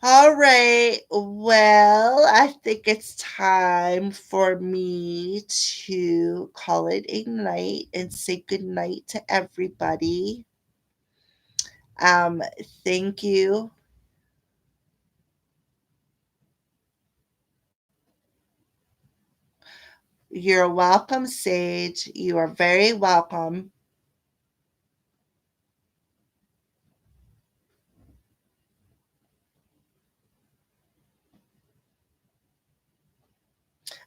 All right. Well, I think it's time for me to call it a night and say good night to everybody. Um, Thank you. You're welcome, Sage. You are very welcome.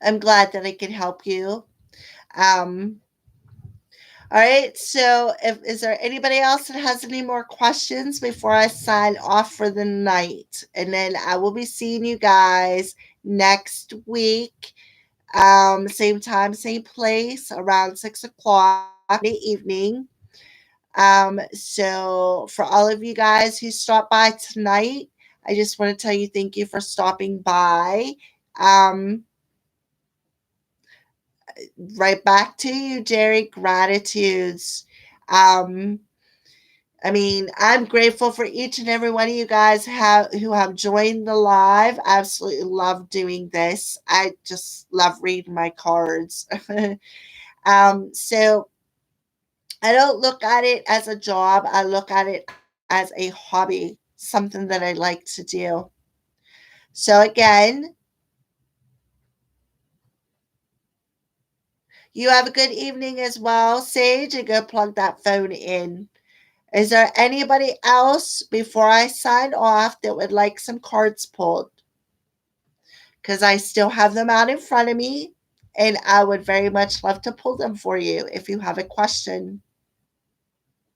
I'm glad that I could help you. Um, all right. So, if is there anybody else that has any more questions before I sign off for the night? And then I will be seeing you guys next week. Same time, same place, around 6 o'clock in the evening. So for all of you guys who stopped by tonight, I just want to tell you thank you for stopping by. Um, right back to you, Jerry. Gratitudes. Um, I mean, I'm grateful for each and every one of you guys who have joined the live. I absolutely love doing this. I just love reading my cards. So I don't look at it as a job. I look at it as a hobby, something that I like to do. So again, you have a good evening as well, Sage, and go plug that phone in. Is there anybody else before I sign off that would like some cards pulled? Because I still have them out in front of me, and I would very much love to pull them for you if you have a question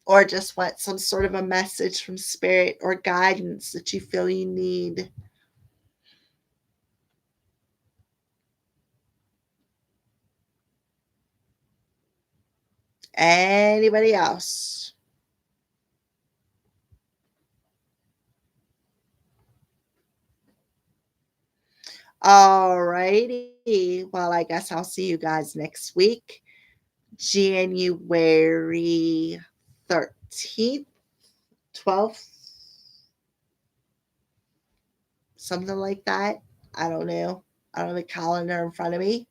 or just want some sort of a message from spirit or guidance that you feel you need. Anybody else? All righty. Well, I guess I'll see you guys next week, January 13th, 12th, something like that. I don't know. I don't have a calendar in front of me.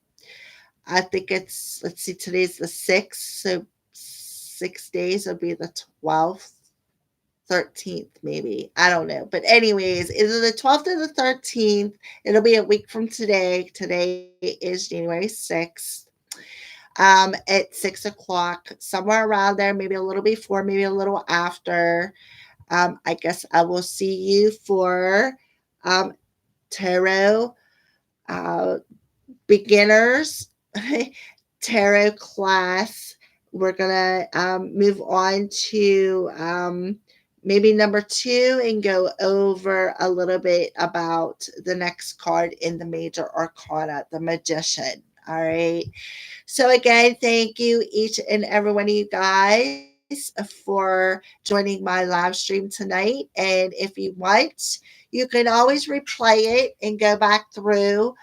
I think it's, let's see, today's the 6th. So 6 days would be the 12th. 13th, maybe. I don't know. But, anyways, either the 12th or the 13th. It'll be a week from today. Today is January 6th. At 6 o'clock, somewhere around there, maybe a little before, maybe a little after. I guess I will see you for um, tarot uh, beginners tarot class. We're gonna move on to maybe number two and go over a little bit about the next card in the major arcana, the magician. All right. So again, thank you each and every one of you guys for joining my live stream tonight. And if you want, you can always replay it and go back through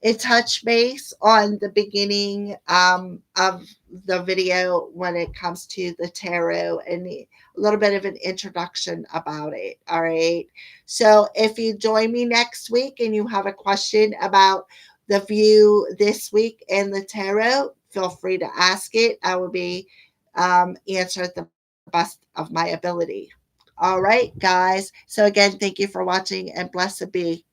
and touch base on the beginning of the video when it comes to the tarot and a little bit of an introduction about it. All right. So if you join me next week and you have a question about the view this week and the tarot, feel free to ask it. I will be answer it the best of my ability. All right, guys. So again, thank you for watching and blessed be.